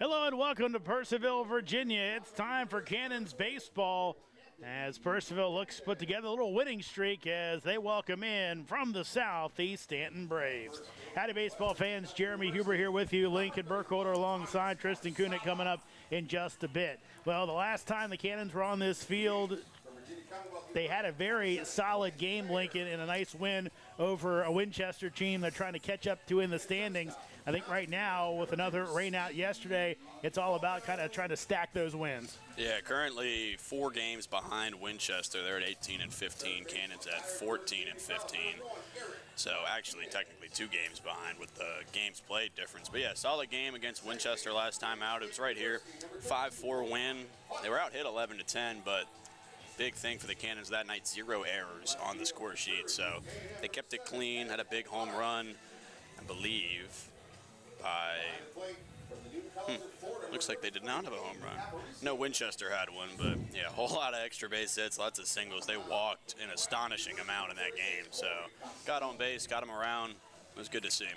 Hello and welcome to Purcellville, Virginia. It's time for Cannons baseball as Purcellville looks to put together a little winning streak as they welcome in from the south the Staunton Braves. Howdy baseball fans, Jeremy Huber here with you, Lincoln Burkholder alongside Tristan Kunit coming up in just a bit. Well, the last time the Cannons were on this field, they had a very solid game, Lincoln, and a nice win over a Winchester team they're trying to catch up to in the standings. I think right now, with another rain out yesterday, it's all about kind of trying to stack those wins. Yeah, currently 4 games behind Winchester. They're at 18 and 15. Cannons at 14 and 15. So actually, technically 2 games behind with the games played difference. But yeah, solid game against Winchester last time out. It was right here, 5-4 win. They were out hit 11 to 10, but big thing for the Cannons that night, 0 errors on the score sheet. So they kept it clean, had a big home run, I believe, by, looks like they did not have a home run. No, Winchester had one, but yeah, a whole lot of extra base hits, lots of singles. They walked an astonishing amount in that game. So got on base, got them around. It was good to see.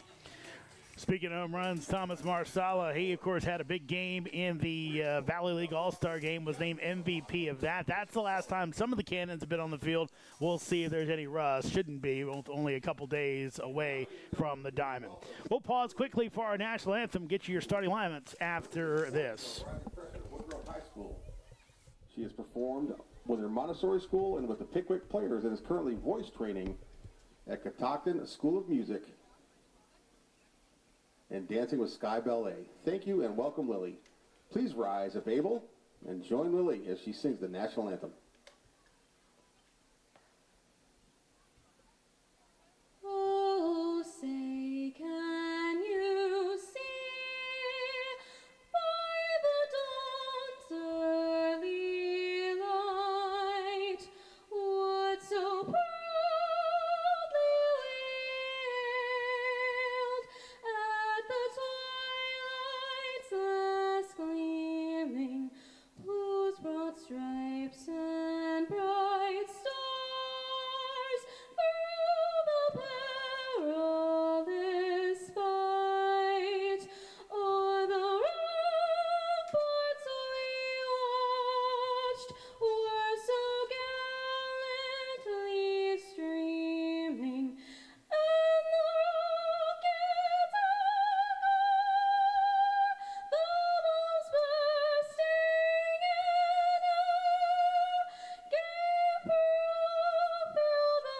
Speaking of home runs, Thomas Marsala, he, of course, had a big game in the Valley League All-Star game, was named MVP of that. That's the last time some of the Cannons have been on the field. We'll see if there's any rust. Shouldn't be. Only a couple days away from the diamond. We'll pause quickly for our national anthem. Get you your starting lineups after this. She has performed with her Montessori school and with the Pickwick Players and is currently voice training at Catoctin School of Music and dancing with Sky Ballet. Thank you and welcome, Lily. Please rise if able and join Lily as she sings the national anthem. Oh, say can you see by the dawn's early light what so proudly wailed at the twilight's last gleaming, whose broad stripes and bright stars through the perilous fight o'er the ramparts we watched were so gallantly streaming, and the rockets the balls bursting in air gave proof through the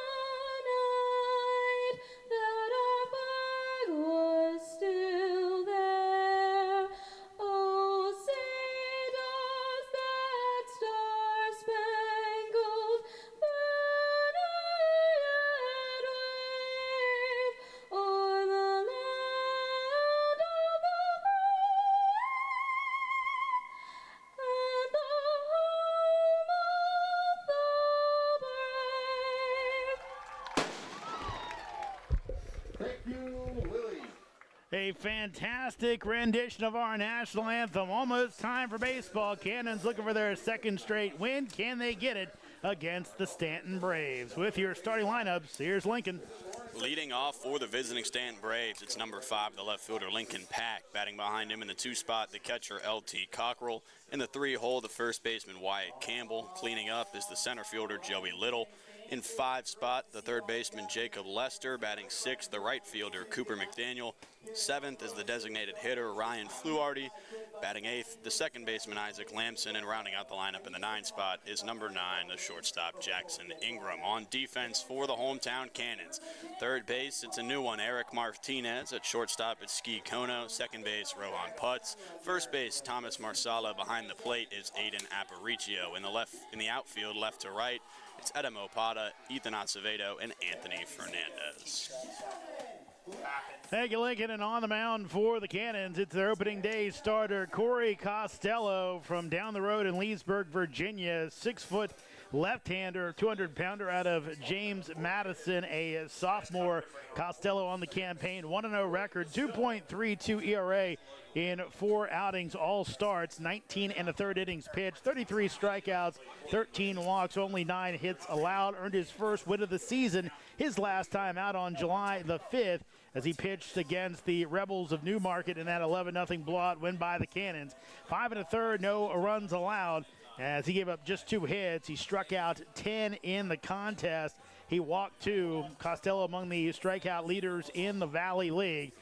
night that our flag was still there. Oh, say does that star-spangled banner yet wave o'er the land of the and the home of the brave. Thank you, Lily. A fantastic rendition of our national anthem. Almost time for baseball. Cannons looking for their second straight win. Can they get it against the Staunton Braves? With your starting lineups, here's Lincoln. Leading off for the visiting Staunton Braves, it's number 5, the left fielder Lincoln Pack. Batting behind him in the 2 spot, the catcher L.T. Cockrell. In the 3 hole, the first baseman Wyatt Campbell. Cleaning up is the center fielder Joey Little. In 5 spot, the third baseman Jacob Lester. Batting 6th, the right fielder Cooper McDaniel. 7th is the designated hitter Ryan Fluharty. Batting 8th, the second baseman Isaac Lamson. And rounding out the lineup in the 9 spot is number 9, the shortstop Jackson Ingram. On defense for the hometown Cannons, third base, it's a new one, Eric Martinez. At shortstop, it's Ski Kono. Second base, Rohan Putz. First base, Thomas Marsala. Behind the plate is Aiden Aparicio. In the outfield, left to right, it's Edem Opada, Ethan Acevedo, and Anthony Fernandez. Thank you, Lincoln. And on the mound for the Cannons, it's their opening day starter, Corey Costello from down the road in Leesburg, Virginia. 6 foot left-hander, 200-pounder out of James Madison, a sophomore. Costello on the campaign, 1-0 record, 2.32 ERA in 4 outings, all starts, 19 and a third innings pitched, 33 strikeouts, 13 walks, only 9 hits allowed. Earned his first win of the season, his last time out on July the 5th, as he pitched against the Rebels of Newmarket in that 11-0 blowout win by the Cannons. 5 1/3, no runs allowed, as he gave up just 2 hits. He struck out 10 in the contest. He walked 2. Costello among the strikeout leaders in the Valley League.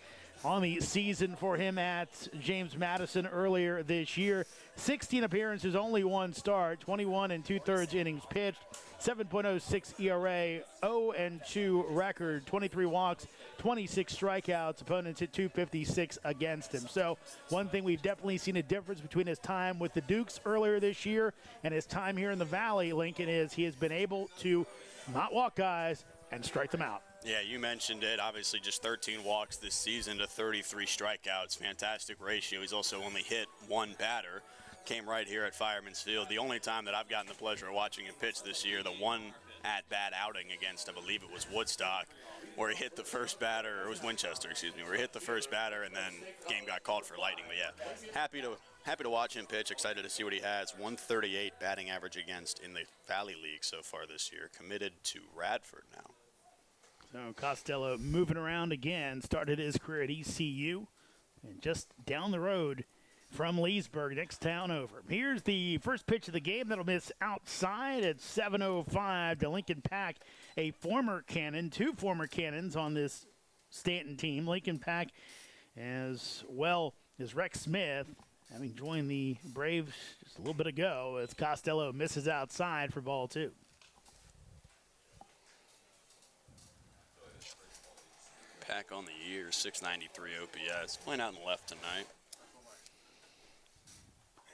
On the season for him at James Madison earlier this year, 16 appearances, only 1 start, 21 and 2/3 innings pitched, 7.06 ERA, 0-2 record, 23 walks, 26 strikeouts. Opponents hit .256 against him. So one thing we've definitely seen a difference between his time with the Dukes earlier this year and his time here in the Valley, Lincoln, is he has been able to not walk guys and strike them out. Yeah, you mentioned it. Obviously, just 13 walks this season to 33 strikeouts. Fantastic ratio. He's also only hit 1 batter. Came right here at Fireman's Field. The only time that I've gotten the pleasure of watching him pitch this year, the one at-bat outing against, I believe it was Woodstock, where he hit the first batter, or it was Winchester, excuse me, where he hit the first batter and then game got called for lightning. But yeah, happy to watch him pitch. Excited to see what he has. 138 batting average against in the Valley League so far this year. Committed to Radford now. So Costello moving around again, started his career at ECU, and just down the road from Leesburg, next town over. Here's the first pitch of the game that'll miss outside at 7:05 to Lincoln Pack, a former Cannon, 2 former Cannons on this Staunton team. Lincoln Pack, as well as Rex Smith, having joined the Braves just a little bit ago, as Costello misses outside for ball 2. Pack on the year, 693 OPS. Playing out in the left tonight.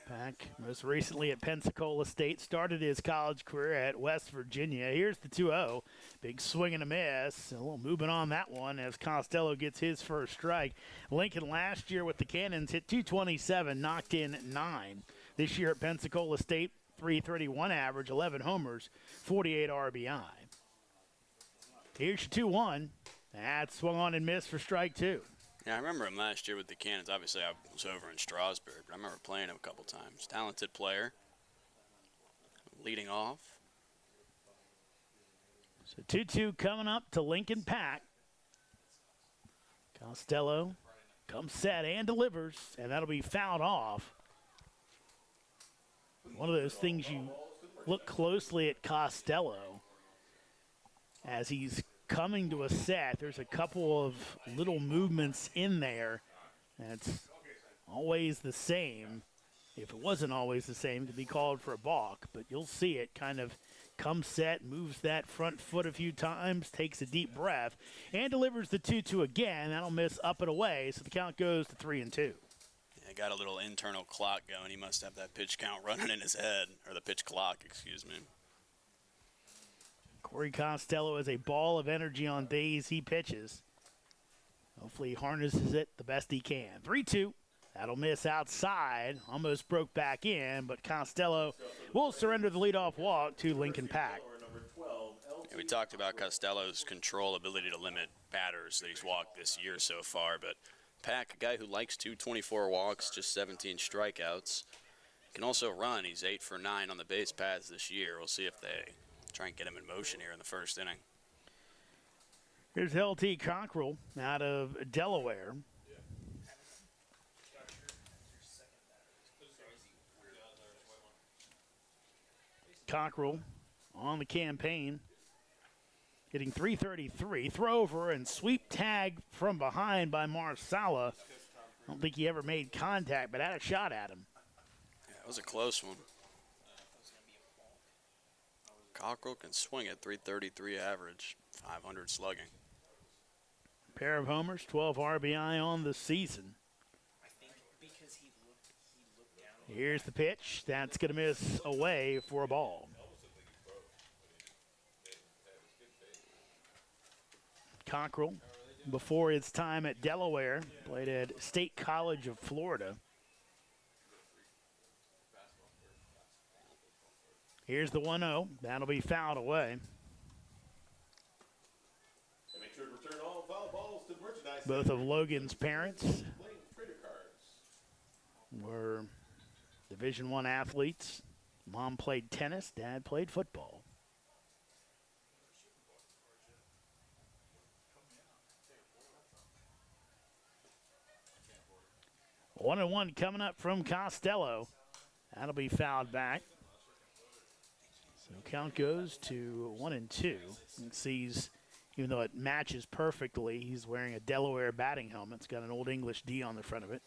Pack most recently at Pensacola State, started his college career at West Virginia. Here's the 2-0. Big swing and a miss. A little movement on that one as Costello gets his first strike. Lincoln last year with the Cannons hit .227, knocked in 9. This year at Pensacola State, .331 average, 11 homers, 48 RBI. Here's your 2-1. That swung on and missed for strike 2. Yeah, I remember him last year with the Cannons. Obviously, I was over in Strasburg, but I remember playing him a couple times. Talented player. Leading off. So 2-2 coming up to Lincoln Pack. Costello comes set and delivers, and that'll be fouled off. One of those things you look closely at Costello as he's coming to a set. There's a couple of little movements in there that's always the same. If it wasn't always the same, it could be called for a balk, but you'll see it kind of come set, moves that front foot a few times, takes a deep breath, and delivers the 2-2 again. That'll miss up and away, so the count goes to 3-2. Yeah, got a little internal clock going. He must have that pitch count running in his head, or the pitch clock, excuse me. Corey Costello has a ball of energy on days he pitches. Hopefully he harnesses it the best he can. 3-2. That'll miss outside. Almost broke back in, but Costello will surrender the leadoff walk to Lincoln Pack. Yeah, we talked about Costello's control ability to limit batters that he's walked this year so far, but Pack, a guy who likes 224 walks, just 17 strikeouts, can also run. He's 8 for 9 on the base paths this year. We'll see if they try and get him in motion here in the first inning. Here's LT Cockrell out of Delaware. Cockrell on the campaign, hitting .333. Throw over and sweep tag from behind by Marsala. I don't think he ever made contact, but had a shot at him. Yeah, it was a close one. Cockrell can swing at .333 average, 500 slugging. Pair of homers, 12 RBI on the season. Here's the pitch. That's going to miss away for a ball. Cockrell, before his time at Delaware, played at State College of Florida. Here's the 1-0. That'll be fouled away. Make sure to return all foul balls to the merchandise. Both of Logan's parents were Division I athletes. Mom played tennis, dad played football. One and one coming up from Costello. That'll be fouled back. So count goes to 1-2. You can see even though it matches perfectly, he's wearing a Delaware batting helmet. It's got an Old English D on the front of it.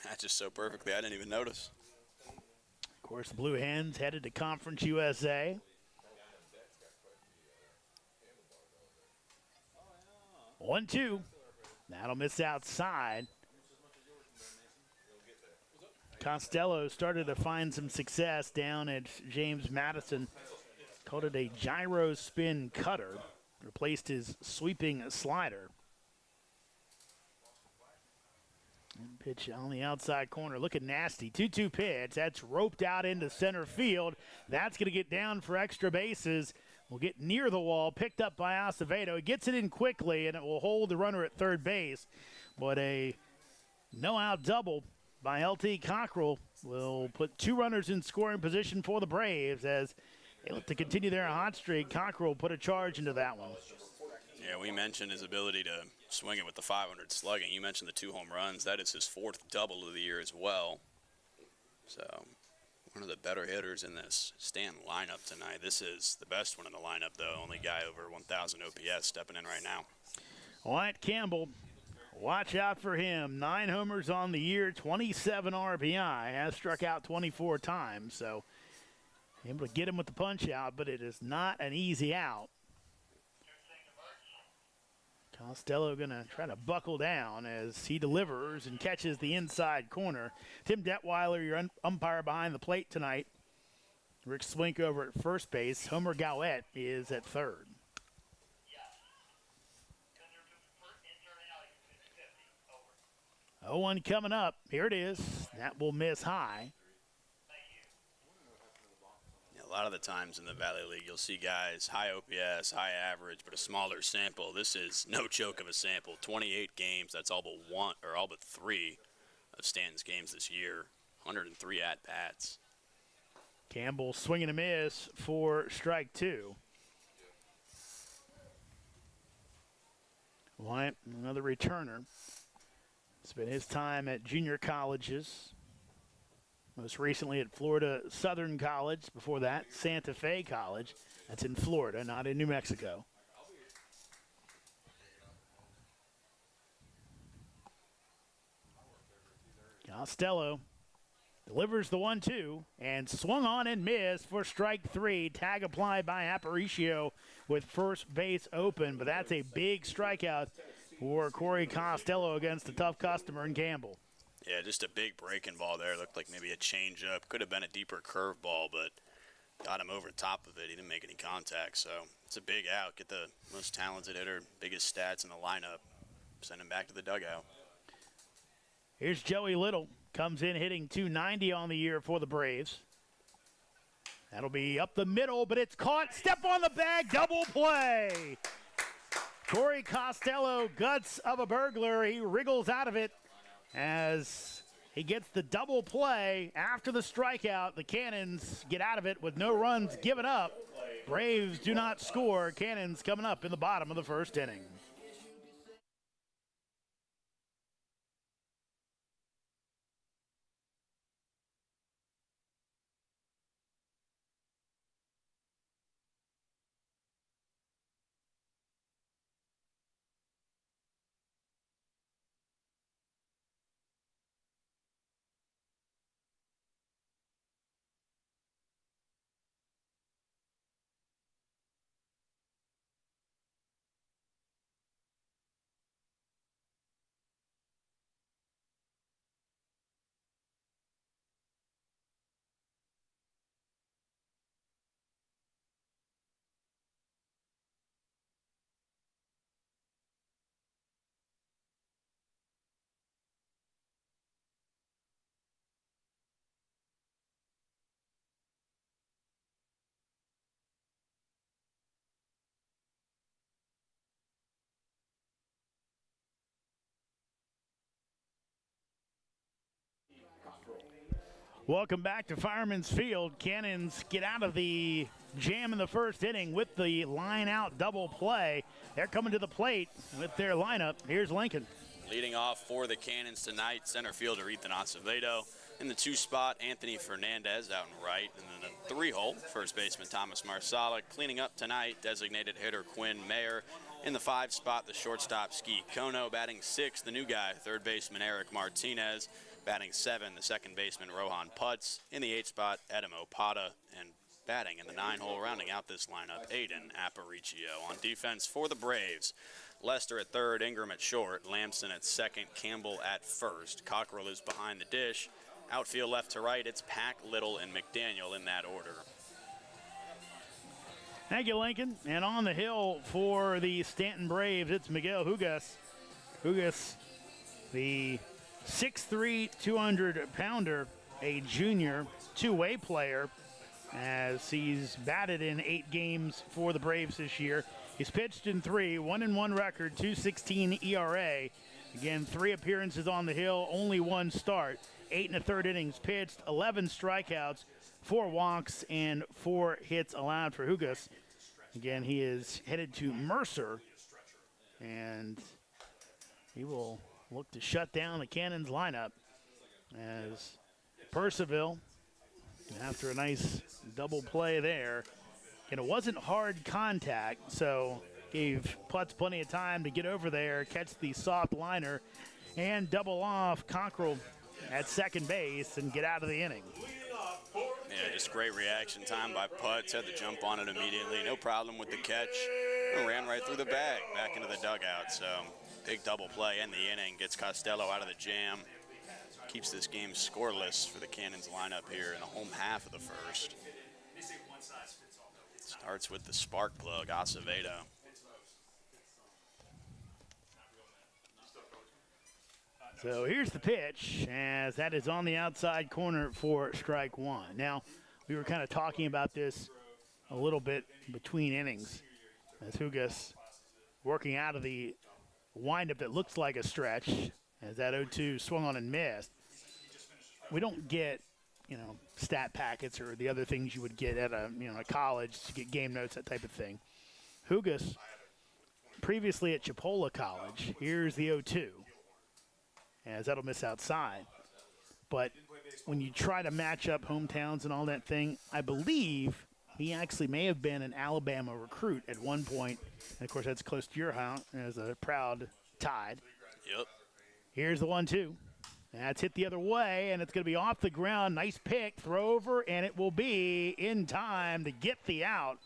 Matches so perfectly, I didn't even notice. Of course, the Blue Hens headed to Conference USA. One, two. That'll miss outside. Costello started to find some success down at James Madison. Called it a gyro spin cutter. Replaced his sweeping slider. And pitch on the outside corner. Looking nasty. 2-2 pitch. That's roped out into center field. That's going to get down for extra bases. Will get near the wall. Picked up by Acevedo. He gets it in quickly, and it will hold the runner at third base. But a no-out double by L.T. Cockrell will put two runners in scoring position for the Braves as they look to continue their hot streak. Cockrell put a charge into that one. Yeah, we mentioned his ability to swing it with the 500 slugging. You mentioned the 2 home runs. That is his 4th double of the year as well. So one of the better hitters in this Stanton lineup tonight. This is the best one in the lineup, though. Only guy over 1,000 OPS stepping in right now. Wyatt Campbell, watch out for him. 9 homers on the year, 27 RBI. Has struck out 24 times, so able to get him with the punch out, but it is not an easy out. Costello going to try to buckle down as he delivers and catches the inside corner. Tim Detweiler, your umpire behind the plate tonight. Rick Swink over at first base. Homer Gowett is at third. 0-1 coming up. Here it is. That will miss high. A lot of the times in the Valley League, you'll see guys high OPS, high average, but a smaller sample. This is no joke of a sample. 28 games. That's all but 1 or all but 3 of Stanton's games this year. 103 at bats. Campbell swinging a miss for strike 2. Wyatt, another returner. Spent his time at junior colleges. Most recently at Florida Southern College. Before that, Santa Fe College. That's in Florida, not in New Mexico. Costello delivers the 1-2 and swung on and missed for strike 3. Tag applied by Aparicio with first base open, but that's a big strikeout for Corey Costello against a tough customer in Campbell. Yeah, just a big breaking ball there. Looked like maybe a changeup. Could have been a deeper curveball, but got him over top of it. He didn't make any contact, so it's a big out. Get the most talented hitter, biggest stats in the lineup. Send him back to the dugout. Here's Joey Little. Comes in hitting .290 on the year for the Braves. That'll be up the middle, but it's caught. Step on the bag, double play. Corey Costello, guts of a burglar. He wriggles out of it as he gets the double play. After the strikeout, the Cannons get out of it with no runs given up. Braves do not score. Cannons coming up in the bottom of the first inning. Welcome back to Fireman's Field. Cannons get out of the jam in the first inning with the line out double play. They're coming to the plate with their lineup. Here's Lincoln. Leading off for the Cannons tonight, center fielder Ethan Acevedo. In the 2 spot, Anthony Fernandez out in right. And then the 3 hole, first baseman Thomas Marsala. Cleaning up tonight, designated hitter Quinn Mayer. In the 5 spot, the shortstop Ski Kono. Batting 6, the new guy, third baseman Eric Martinez. Batting 7, the second baseman Rohan Putz. In the 8 spot, Edem Opada. And batting in the 9 hole, rounding out this lineup, Aiden Aparicio. On defense for the Braves, Lester at third, Ingram at short, Lamson at second, Campbell at first. Cockrell is behind the dish. Outfield left to right, it's Pack, Little, and McDaniel in that order. Thank you, Lincoln. And on the hill for the Staunton Braves, it's Miguel Hugas. Hugas, the 6'3", 200-pounder, a junior, two-way player, as he's batted in 8 games for the Braves this year. He's pitched in 3, 1-1 record, 2.16 ERA. Again, 3 appearances on the hill, only 1 start. 8 1/3 innings pitched, 11 strikeouts, 4 walks, and 4 hits allowed for Hugas. Again, he is headed to Mercer, and he will look to shut down the Cannons lineup as Purcellville, after a nice double play there. And it wasn't hard contact, so gave Putz plenty of time to get over there, catch the soft liner, and double off Cockrell at second base and get out of the inning. Yeah, just great reaction time by Putz. Had to jump on it immediately. No problem with the catch. And ran right through the bag, back into the dugout. So big double play in the inning. Gets Costello out of the jam. Keeps this game scoreless for the Cannons lineup here in the home half of the first. Starts with the spark plug, Acevedo. So here's the pitch, as that is on the outside corner for strike 1. Now, we were kind of talking about this a little bit between innings, as Hugas working out of the windup that looks like a stretch, as that 0-2 swung on and missed. We don't get, stat packets or the other things you would get at a college to get game notes, that type of thing. Hugas, previously at Chipola College, here's the 0-2. As that'll miss outside. But when you try to match up hometowns and all that thing, I believe he actually may have been an Alabama recruit at one point. And, of course, that's close to your house as a proud Tide. Yep. Here's the 1-2. That's hit the other way, and it's going to be off the ground. Nice pick, throw over, and it will be in time to get the out.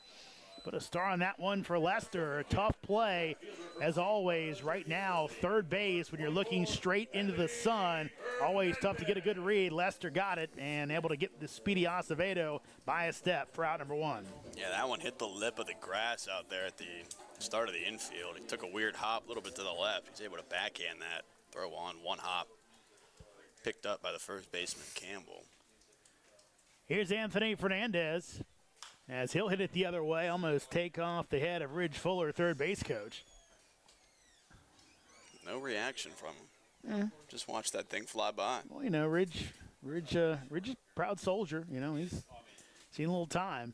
Put a star on that one for Lester. A tough play, as always, right now. Third base, when you're looking straight into the sun, always tough to get a good read. Lester got it and able to get the speedy Acevedo by a step for out number 1. Yeah, that one hit the lip of the grass out there at the start of the infield. He took a weird hop a little bit to the left. He's able to backhand that. Throw on one hop. Picked up by the first baseman, Campbell. Here's Anthony Fernandez, as he'll hit it the other way, almost take off the head of Ridge Fuller, third base coach. No reaction from him. Just watch that thing fly by. Well, Ridge is a proud soldier. He's seen a little time.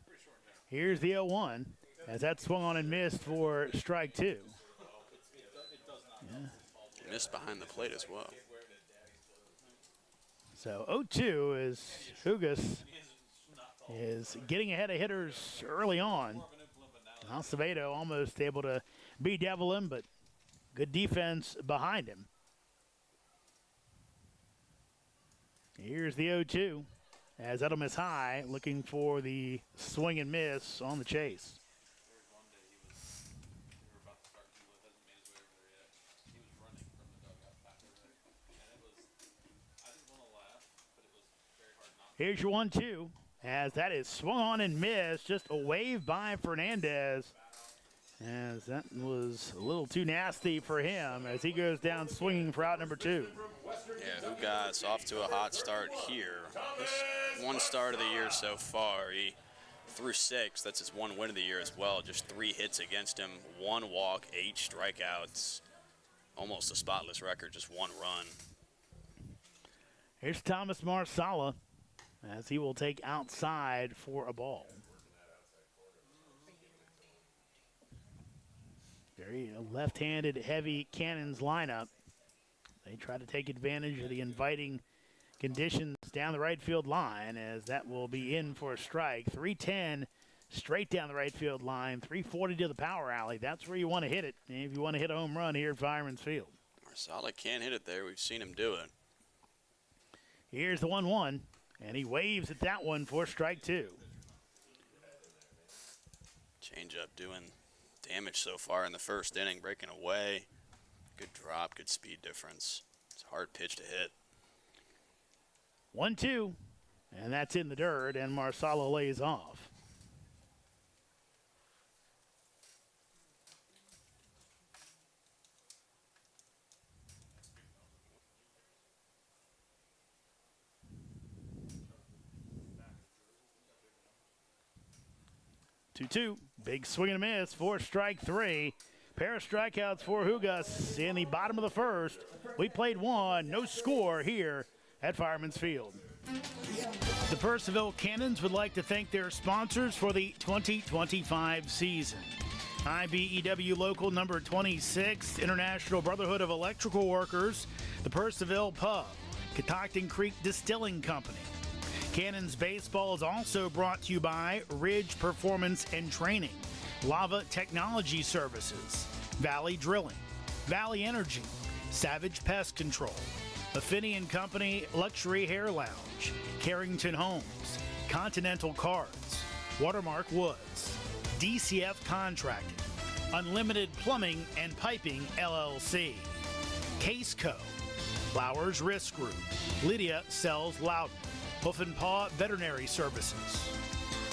Here's the 0-1, as that swung on and missed for strike 2. Yeah. Missed behind the plate as well. So 0-2 is Hugas is getting ahead of hitters early on. Acevedo almost able to bedevil him, but good defense behind him. Here's the 0-2, as that'll miss high, looking for the swing and miss on the chase. Here's your 1-2, as that is swung on and missed. Just a wave by Fernandez, as that was a little too nasty for him, as he goes down swinging for out number 2. Yeah, Hugas off to a hot start here. This one start of the year so far. He threw 6. That's his 1 win of the year as well. Just 3 hits against him, 1 walk, 8 strikeouts. Almost a spotless record, just 1 run. Here's Thomas Marsala, as he will take outside for a ball. Very left-handed, heavy Cannons lineup. They try to take advantage of the inviting conditions down the right field line, as that will be in for a strike. 310 straight down the right field line, 340 to the power alley. That's where you want to hit it if you want to hit a home run here at Fireman's Field. Marsala can hit it there. We've seen him do it. Here's the 1-1, and he waves at that one for strike two. Changeup doing damage so far in the first inning, breaking away. Good drop, good speed difference. It's a hard pitch to hit. 1-2, and that's in the dirt, and Marsala lays off. Two, big swing and a miss for strike three. Pair of strikeouts for Hugas in the bottom of the first. We played one, no score here at Fireman's Field. The Purcellville Cannons would like to thank their sponsors for the 2025 season. IBEW Local Number 26, International Brotherhood of Electrical Workers, the Purcellville Pub, Catoctin Creek Distilling Company. Cannons Baseball is also brought to you by Ridge Performance and Training, Lava Technology Services, Valley Drilling, Valley Energy, Savage Pest Control, Affinity & Company Luxury Hair Lounge, Carrington Homes, Continental Cards, Watermark Woods, DCF Contracting, Unlimited Plumbing and Piping LLC, Case Co, Flowers Risk Group, Lydia Sells Loudon, Hoof and Paw Veterinary Services,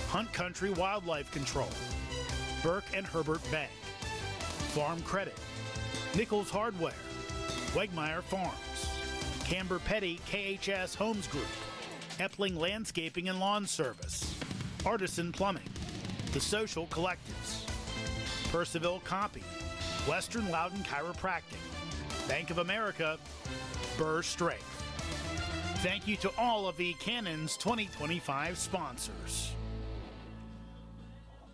Hunt Country Wildlife Control, Burke and Herbert Bank, Farm Credit, Nichols Hardware, Wegmeyer Farms, Camber Petty KHS Homes Group, Epling Landscaping and Lawn Service, Artisan Plumbing, The Social Collectives, Purcellville Copy, Western Loudon Chiropractic, Bank of America, Burr Strength. Thank you to all of the Cannons 2025 sponsors.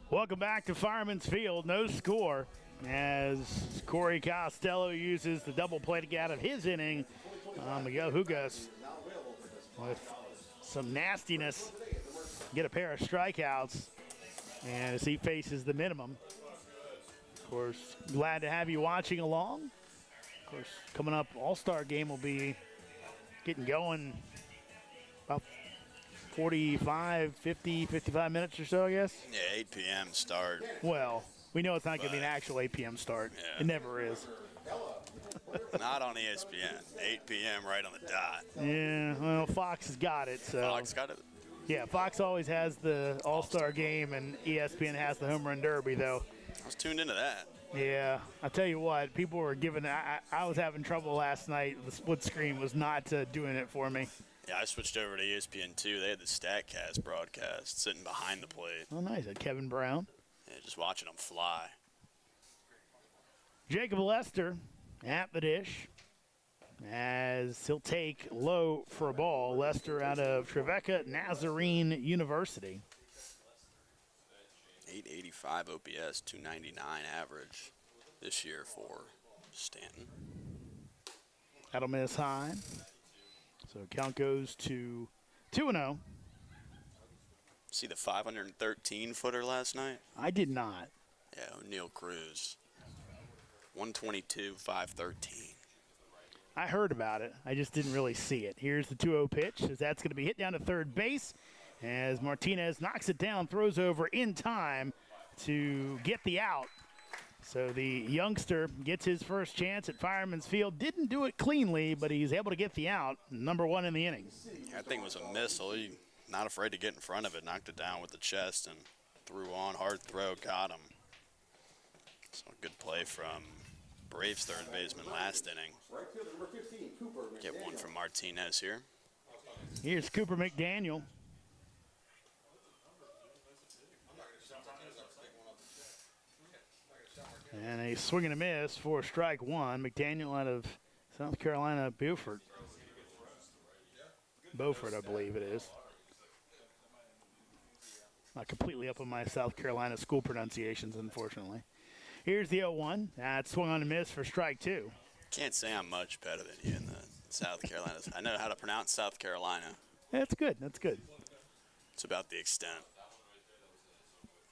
Welcome back to Fireman's Field. No score as Corey Costello uses the double play to get out of his inning. Miguel Hugas with some nastiness, get a pair of strikeouts, and as he faces the minimum. Of course, glad to have you watching along. Of course, coming up, All-Star game will be getting going about 45, 50, 55 minutes or so, I guess. Yeah, 8 p.m. start. Well, we know it's not going to be an actual 8 p.m. start. Yeah. It never is. Not on ESPN. 8 p.m. right on the dot. Yeah, well, Fox has got it. So. Fox got it. Yeah, Fox always has the All-Star game, and ESPN has the Home Run Derby, though. I was tuned into that. Yeah, I'll tell you what, people were giving I was having trouble last night. The split screen was not doing it for me. Yeah, I switched over to ESPN2. They had the StatCast broadcast sitting behind the plate. Oh, nice. Had Kevin Brown. Yeah, just watching them fly. Jacob Lester at the dish as he'll take low for a ball. Lester out of Trevecca Nazarene University. 885 OPS, 299 average this year for Staunton. That'll miss high. So count goes to 2-0. See the 513-footer last night? I did not. Yeah, O'Neal Cruz. 122, 513. I heard about it. I just didn't really see it. Here's the 2-0 pitch as that's going to be hit down to third base as Martinez knocks it down, throws over in time to get the out. So the youngster gets his first chance at Fireman's Field. Didn't do it cleanly, but he's able to get the out. Number one in the inning. Yeah, I think it was a missile. He not afraid to get in front of it, knocked it down with the chest and threw on, hard throw, got him. So a good play from Braves third baseman last inning. Get one from Martinez here. Here's Cooper McDaniel. And a swing and a miss for strike one. McDaniel out of South Carolina, Beaufort, I believe it is. Not completely up on my South Carolina school pronunciations, unfortunately. Here's the 0-1. That swung on a miss for strike 2. Can't say I'm much better than you in the South Carolina. I know how to pronounce South Carolina. That's good. That's good. It's about the extent.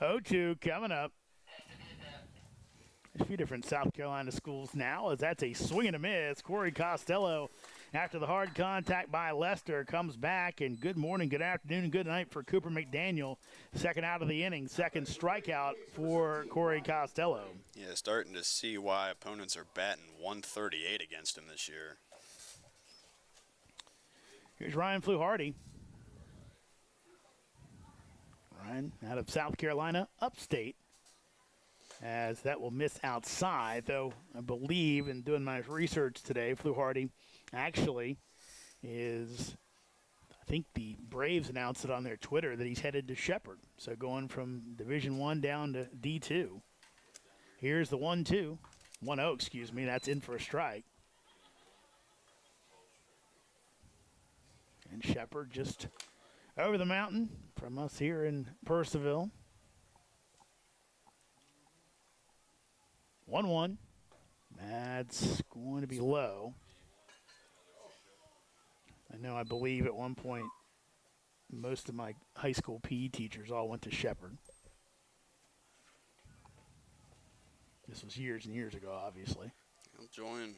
0-2 coming up. There's a few different South Carolina schools now, as that's a swing and a miss. Corey Costello, after the hard contact by Lester, comes back, and good morning, good afternoon, and good night for Cooper McDaniel. Second out of the inning, second strikeout for Corey Costello. Yeah, starting to see why opponents are batting 138 against him this year. Here's Ryan Fluharty. Ryan out of South Carolina, upstate, as that will miss outside, though I believe in doing my research today, Fluharty actually is, I think the Braves announced it on their Twitter that he's headed to Shepherd. So going from Division I down to D2. Here's the 1-2. 1-0, excuse me. That's in for a strike. And Shepherd just over the mountain from us here in Purcellville. 1-1. That's going to be low. I believe at one point most of my high school PE teachers all went to Shepherd. This was years and years ago, obviously. He'll join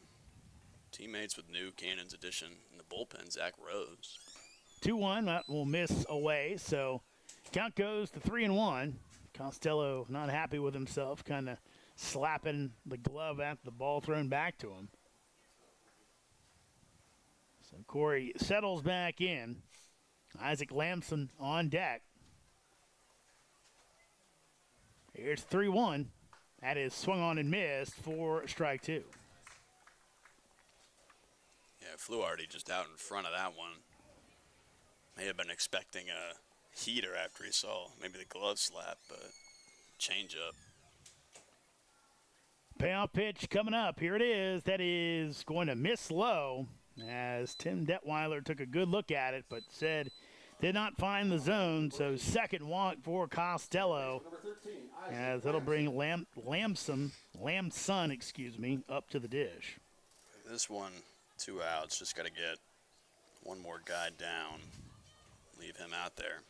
teammates with new Cannons addition in the bullpen, Zach Rose. 2-1, that will miss away, so count goes to 3-1. Costello not happy with himself, kind of slapping the glove after the ball thrown back to him. So Corey settles back in. Isaac Lamson on deck. Here's 3-1. That is swung on and missed for strike 2. Yeah, Fluharty just out in front of that one. May have been expecting a heater after he saw maybe the glove slap, but change up. Payoff pitch coming up. Here it is. That is going to miss low, as Tim Detweiler took a good look at it, but said did not find the zone. So second walk for Costello, as that'll bring Lamson, up to the dish. This one, 2 outs. Just got to get one more guy down. Leave him out there.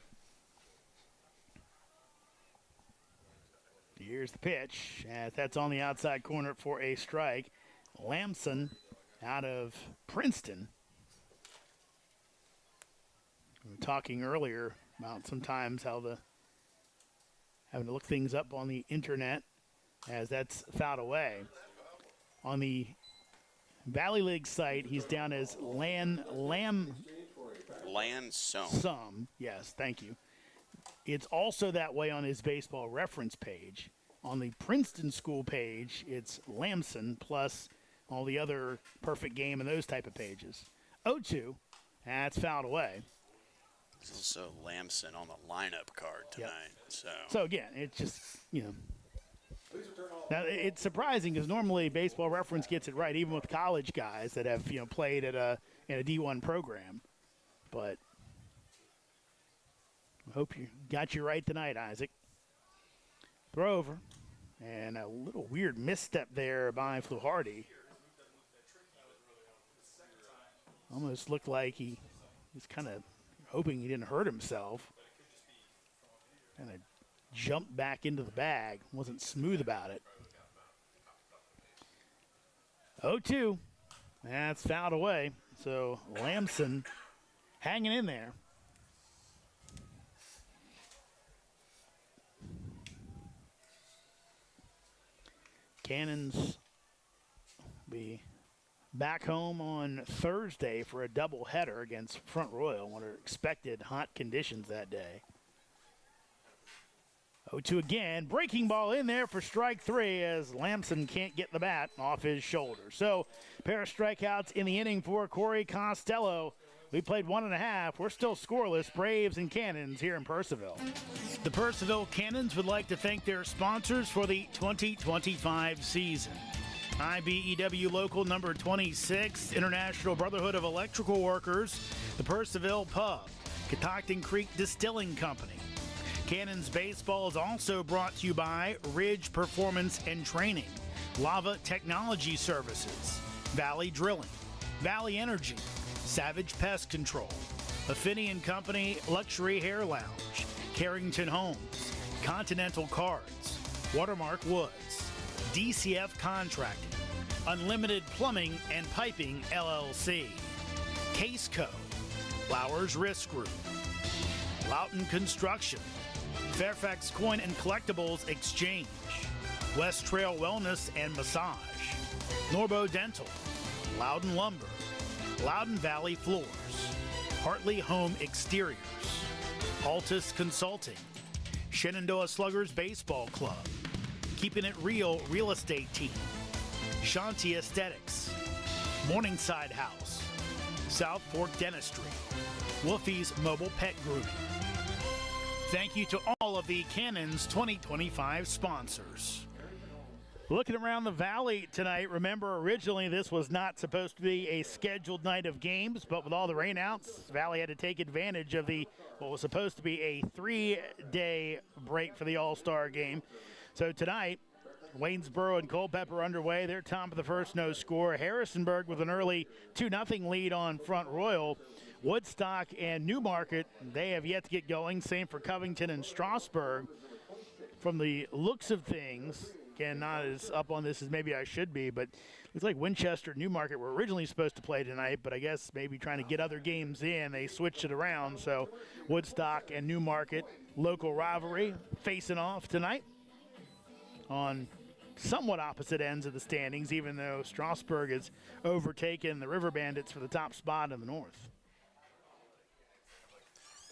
Here's the pitch, as that's on the outside corner for a strike. Lamson out of Princeton. We were talking earlier about sometimes how having to look things up on the internet, as that's fouled away. On the Valley League site, he's down as Lansum. Yes, thank you. It's also that way on his baseball reference page. On the Princeton school page, it's Lamson plus all the other perfect game and those type of pages. 0-2, that's fouled away. There's also Lamson on the lineup card tonight. Yep. So again, it's just, now it's surprising because normally baseball reference gets it right, even with college guys that have, played at in a D1 program. But I hope you got you right tonight, Isaac. Throw over. And a little weird misstep there by Fluharty. Almost looked like he was kind of hoping he didn't hurt himself. Kind of jumped back into the bag. Wasn't smooth about it. 0-2. That's fouled away. So Lamson hanging in there. Cannons will be back home on Thursday for a doubleheader against Front Royal. What are expected hot conditions that day. 0-2 again. Breaking ball in there for strike 3 as Lamson can't get the bat off his shoulder. So pair of strikeouts in the inning for Corey Costello. We played 1.5. We're still scoreless. Braves and Cannons here in Purcellville. The Purcellville Cannons would like to thank their sponsors for the 2025 season. IBEW Local Number 26, International Brotherhood of Electrical Workers, the Purcellville Pub, Catoctin Creek Distilling Company, Cannons Baseball is also brought to you by Ridge Performance and Training, Lava Technology Services, Valley Drilling, Valley Energy, Savage Pest Control, Affini & Company Luxury Hair Lounge, Carrington Homes, Continental Cards, Watermark Woods, DCF Contracting, Unlimited Plumbing and Piping LLC, Case Co, Flowers Risk Group, Loughton Construction, Fairfax Coin and Collectibles Exchange, West Trail Wellness and Massage, Norbo Dental, Loudon Lumber, Loudon Valley Floors, Hartley Home Exteriors, Altus Consulting, Shenandoah Sluggers Baseball Club, Keeping It Real Real Estate Team, Shanti Aesthetics, Morningside House, South Fork Dentistry, Wolfie's Mobile Pet Grooming. Thank you to all of the Cannons 2025 sponsors. Looking around the Valley tonight, remember originally this was not supposed to be a scheduled night of games, but with all the rainouts, Valley had to take advantage of what was supposed to be a 3-day break for the All-Star game. So tonight, Waynesboro and Culpeper underway. They're top of the first, no score. Harrisonburg with an early 2-0 lead on Front Royal. Woodstock and Newmarket, they have yet to get going. Same for Covington and Strasburg. From the looks of things, again, not as up on this as maybe I should be, but looks like Winchester and Newmarket were originally supposed to play tonight, but I guess maybe trying to get other games in, they switched it around. So Woodstock and Newmarket, local rivalry, facing off tonight on somewhat opposite ends of the standings, even though Strasburg has overtaken the River Bandits for the top spot in the north.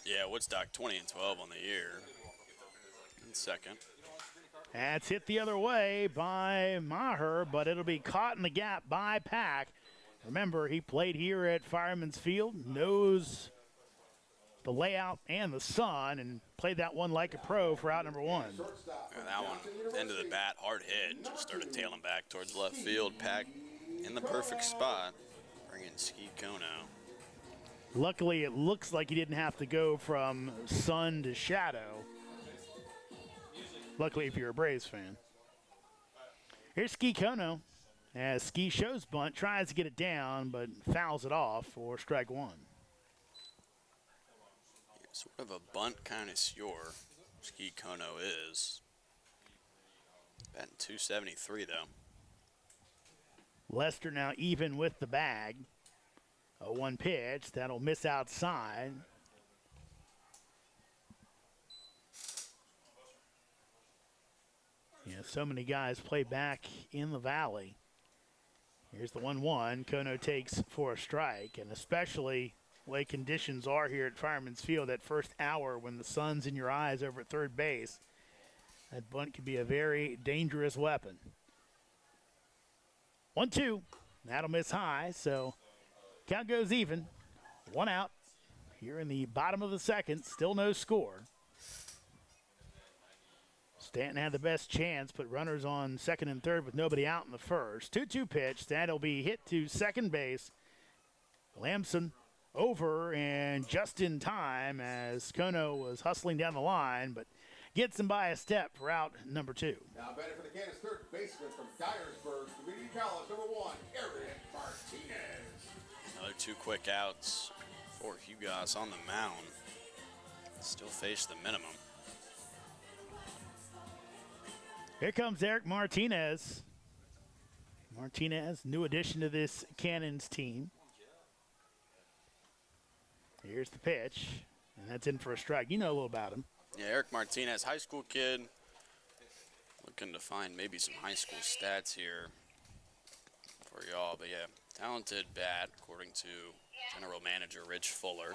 Yeah, Woodstock 20-12 on the year in second. That's hit the other way by Maher, but it'll be caught in the gap by Pack. Remember, he played here at Fireman's Field, knows the layout and the sun, and played that one like a pro for out number one. And that one, end of the bat, hard hit, just started tailing back towards left field. Pack in the perfect spot, bringing Ski Kono. Luckily, it looks like he didn't have to go from sun to shadow. Luckily, if you're a Braves fan. Here's Ski Kono as Ski shows bunt, tries to get it down, but fouls it off for strike one. Yeah, sort of a bunt connoisseur, Ski Kono is. Batting 273, though. Lester now even with the bag. A 1 pitch that'll miss outside. Yeah, so many guys play back in the Valley. Here's the 1-1. Kono takes for a strike, and especially the way conditions are here at Fireman's Field, that first hour when the sun's in your eyes over at third base, that bunt could be a very dangerous weapon. 1-2. That'll miss high, so count goes even. 1 out here in the bottom of the second. Still no score. Staunton had the best chance, put runners on second and third with nobody out in the first. 2-2 pitch. That'll be hit to second base. Lamson over and just in time as Kono was hustling down the line, but gets him by a step for out number 2. Now batting for the Cannons third baseman from Dyersburg Community College, number 1, Eric Martinez. Another 2 quick outs for Hugas on the mound. Still face the minimum. Here comes Eric Martinez. Martinez, new addition to this Cannons team. Here's the pitch, and that's in for a strike. You know a little about him. Yeah, Eric Martinez, high school kid. Looking to find maybe some high school stats here for y'all. But yeah, talented bat, according to General Manager Rich Fuller.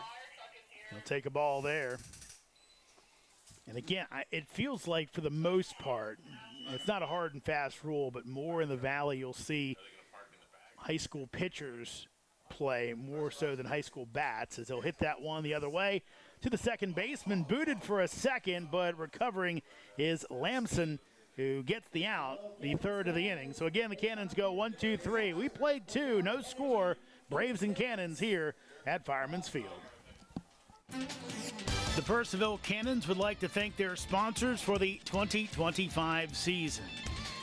He'll take a ball there. And again, it feels like for the most part, it's not a hard and fast rule, but more in the Valley you'll see high school pitchers play more so than high school bats, as they'll hit that one the other way to the second baseman, booted for a second, but recovering is Lamson, who gets the out, the third of the inning. So again, the Cannons go 1-2-3. We played 2, no score. Braves and Cannons here at Fireman's Field. The Purcellville Cannons would like to thank their sponsors for the 2025 season.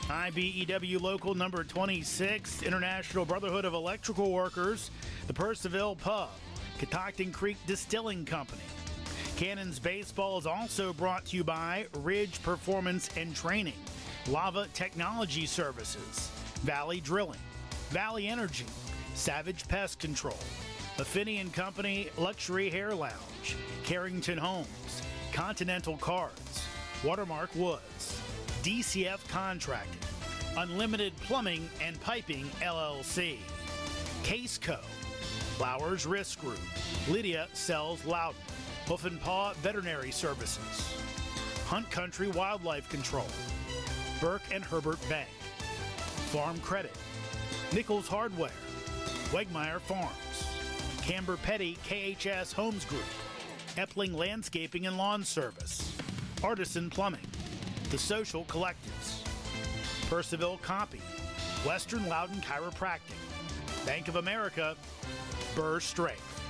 IBEW Local Number 26, International Brotherhood of Electrical Workers, the Purcellville Pub, Catoctin Creek Distilling Company. Cannons Baseball is also brought to you by Ridge Performance and Training, Lava Technology Services, Valley Drilling, Valley Energy, Savage Pest Control, Affinity & Company Luxury Hair Lounge, Carrington Homes, Continental Cards, Watermark Woods, DCF Contracting, Unlimited Plumbing and Piping LLC, Case Co, Flowers Risk Group, Lydia Sells Loudon, Hoof and Paw Veterinary Services, Hunt Country Wildlife Control, Burke and Herbert Bank, Farm Credit, Nichols Hardware, Wegmeyer Farms, Camber Petty KHS Homes Group, Epling Landscaping and Lawn Service, Artisan Plumbing, The Social Collectives, Purcellville Copy, Western Loudon Chiropractic, Bank of America, Burr Strength.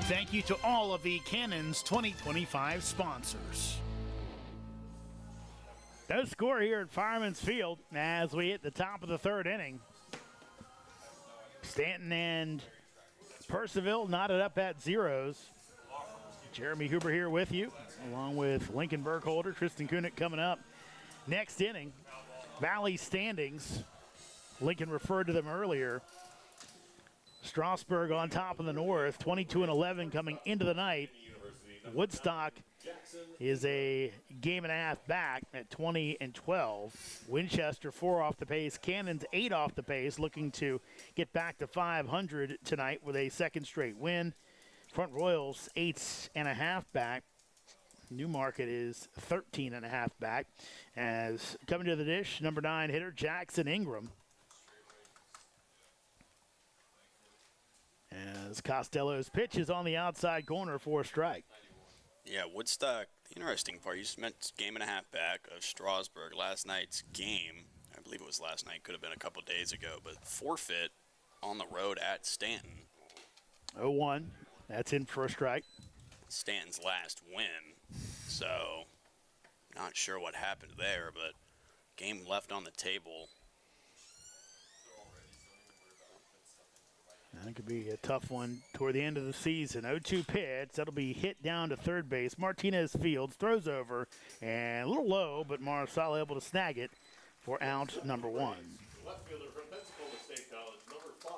Thank you to all of the Cannons 2025 sponsors. No score here at Fireman's Field as we hit the top of the third inning. Staunton and Purcellville knotted up at zeros. Jeremy Huber here with you, along with Lincoln Burkholder, Tristan Kunich coming up. Next inning, Valley standings. Lincoln referred to them earlier. Strasburg on top of the North, 22-11 coming into the night. Woodstock is a game and a half back at 20-12. Winchester 4 off the pace. Cannons 8 off the pace, looking to get back to 500 tonight with a second straight win. Front Royals 8.5 back. Newmarket is 13.5 back. As coming to the dish, number 9 hitter Jackson Ingram. As Costello's pitch is on the outside corner for a strike. Yeah, Woodstock, the interesting part, you spent game and a half back of Strasburg. Last night's game, I believe it was last night, could have been a couple days ago, but forfeit on the road at Staunton. 0-1, that's in for a strike. Stanton's last win, so not sure what happened there, but game left on the table. That could be a tough one toward the end of the season. 0-2 pitch. That'll be hit down to third base. Martinez fields, throws over, and a little low, but Marsala able to snag it for out number 1. Left fielder from Pensacola State College, number 5,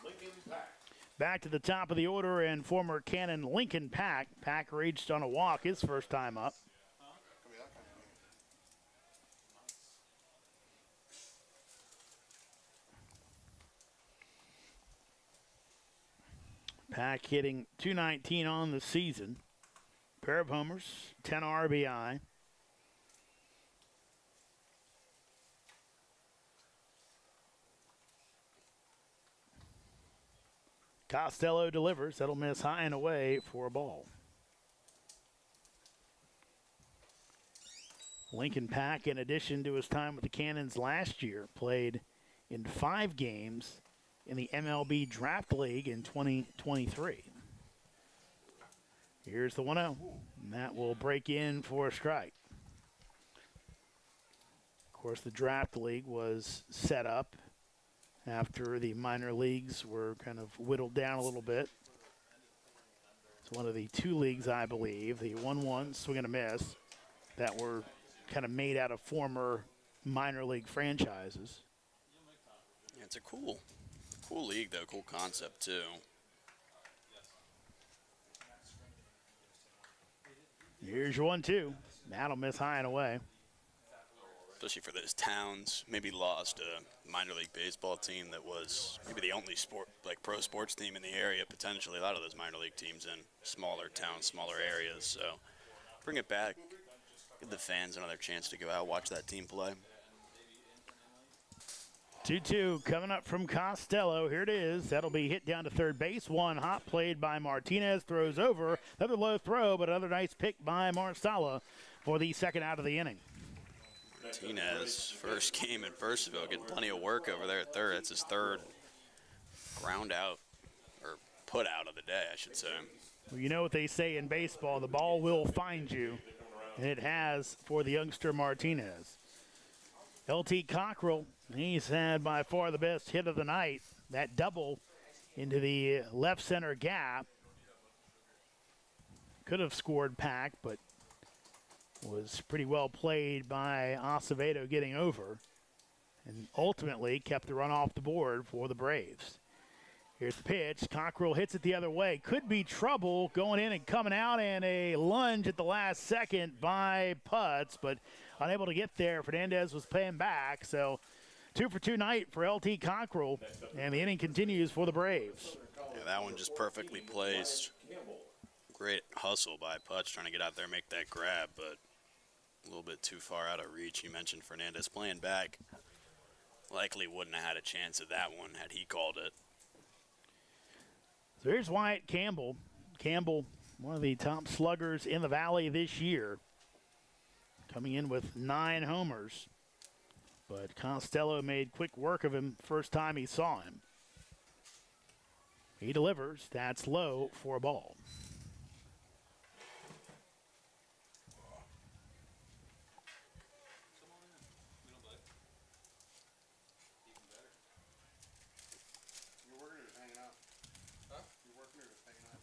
Lincoln Pack. Back to the top of the order, and former Cannon Lincoln Pack. Pack reached on a walk his first time up. Pack hitting .219 on the season. Pair of homers, 10 RBI. Costello delivers. That'll miss high and away for a ball. Lincoln Pack, in addition to his time with the Cannons last year, played in 5 games in the MLB Draft League in 2023. Here's the 1-0. And that will break in for a strike. Of course, the Draft League was set up after the minor leagues were kind of whittled down a little bit. It's one of the 2 leagues, I believe, the 1-1 swing and a miss, that were kind of made out of former minor league franchises. Yeah, it's a cool league, though. Cool concept, too. Here's your 1-2. That'll miss high and away. Especially for those towns, maybe lost a minor league baseball team that was maybe the only pro sports team in the area, potentially. A lot of those minor league teams in smaller towns, smaller areas. So bring it back. Give the fans another chance to go out, watch that team play. 2-2 coming up from Costello. Here it is. That'll be hit down to third base. One hot played by Martinez. Throws over. Another low throw, but another nice pick by Marsala for the second out of the inning. Martinez, first game in Purcellville, getting plenty of work over there at third. That's his third ground out, or put out of the day, I should say. Well, you know what they say in baseball, the ball will find you, and it has for the youngster Martinez. LT Cockrell, he's had by far the best hit of the night. That double into the left center gap. Could have scored Pack, but was pretty well played by Acevedo getting over, and ultimately kept the run off the board for the Braves. Here's the pitch. Cockrell hits it the other way. Could be trouble going in and coming out, and a lunge at the last second by Putz, but unable to get there. Fernandez was paying back, so 2 for 2 night for LT Cockrell, and the inning continues for the Braves. Yeah, that one just perfectly placed. Great hustle by Putz trying to get out there and make that grab, but a little bit too far out of reach. You mentioned Fernandez playing back. Likely wouldn't have had a chance at that one had he called it. So here's Wyatt Campbell. Campbell, one of the top sluggers in the Valley this year, coming in with 9 homers. But Costello made quick work of him first time he saw him. He delivers. That's low for a ball.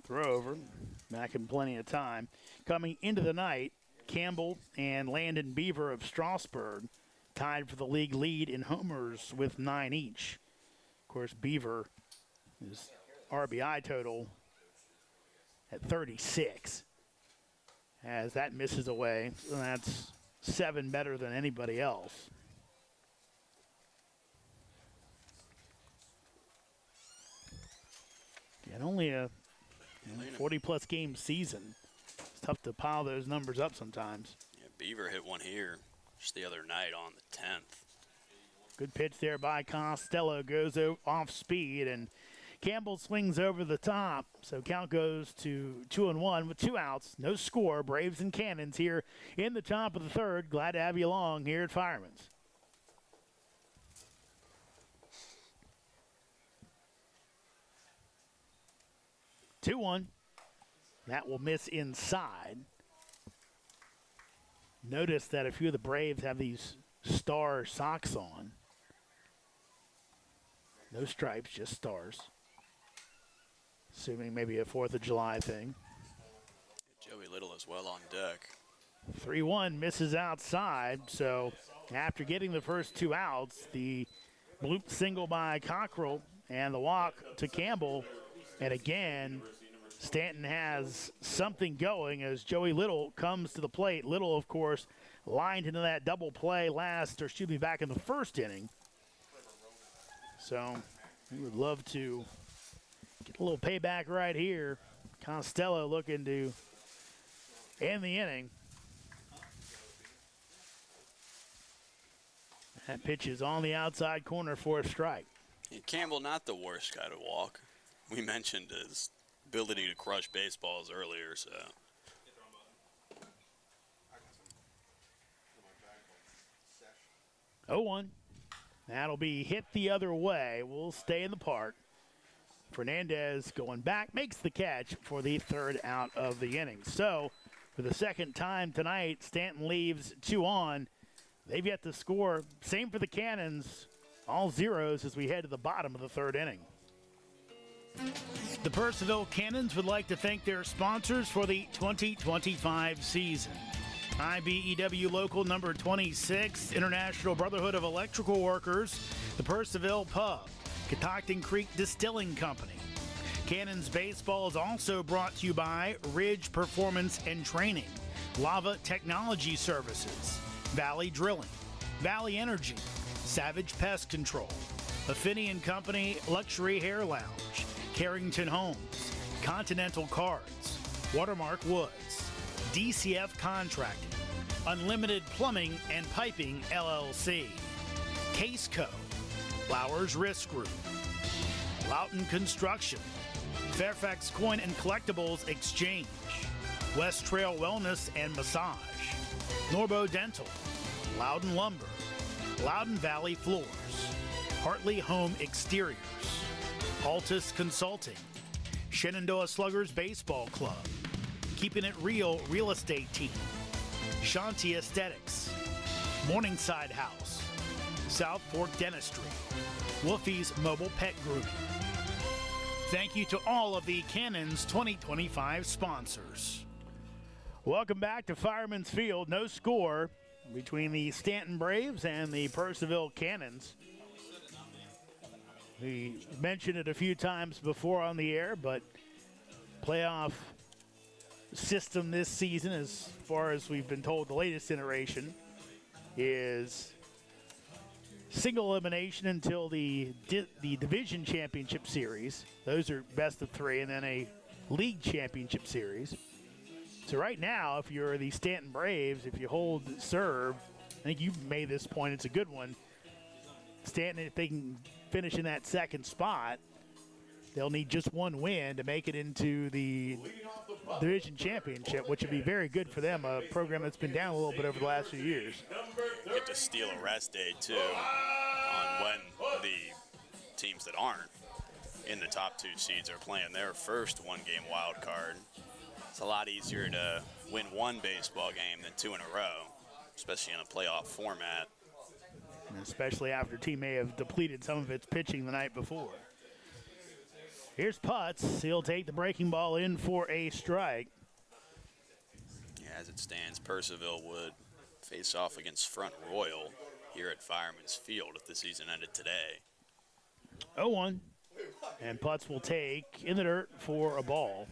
Throw over, back in plenty of time. Coming into the night, Campbell and Landon Beaver of Strasburg tied for the league lead in homers with 9 each. Of course, Beaver, his RBI total at 36. As that misses away, so that's 7 better than anybody else. And only a 40-plus game season. It's tough to pile those numbers up sometimes. Yeah, Beaver hit one here just the other night on the 10th. Good pitch there by Costello. Goes off speed, and Campbell swings over the top. So count goes to 2-1 with 2 outs. No score. Braves and Cannons here in the top of the third. Glad to have you along here at Fireman's. Two-one. That will miss inside. Notice that a few of the Braves have these star socks on. No stripes, just stars. Assuming maybe a 4th of July thing. Joey Little as well on deck. 3-1 misses outside. So after getting the first 2 outs, the bloop single by Cockrell and the walk to Campbell. And again, Staunton has something going as Joey Little comes to the plate. Little, of course, lined into that double play back in the first inning. So we would love to get a little payback right here. Costello looking to end the inning. That pitch is on the outside corner for a strike. And Campbell, not the worst guy to walk. We mentioned his ability to crush baseballs earlier, so. 0-1. That'll be hit the other way. We'll stay in the park. Fernandez going back, makes the catch for the 3rd out of the inning. So, for the 2nd time tonight, Staunton leaves 2 on. They've yet to score. Same for the Cannons. All zeros as we head to the bottom of the 3rd inning. The Purcellville Cannons would like to thank their sponsors for the 2025 season. IBEW Local Number 26, International Brotherhood of Electrical Workers, the Purcellville Pub, Catoctin Creek Distilling Company. Cannons Baseball is also brought to you by Ridge Performance and Training, Lava Technology Services, Valley Drilling, Valley Energy, Savage Pest Control, Affini & Company Luxury Hair Lounge, Carrington Homes, Continental Cards, Watermark Woods, DCF Contracting, Unlimited Plumbing and Piping LLC, Case Co, Flowers Risk Group, Loughton Construction, Fairfax Coin and Collectibles Exchange, West Trail Wellness and Massage, Norbo Dental, Loudon Lumber, Loudon Valley Floors, Hartley Home Exteriors, Altus Consulting, Shenandoah Sluggers Baseball Club, Keeping It Real Real Estate Team, Shanti Aesthetics, Morningside House, South Fork Dentistry, Wolfie's Mobile Pet Grooming. Thank you to all of the Cannons 2025 sponsors. Welcome back to Fireman's Field. No score between the Staunton Braves and the Purcellville Cannons. We mentioned it a few times before on the air, but playoff system this season, as far as we've been told, the latest iteration is single elimination until the division championship series. Those are best of 3, and then a league championship series. So right now, if you're the Staunton Braves, if you hold serve, I think you've made this point, it's a good one. Staunton, if they can finish in that second spot, they'll need just one win to make it into the division championship, which would be very good for them, a program that's been down a little bit over the last few years. Get to steal a rest day, too, on when the teams that aren't in the top 2 seeds are playing their first one-game wild card. It's a lot easier to win one baseball game than 2 in a row, especially in a playoff format. And especially after a team may have depleted some of its pitching the night before. Here's Putz. He'll take the breaking ball in for a strike. Yeah, as it stands, Purcellville would face off against Front Royal here at Fireman's Field if the season ended today. 0-1. And Putz will take in the dirt for a ball.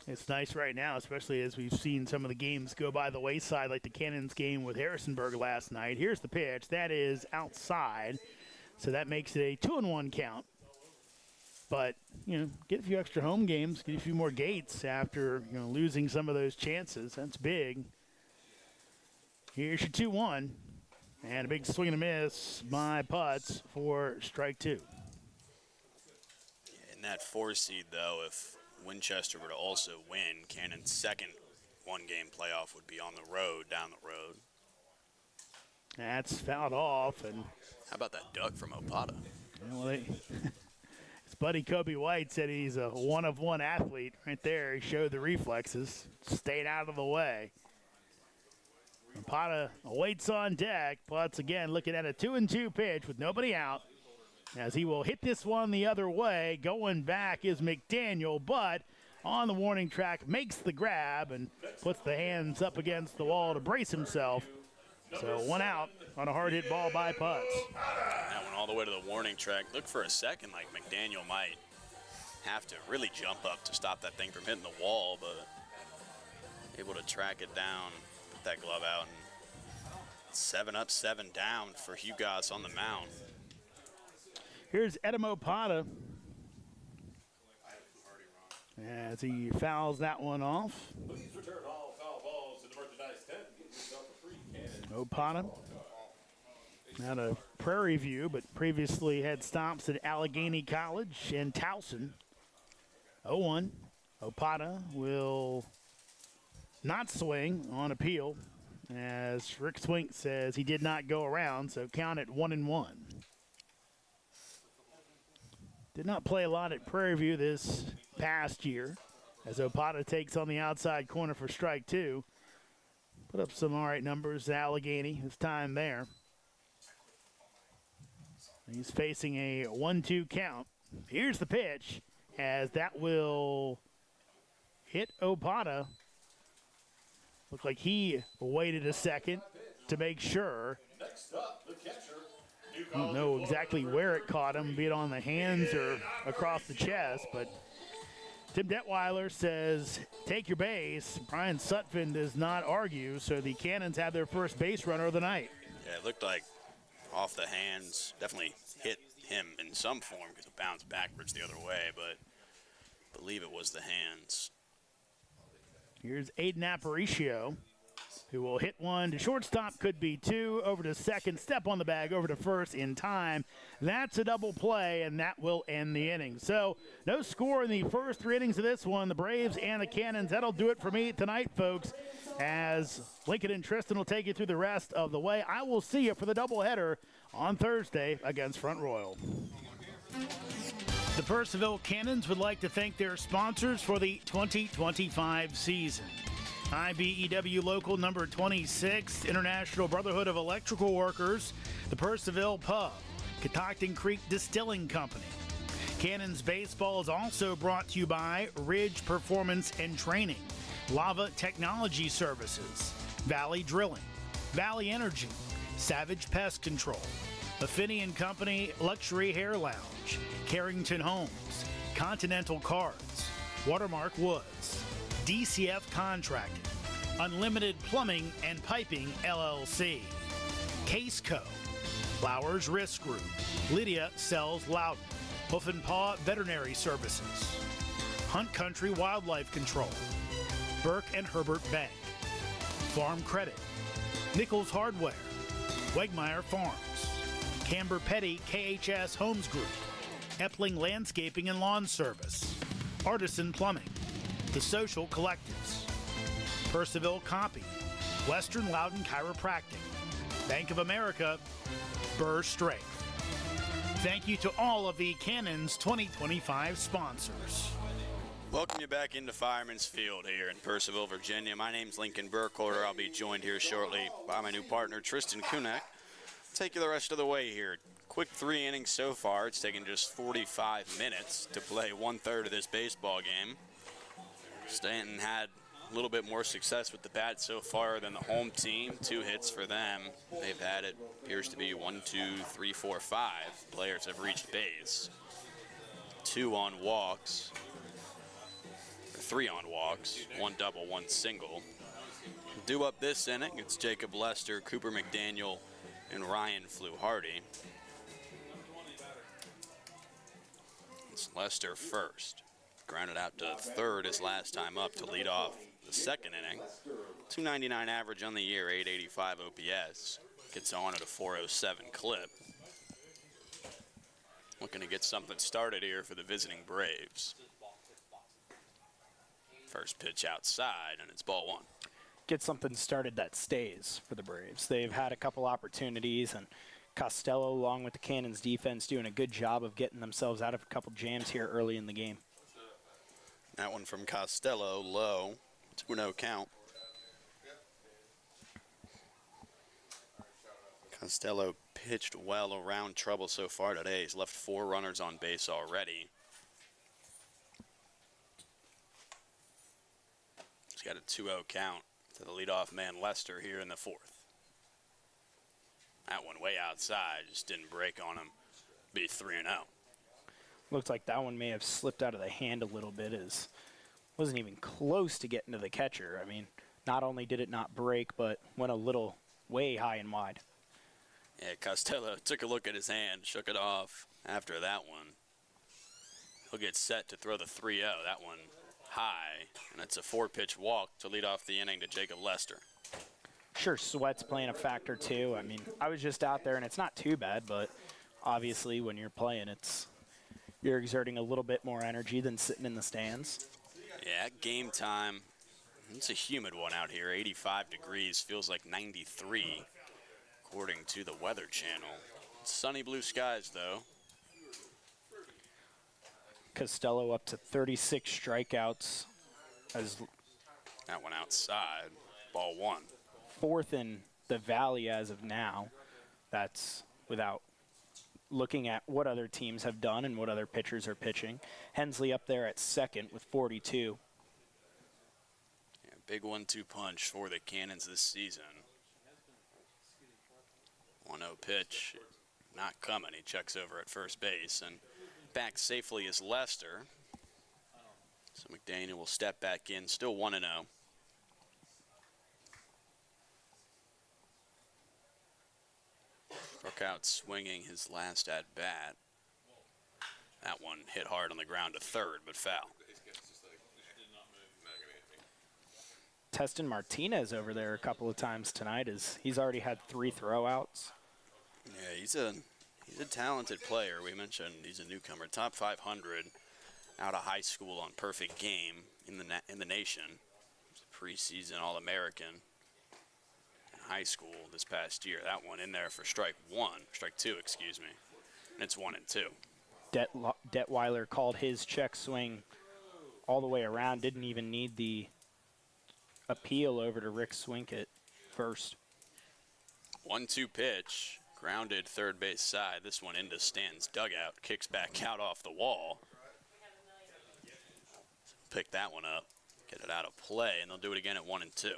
It's nice right now, especially as we've seen some of the games go by the wayside, like the Cannons game with Harrisonburg last night. Here's the pitch. That is outside, so that makes it a 2-1 count. But, get a few extra home games, get a few more gates after, losing some of those chances. That's big. Here's your 2-1. And a big swing and a miss by Putz for strike 2. In that 4 seed, though, if Winchester were to also win, Cannon's second one-game playoff would be on the road, down the road. That's fouled off. And how about that duck from Opata? Well, his buddy Kobe White said he's a one-of-one athlete right there. He showed the reflexes, stayed out of the way. Opata waits on deck. Putz again looking at a 2-2 pitch with nobody out, as he will hit this one the other way. Going back is McDaniel, but on the warning track makes the grab and puts the hands up against the wall to brace himself. So 1 out on a hard hit ball by Putz. That one all the way to the warning track. Look for a second like McDaniel might have to really jump up to stop that thing from hitting the wall, but able to track it down, put that glove out, and 7 up, 7 down for Hugas on the mound. Here's Edom Opata as he fouls that one off. Please return all foul balls to the merchandise tent and get yourself a free cannon. Opata out of Prairie View, but previously had stops at Allegheny College and Towson. 0-1. Opata will not swing on appeal, as Rick Swink says he did not go around, so count it 1-1. Did not play a lot at Prairie View this past year, as Opata takes on the outside corner for strike 2. Put up some all right numbers at Allegheny his time there. He's facing a 1-2 count. Here's the pitch, as that will hit Opata. Looked like he waited a second to make sure. Next up, the catcher. I don't know exactly where it caught him, be it on the hands or across the chest, but Tim Detweiler says, take your base. Brian Sutphin does not argue, so the Cannons have their first base runner of the night. Yeah, it looked like off the hands, definitely hit him in some form because it bounced backwards the other way, but I believe it was the hands. Here's Aiden Aparicio, who will hit one to shortstop, could be 2, over to second, step on the bag, over to first in time. That's a double play, and that will end the inning. So no score in the first 3 innings of this one, the Braves and the Cannons. That'll do it for me tonight, folks, as Lincoln and Tristan will take you through the rest of the way. I will see you for the doubleheader on Thursday against Front Royal. The Purcellville Cannons would like to thank their sponsors for the 2025 season. IBEW Local Number 26, International Brotherhood of Electrical Workers, the Purcellville Pub, Catoctin Creek Distilling Company. Cannons Baseball is also brought to you by Ridge Performance and Training, Lava Technology Services, Valley Drilling, Valley Energy, Savage Pest Control, Affinity and Company Luxury Hair Lounge, Carrington Homes, Continental Cards, Watermark Woods, DCF Contracting, Unlimited Plumbing and Piping LLC, Case Co, Flowers Risk Group, Lydia Sells Loudon, Hoof and Paw Veterinary Services, Hunt Country Wildlife Control, Burke and Herbert Bank, Farm Credit, Nichols Hardware, Wegmeyer Farms, Camber Petty KHS Homes Group, Epling Landscaping and Lawn Service, Artisan Plumbing, The Social Collectives, Purcellville Copy, Western Loudon Chiropractic, Bank of America, Burr Strength. Thank you to all of the Cannons 2025 sponsors. Welcome you back into Fireman's Field here in Purcellville, Virginia. My name's Lincoln Burkholder. I'll be joined here shortly by my new partner, Tristan Kunek. Take you the rest of the way here. Quick 3 innings so far. It's taken just 45 minutes to play 1/3 of this baseball game. Staunton had a little bit more success with the bat so far than the home team. 2 hits for them. They've had it appears to be 1, 2, 3, 4, 5 players have reached base. 2 on walks. 3 on walks, 1 double, 1 single. Due up this inning, it's Jacob Lester, Cooper McDaniel, and Ryan Fluharty. It's Lester first. Grounded out to third his last time up to lead off the second inning. 299 average on the year, 885 OPS. Gets on at a 407 clip. Looking to get something started here for the visiting Braves. First pitch outside, and it's ball 1. Get something started that stays for the Braves. They've had a couple opportunities, and Costello, along with the Cannons defense, doing a good job of getting themselves out of a couple jams here early in the game. That one from Costello, low, 2-0 count. Costello pitched well around trouble so far today. He's left 4 runners on base already. He's got a 2-0 count to the leadoff man Lester here in the 4th. That one way outside, just didn't break on him. Be 3-0. Looks like that one may have slipped out of the hand a little bit, as wasn't even close to getting to the catcher. I mean, not only did it not break, but went a little way high and wide. Yeah, Costello took a look at his hand, shook it off after that one. He'll get set to throw the 3-0. That one high, and it's a 4-pitch walk to lead off the inning to Jacob Lester. Sure, sweat's playing a factor too. I mean, I was just out there, and it's not too bad, but obviously when you're playing, you're exerting a little bit more energy than sitting in the stands. Yeah, game time. It's a humid one out here, 85 degrees, feels like 93, according to the Weather Channel. Sunny blue skies, though. Costello up to 36 strikeouts. That one outside, ball 1. 4th in the Valley as of now. That's without looking at what other teams have done and what other pitchers are pitching. Hensley up there at 2nd with 42. Yeah, big 1-2 punch for the Cannons this season. 1-0 pitch, not coming. He checks over at first base, and back safely is Lester. So McDaniel will step back in, still 1-0. Broke out swinging his last at bat. That one hit hard on the ground to third, but foul. Testing Martinez over there a couple of times tonight, as he's already had 3 throwouts. Yeah, he's a talented player. We mentioned he's a newcomer, top 500 out of high school on perfect game in the nation. He's a preseason All-American in high school this past year. That one in there for strike 2, excuse me. And it's 1-2. Detweiler called his check swing all the way around, didn't even need the appeal over to Rick Swinkett first. 1-2 pitch, grounded third base side. This one into Stanton's dugout, kicks back out off the wall. Pick that one up, get it out of play, and they'll do it again at 1-2.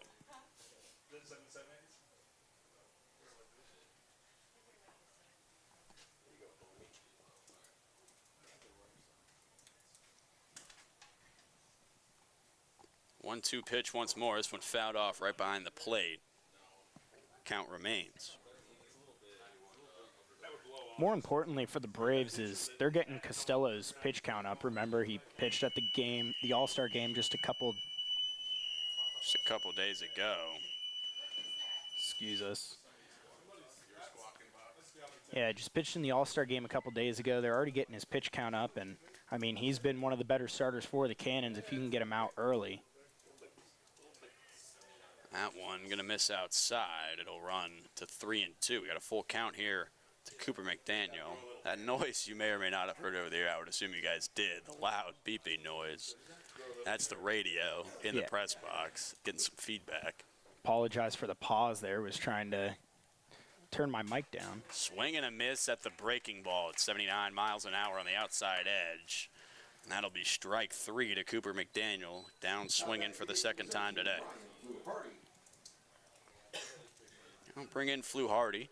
1-2 pitch once more. This one fouled off right behind the plate. Count remains. More importantly for the Braves is they're getting Costello's pitch count up. Remember, he pitched at the All-Star game just a couple days ago. Excuse us. Yeah, just pitched in the All-Star game a couple days ago. They're already getting his pitch count up, and I mean, he's been one of the better starters for the Cannons if you can get him out early. That one gonna miss outside. It'll run to 3-2. We got a full count here to Cooper McDaniel. That noise you may or may not have heard over there, I would assume you guys did. The loud beeping noise. That's the radio in the press box, getting some feedback. Apologize for the pause there. Was trying to turn my mic down. Swing and a miss at the breaking ball at 79 miles an hour on the outside edge. And that'll be strike 3 to Cooper McDaniel. Down swinging for the second time today. I'll bring in Fluharty.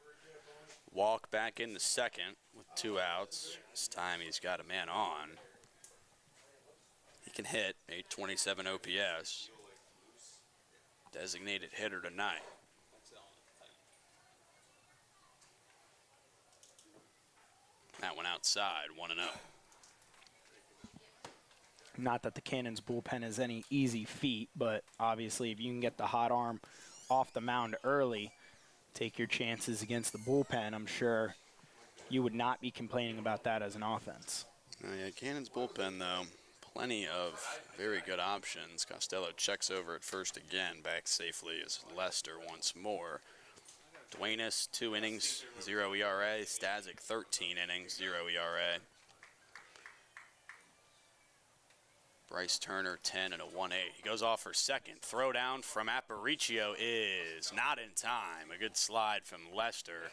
Walk back in the second with 2 outs. This time he's got a man on. He can hit, 827 OPS. Designated hitter tonight. That one outside, 1-0. Not that the Cannons bullpen is any easy feat, but obviously if you can get the hot arm off the mound early, take your chances against the bullpen, I'm sure you would not be complaining about that as an offense. Yeah, Cannons bullpen, though, plenty of very good options. Costello checks over at first again, back safely as Lester once more. Duenas, 2 innings, 0 ERA. Stasic, 13 innings, 0 ERA. Bryce Turner, 10 and a 1.8. He goes off for second. Throw down from Aparicio is not in time. A good slide from Lester.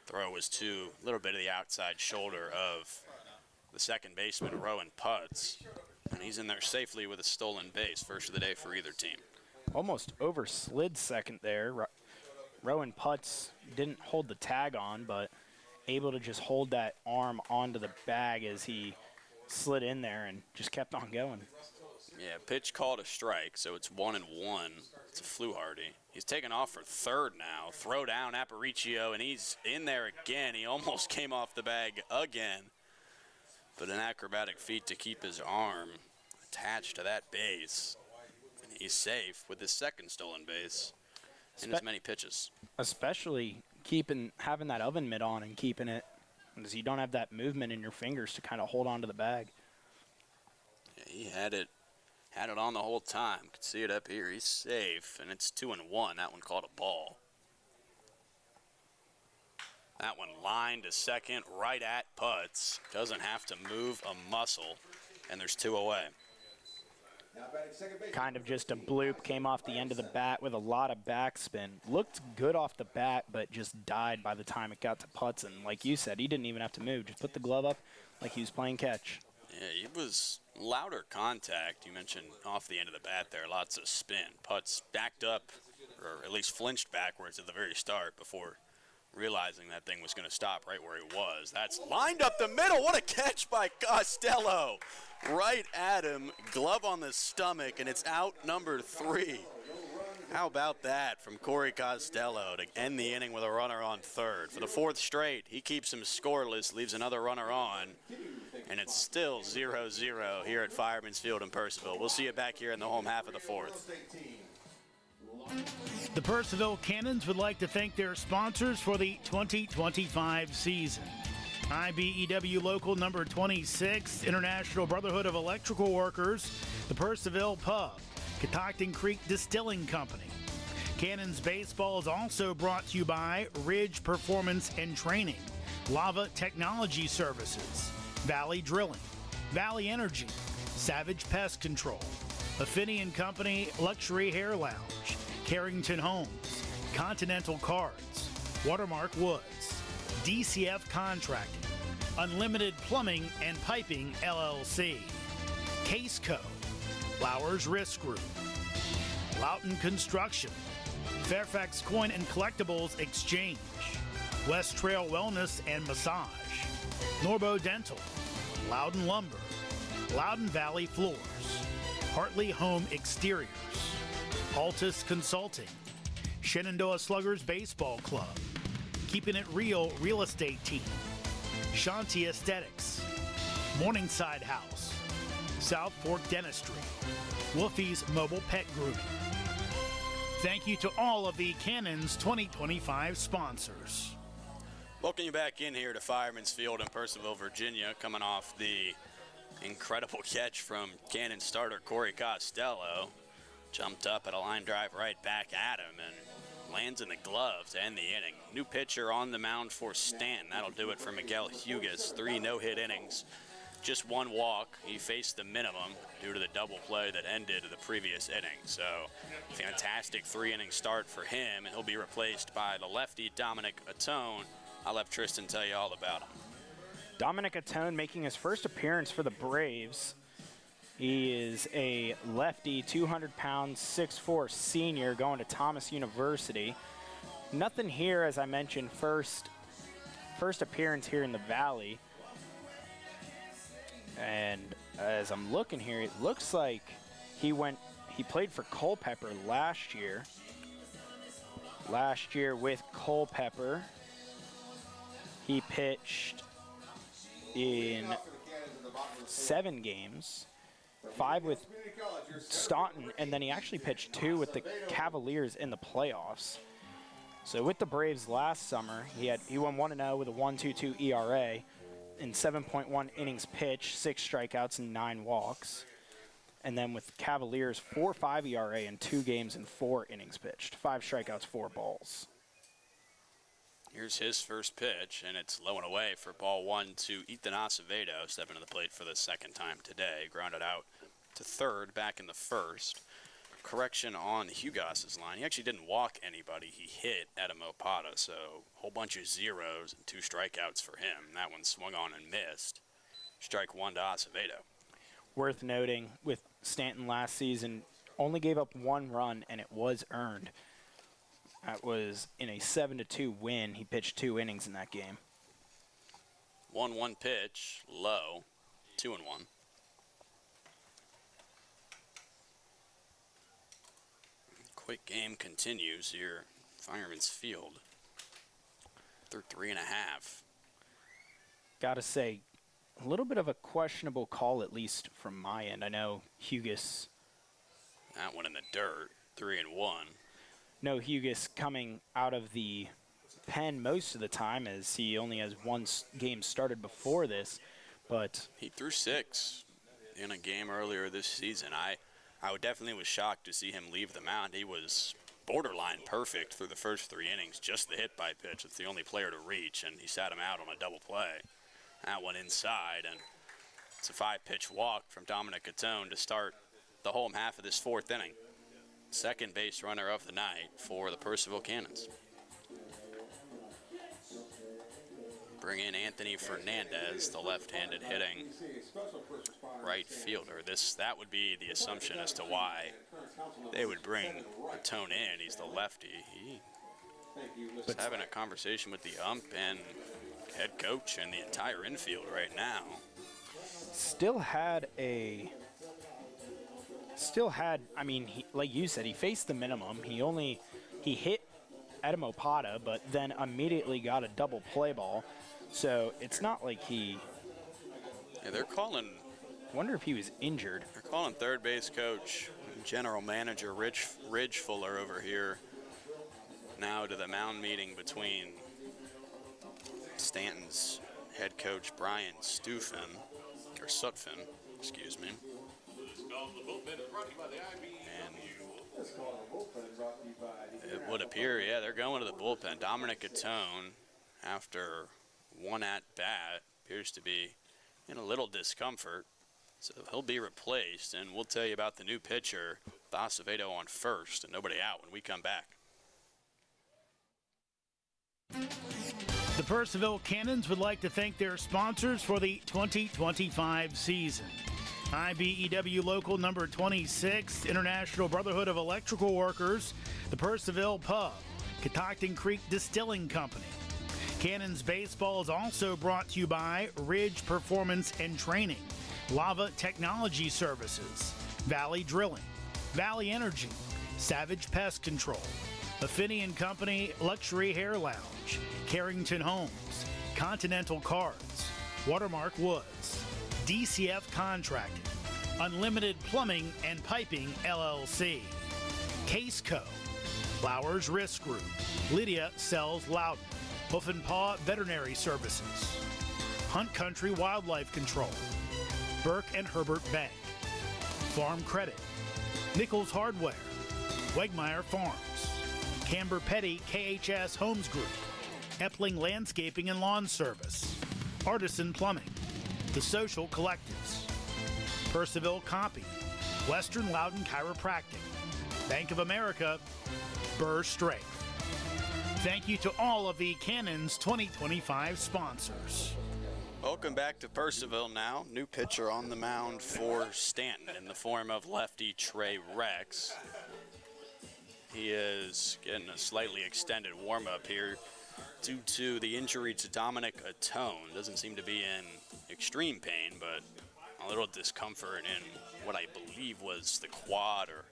Throw was to a little bit of the outside shoulder of the second baseman, Rowan Putz. And he's in there safely with a stolen base. First of the day for either team. Almost overslid second there. Rowan Putz didn't hold the tag on, but able to just hold that arm onto the bag as he slid in there and just kept on going. Yeah, pitch called a strike, so it's 1-1. It's a Fluharty. He's taken off for third now. Throw down Aparicio, and he's in there again. He almost came off the bag again. But an acrobatic feat to keep his arm attached to that base. And he's safe with his second stolen base in as many pitches. Especially having that oven mitt on and keeping it, because you don't have that movement in your fingers to kind of hold on to the bag. Yeah, he had it on the whole time. Could see it up here. He's safe, and it's 2-1. That one called a ball. That one lined to second, right at Putz. Doesn't have to move a muscle, and there's 2 away. Kind of just a bloop, came off the end of the bat with a lot of backspin. Looked good off the bat, but just died by the time it got to Putz. And like you said, he didn't even have to move. Just put the glove up like he was playing catch. Yeah, it was louder contact. You mentioned off the end of the bat there, lots of spin. Putz backed up, or at least flinched backwards at the very start before realizing that thing was going to stop right where he was. That's lined up the middle. What a catch by Costello. Right at him, glove on the stomach, and it's out number 3. How about that from Corey Costello to end the inning with a runner on third? For the 4th straight, he keeps him scoreless, leaves another runner on, and it's still 0-0 here at Fireman's Field in Purcellville. We'll see you back here in the home half of the 4th. The Purcellville Cannons would like to thank their sponsors for the 2025 season. IBEW Local Number 26, International Brotherhood of Electrical Workers, the Purcellville Pub, Catoctin Creek Distilling Company. Cannons Baseball is also brought to you by Ridge Performance and Training, Lava Technology Services, Valley Drilling, Valley Energy, Savage Pest Control, Affinity and Company Luxury Hair Lounge, Carrington Homes, Continental Cards, Watermark Woods, DCF Contracting, Unlimited Plumbing and Piping LLC, Case Co, Flowers Risk Group, Loughton Construction, Fairfax Coin and Collectibles Exchange, West Trail Wellness and Massage, Norbo Dental, Loudon Lumber, Loudon Valley Floors, Hartley Home Exteriors, Altus Consulting, Shenandoah Sluggers Baseball Club, Keeping It Real Real Estate Team, Shanti Aesthetics, Morningside House, South Fork Dentistry, Wolfie's Mobile Pet Grooming. Thank you to all of the Cannons 2025 sponsors. Welcome you back in here to Fireman's Field in Purcellville, Virginia, coming off the incredible catch from Cannon starter Corey Costello. Jumped up at a line drive right back at him and lands in the glove to end the inning. New pitcher on the mound for Staunton. That'll do it for Miguel Hugas. 3 no-hit innings, just 1 walk. He faced the minimum due to the double play that ended the previous inning. So fantastic 3-inning start for him, and he'll be replaced by the lefty Dominic Atone. I'll have Tristan tell you all about him. Dominic Atone making his first appearance for the Braves. He is a lefty, 200-pound, 6'4" senior going to Thomas University. Nothing here, as I mentioned, first appearance here in the Valley. And as I'm looking here, it looks like he played for Culpeper last year. Last year with Culpeper, he pitched in 7 games, 5 with Staunton, and then he actually pitched 2 with the Cavaliers in the playoffs. So with the Braves last summer, he won 1-0 with a 1.22 ERA in 7.1 innings pitched, 6 strikeouts and 9 walks. And then with Cavaliers, 4.5 ERA in 2 games and 4 innings pitched, 5 strikeouts, 4 balls. Here's his first pitch, and it's low and away for ball 1 to Ethan Acevedo, stepping to the plate for the second time today. Grounded out to third back in the first. Correction on Hugas's line. He actually didn't walk anybody. He hit Adam Opata, so a whole bunch of zeros and 2 strikeouts for him. That one swung on and missed. Strike 1 to Acevedo. Worth noting, with Staunton last season, only gave up 1 run, and it was earned. That was in a 7-2 win. He pitched 2 innings in that game. 1-1 pitch, low, 2-1. Quick game continues here, Fireman's Field. They're 3.5. Gotta say, a little bit of a questionable call, at least from my end. I know Hugas. That one in the dirt, 3-1. No, Hugas coming out of the pen most of the time, as he only has 1 game started before this. But he threw 6 in a game earlier this season. I definitely was shocked to see him leave the mound. He was borderline perfect through the first 3 innings, just the hit by pitch. It's the only player to reach, and he sat him out on a double play. That one inside, and it's a 5-pitch walk from Dominic Atone to start the home half of this 4th inning. Second base runner of the night for the Purcellville Cannons. Bring in Anthony Fernandez, the left-handed hitting right fielder. That would be the assumption as to why they would bring Atone in. He's the lefty. He's having a conversation with the ump and head coach and the entire infield right now. I mean, like you said, he faced the minimum. He hit Adam Opata, but then immediately got a double play ball. So it's not like he. Yeah, they're calling. Wonder if he was injured. They're calling third base coach, general manager Ridge Fuller over here now to the mound meeting between Staunton's head coach Brian Sutphin, excuse me. And it would appear, yeah, they're going to the bullpen. Dominic Atone, after 1 at-bat, appears to be in a little discomfort. So he'll be replaced, and we'll tell you about the new pitcher, Acevedo, on first, and nobody out when we come back. The Purcellville Cannons would like to thank their sponsors for the 2025 season. IBEW Local Number 26, International Brotherhood of Electrical Workers, the Purcellville Pub, Catoctin Creek Distilling Company. Cannons Baseball is also brought to you by Ridge Performance and Training, Lava Technology Services, Valley Drilling, Valley Energy, Savage Pest Control, Affinity & Company Luxury Hair Lounge, Carrington Homes, Continental Cards, Watermark Woods, DCF Contracting, Unlimited Plumbing and Piping LLC, Case Co, Flowers Risk Group, Lydia Sells Loudon, Hoof and Paw Veterinary Services, Hunt Country Wildlife Control, Burke and Herbert Bank, Farm Credit, Nichols Hardware, Wegmeyer Farms, Camber Petty KHS Homes Group, Epling Landscaping and Lawn Service, Artisan Plumbing, The Social Collectives, Purcellville Copy, Western Loudon Chiropractic, Bank of America, Burr Strength. Thank you to all of the Cannons 2025 sponsors. Welcome back to Purcellville now. New pitcher on the mound for Staunton in the form of lefty Trey Rex. He is getting a slightly extended warm-up here due to the injury to Dominic Atone. Doesn't seem to be in extreme pain, but a little discomfort in what I believe was the quad or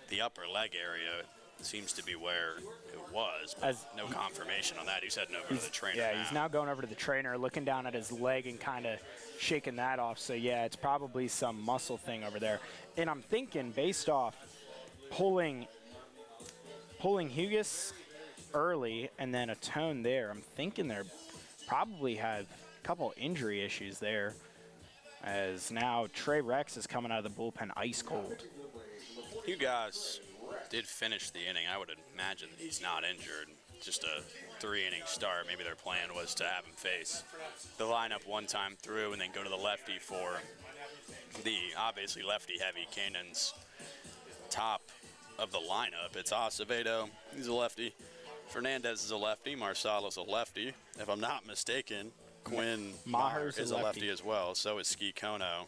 the upper leg area. Seems to be where it was, but no confirmation on that. He's heading over to the trainer. Yeah, he's now going over to the trainer, looking down at his leg and kind of shaking that off. So, yeah, it's probably some muscle thing over there. And I'm thinking, based off pulling Hughes early and then Atone there, I'm thinking they probably have a couple injury issues there, as now Trey Rex is coming out of the bullpen ice cold. You guys did finish the inning. I would imagine that he's not injured. Just a 3-inning start. Maybe their plan was to have him face the lineup one time through and then go to the lefty for the obviously lefty-heavy Cannons top of the lineup. It's Acevedo. He's a lefty. Fernandez is a lefty. Marsala's a lefty. If I'm not mistaken, Quinn Maher is a lefty as well. So is Ski Kono.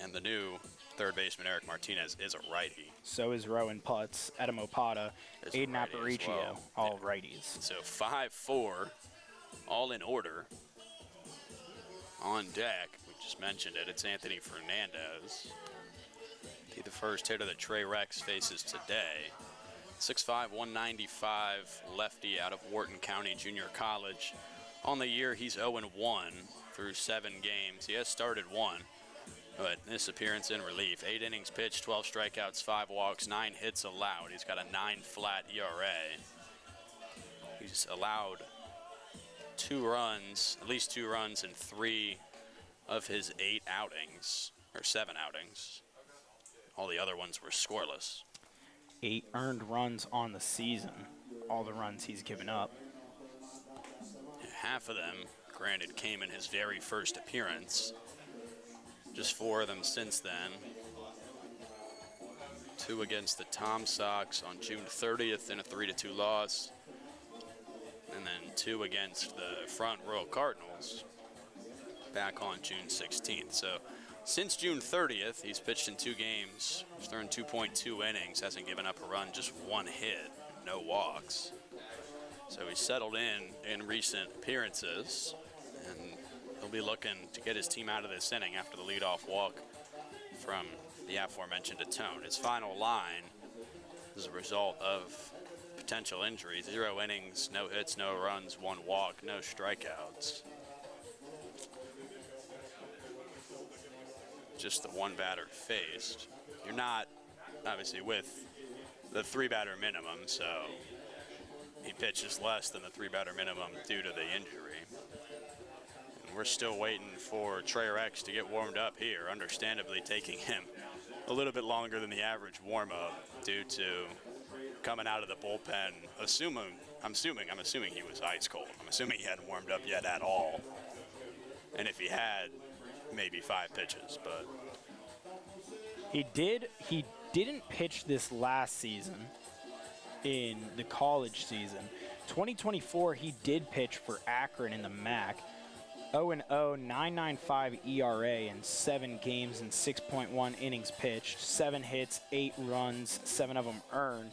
And the new third baseman Eric Martinez is a righty. So is Rowan Putz, Adam Opata, Aiden Aparicio, well. all righties. So 5-4, all in order. On deck, we just mentioned it, it's Anthony Fernandez. He the first hitter that Trey Rex faces today. 6'5", 195, lefty out of Wharton County Junior College. On the year, he's 0-1 through 7 games. He has started 1. But this appearance in relief, 8 innings pitched, 12 strikeouts, 5 walks, 9 hits allowed. He's got a 9-flat ERA. He's allowed 2 runs, at least 2 runs in 3 of his 8 outings, or 7 outings. All the other ones were scoreless. 8 earned runs on the season, all the runs he's given up. Half of them, granted, came in his very first appearance. Just 4 of them since then. 2 against the Tom Sox on June 30th in a 3-2 loss. And then 2 against the Front Royal Cardinals back on June 16th. So since June 30th, he's pitched in 2 games. He's thrown 2.2 innings, hasn't given up a run, just 1 hit, no walks. So he's settled in recent appearances, and he'll be looking to get his team out of this inning after the leadoff walk from the aforementioned Atone. His final line is a result of potential injuries. 0 innings, no hits, no runs, 1 walk, no strikeouts. Just the 1 batter faced. You're not, obviously, with the 3-batter minimum, so he pitches less than the 3-batter minimum due to the injury. We're still waiting for Trey Rex to get warmed up here, understandably taking him a little bit longer than the average warm-up due to coming out of the bullpen. I'm assuming he was ice cold. I'm assuming he hadn't warmed up yet at all. And if he had, maybe 5 pitches, but He didn't pitch this last season in the college season. 2024, he did pitch for Akron in the MAC. 0-0, 9.95 ERA in 7 games and 6.1 innings pitched, 7 hits, 8 runs, 7 of them earned,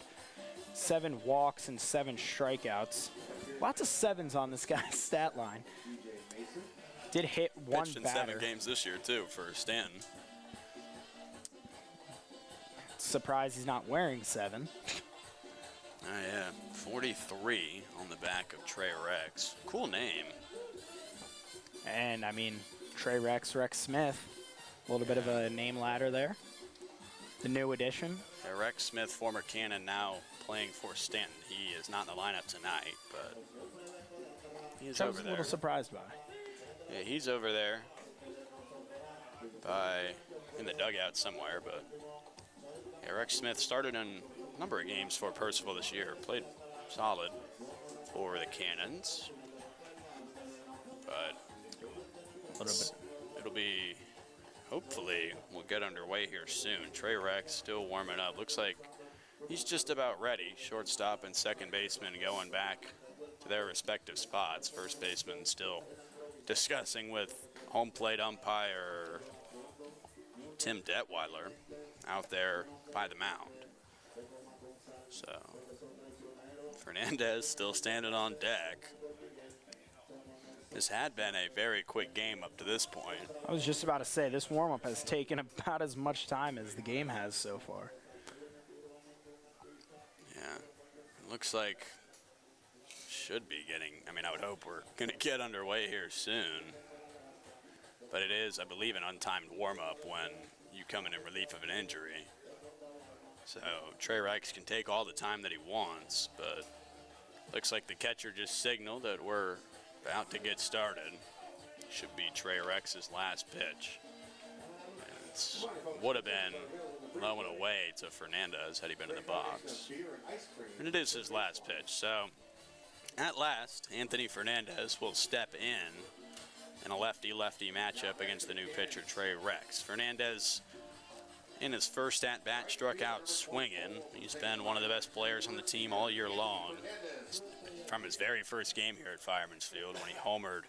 7 walks and 7 strikeouts. Lots of 7s on this guy's stat line. Did hit one pitched in batter. 7 games this year too for Stanton. Surprised he's not wearing 7. Oh yeah, 43 on the back of Trey Rex. Cool name. And I mean, Trey Rex Smith, a little bit of a name ladder there. The new addition. Rex Smith, former Cannon, now playing for Stanton. He is not in the lineup tonight, but he's I over was a there. little surprised by. Yeah, he's over there in the dugout somewhere, but yeah, Rex Smith started in a number of games for Purcellville this year. Played solid for the Cannons, but it'll be, hopefully, we'll get underway here soon. Trey Rex still warming up. Looks like he's just about ready. Shortstop and second baseman going back to their respective spots. First baseman still discussing with home plate umpire Tim Detweiler out there by the mound. So Fernandez still standing on deck. This had been a very quick game up to this point. I was just about to say, this warm-up has taken about as much time as the game has so far. Yeah, it looks like should be getting, I would hope we're going to get underway here soon. But it is, I believe, an untimed warm-up when you come in relief of an injury. So Trey Rex can take all the time that he wants, but looks like the catcher just signaled that we're about to get started. Should be Trey Rex's last pitch. It would have been low and away to Fernandez had he been in the box. And it is his last pitch. So at last, Anthony Fernandez will step in a lefty-lefty matchup against the new pitcher, Trey Rex. Fernandez, in his first at-bat, struck out swinging. He's been one of the best players on the team all year long. From his very first game here at Fireman's Field when he homered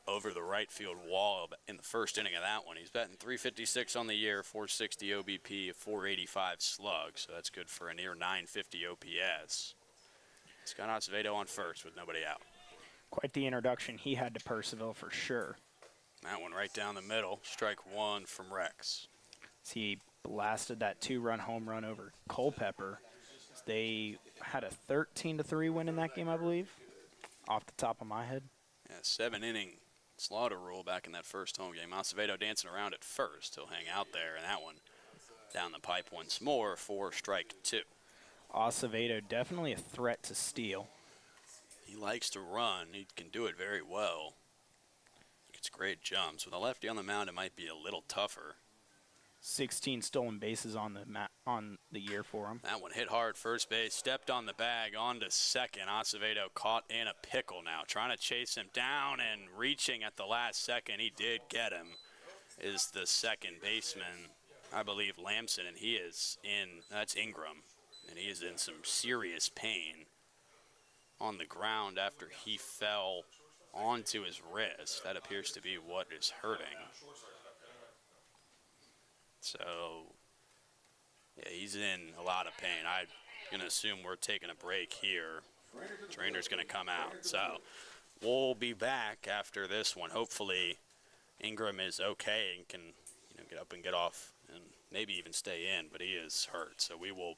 over the right field wall in the first inning of that one. He's batting .356 on the year, 460 OBP, a 485 slug, so that's good for a near 950 OPS. Scott Acevedo on first with nobody out. Quite the introduction he had to Purcellville for sure. That one right down the middle, strike 1 from Rex. He blasted that 2-run home run over Culpeper. They had a 13-3 win in that game, I believe, off the top of my head. Yeah, 7-inning slaughter rule back in that first home game. Acevedo dancing around at first. He'll hang out there, and that one down the pipe once more for strike 2. Acevedo definitely a threat to steal. He likes to run. He can do it very well. Gets great jumps. With a lefty on the mound, it might be a little tougher. 16 stolen bases on the year for him. That one hit hard first base, stepped on the bag, on to second. Acevedo caught in a pickle now, trying to chase him down and reaching at the last second. He did get him. Is the second baseman, I believe, Lamson, and he is that's Ingram, and he is in some serious pain on the ground after he fell onto his wrist. That appears to be what is hurting. So, yeah, he's in a lot of pain. I'm going to assume we're taking a break here. Trainer's going to come out. So, we'll be back after this one. Hopefully, Ingram is okay and can get up and get off and maybe even stay in, but he is hurt. So, we will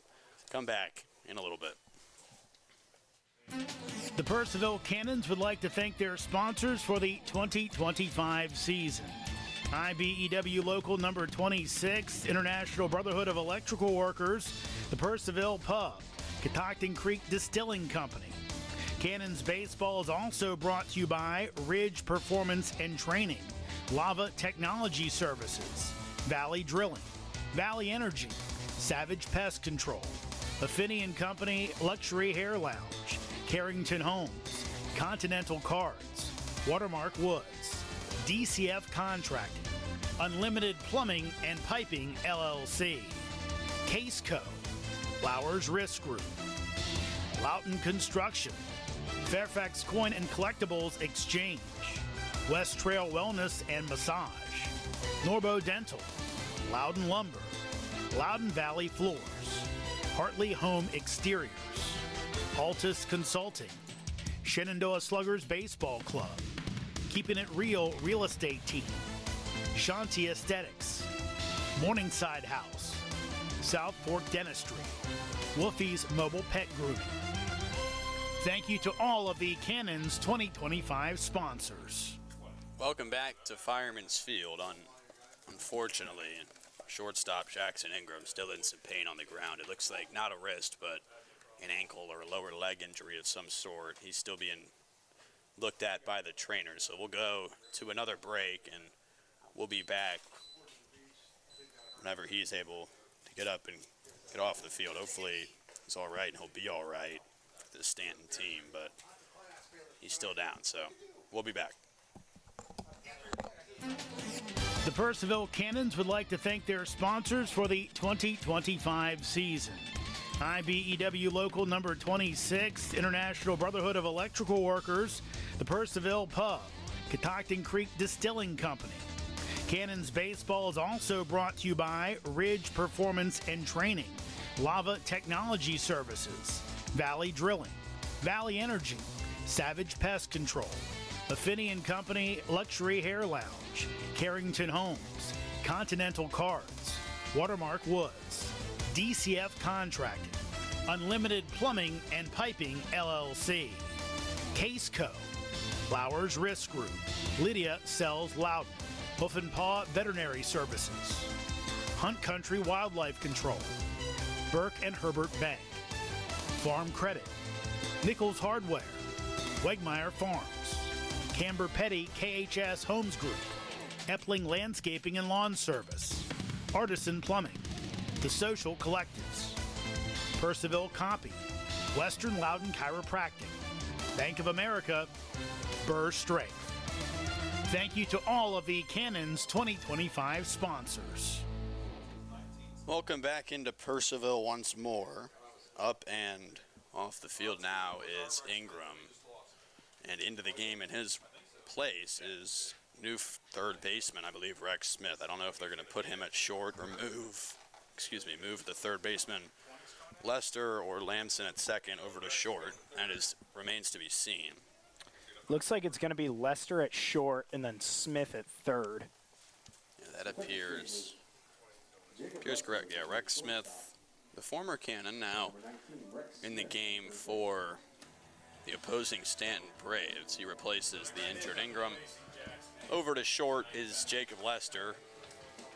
come back in a little bit. The Purcellville Cannons would like to thank their sponsors for the 2025 season. IBEW Local Number 26, International Brotherhood of Electrical Workers, the Purcellville Pub, Catoctin Creek Distilling Company. Cannons Baseball is also brought to you by Ridge Performance and Training, Lava Technology Services, Valley Drilling, Valley Energy, Savage Pest Control, Affinity & Company Luxury Hair Lounge, Carrington Homes, Continental Cards, Watermark Woods, DCF Contracting, Unlimited Plumbing and Piping, LLC. Case Co. Flowers Risk Group. Loughton Construction. Fairfax Coin and Collectibles Exchange. West Trail Wellness and Massage. Norbo Dental. Loudon Lumber. Loudon Valley Floors. Hartley Home Exteriors. Altus Consulting. Shenandoah Sluggers Baseball Club. Keeping It Real Real Estate Team. Shanti Aesthetics. Morningside House. South Fork Dentistry. Wolfie's Mobile Pet Grooming. Thank you to all of the Cannons 2025 sponsors. Welcome back to Fireman's Field. Unfortunately, shortstop Jackson Ingram still in some pain on the ground. It looks like not a wrist, but an ankle or a lower leg injury of some sort. He's still being looked at by the trainer. So we'll go to another break, and we'll be back whenever he's able to get up and get off the field. Hopefully he's all right and he'll be all right for the Staunton team, but he's still down. So we'll be back. The Purcellville Cannons would like to thank their sponsors for the 2025 season. IBEW Local Number 26, International Brotherhood of Electrical Workers, the Purcellville Pub, Catoctin Creek Distilling Company. Cannons Baseball is also brought to you by Ridge Performance and Training, Lava Technology Services, Valley Drilling, Valley Energy, Savage Pest Control, Affinity & Company Luxury Hair Lounge, Carrington Homes, Continental Cards, Watermark Woods, DCF Contracting, Unlimited Plumbing and Piping, LLC, Case Co., Flowers Risk Group, Lydia Sells Loudon, Hoof and Paw Veterinary Services, Hunt Country Wildlife Control, Burke and Herbert Bank, Farm Credit, Nichols Hardware, Wegmeyer Farms, Camber Petty KHS Homes Group, Epling Landscaping and Lawn Service, Artisan Plumbing, The Social Collectives, Purcellville Copy, Western Loudon Chiropractic, Bank of America, Burr Strength. Thank you to all of the Cannons 2025 sponsors. Welcome back into Purcellville once more. Up and off the field now is Ingram. And into the game in his place is new third baseman, I believe, Rex Smith. I don't know if they're going to put him at short or move the third baseman, Lester or Lamson at second over to short. And it remains to be seen. Looks like it's going to be Lester at short and then Smith at third. Yeah, that appears correct. Yeah, Rex Smith, the former Cannon, now in the game for the opposing Staunton Braves. He replaces the injured Ingram. Over to short is Jacob Lester.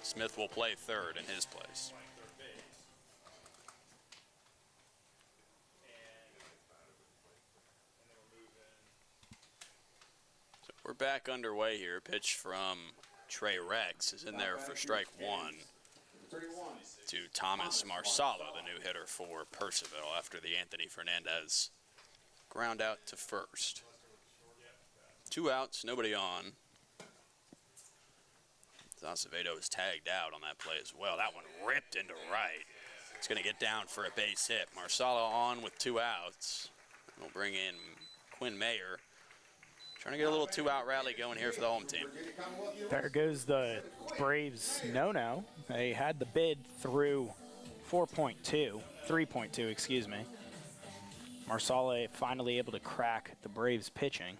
Smith will play third in his place. So we're back underway here. Pitch from Trey Rex is in there for strike one to Thomas Marsala, the new hitter for Purcellville, after the Anthony Fernandez ground out to first. 2 outs, nobody on. Acevedo is tagged out on that play as well. That one ripped into right. It's going to get down for a base hit. Marsala on with 2 outs. We'll bring in Quinn Mayer. Trying to get a little 2-out rally going here for the home team. There goes the Braves no-no. They had the bid through 3.2, excuse me. Marsala finally able to crack the Braves pitching.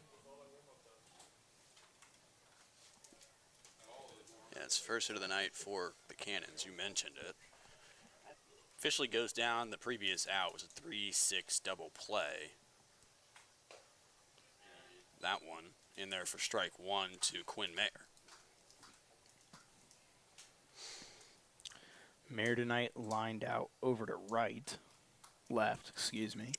Yeah, it's first hit of the night for the Cannons. You mentioned it. Officially goes down. The previous out was a 3-6 double play. That one in there for strike one to Quinn Mayer. Mayer tonight lined out over to left, excuse me.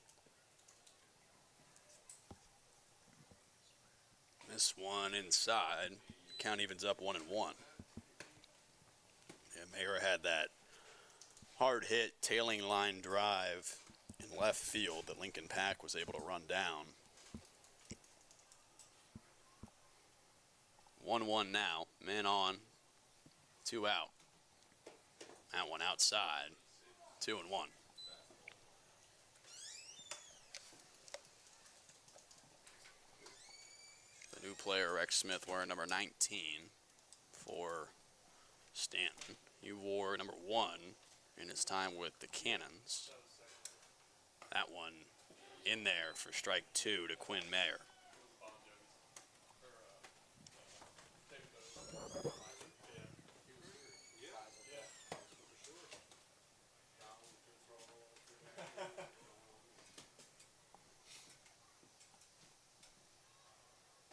This one inside. Count evens up 1-1. Yeah, Mayer had that hard hit tailing line drive in left field that Lincoln Pack was able to run down. 1-1 now. Man on. 2 out. That one outside. 2-1. The new player, Rex Smith, wearing number 19 for Staunton. He wore number 1 in his time with the Cannons. That one in there for strike 2 to Quinn Mayer.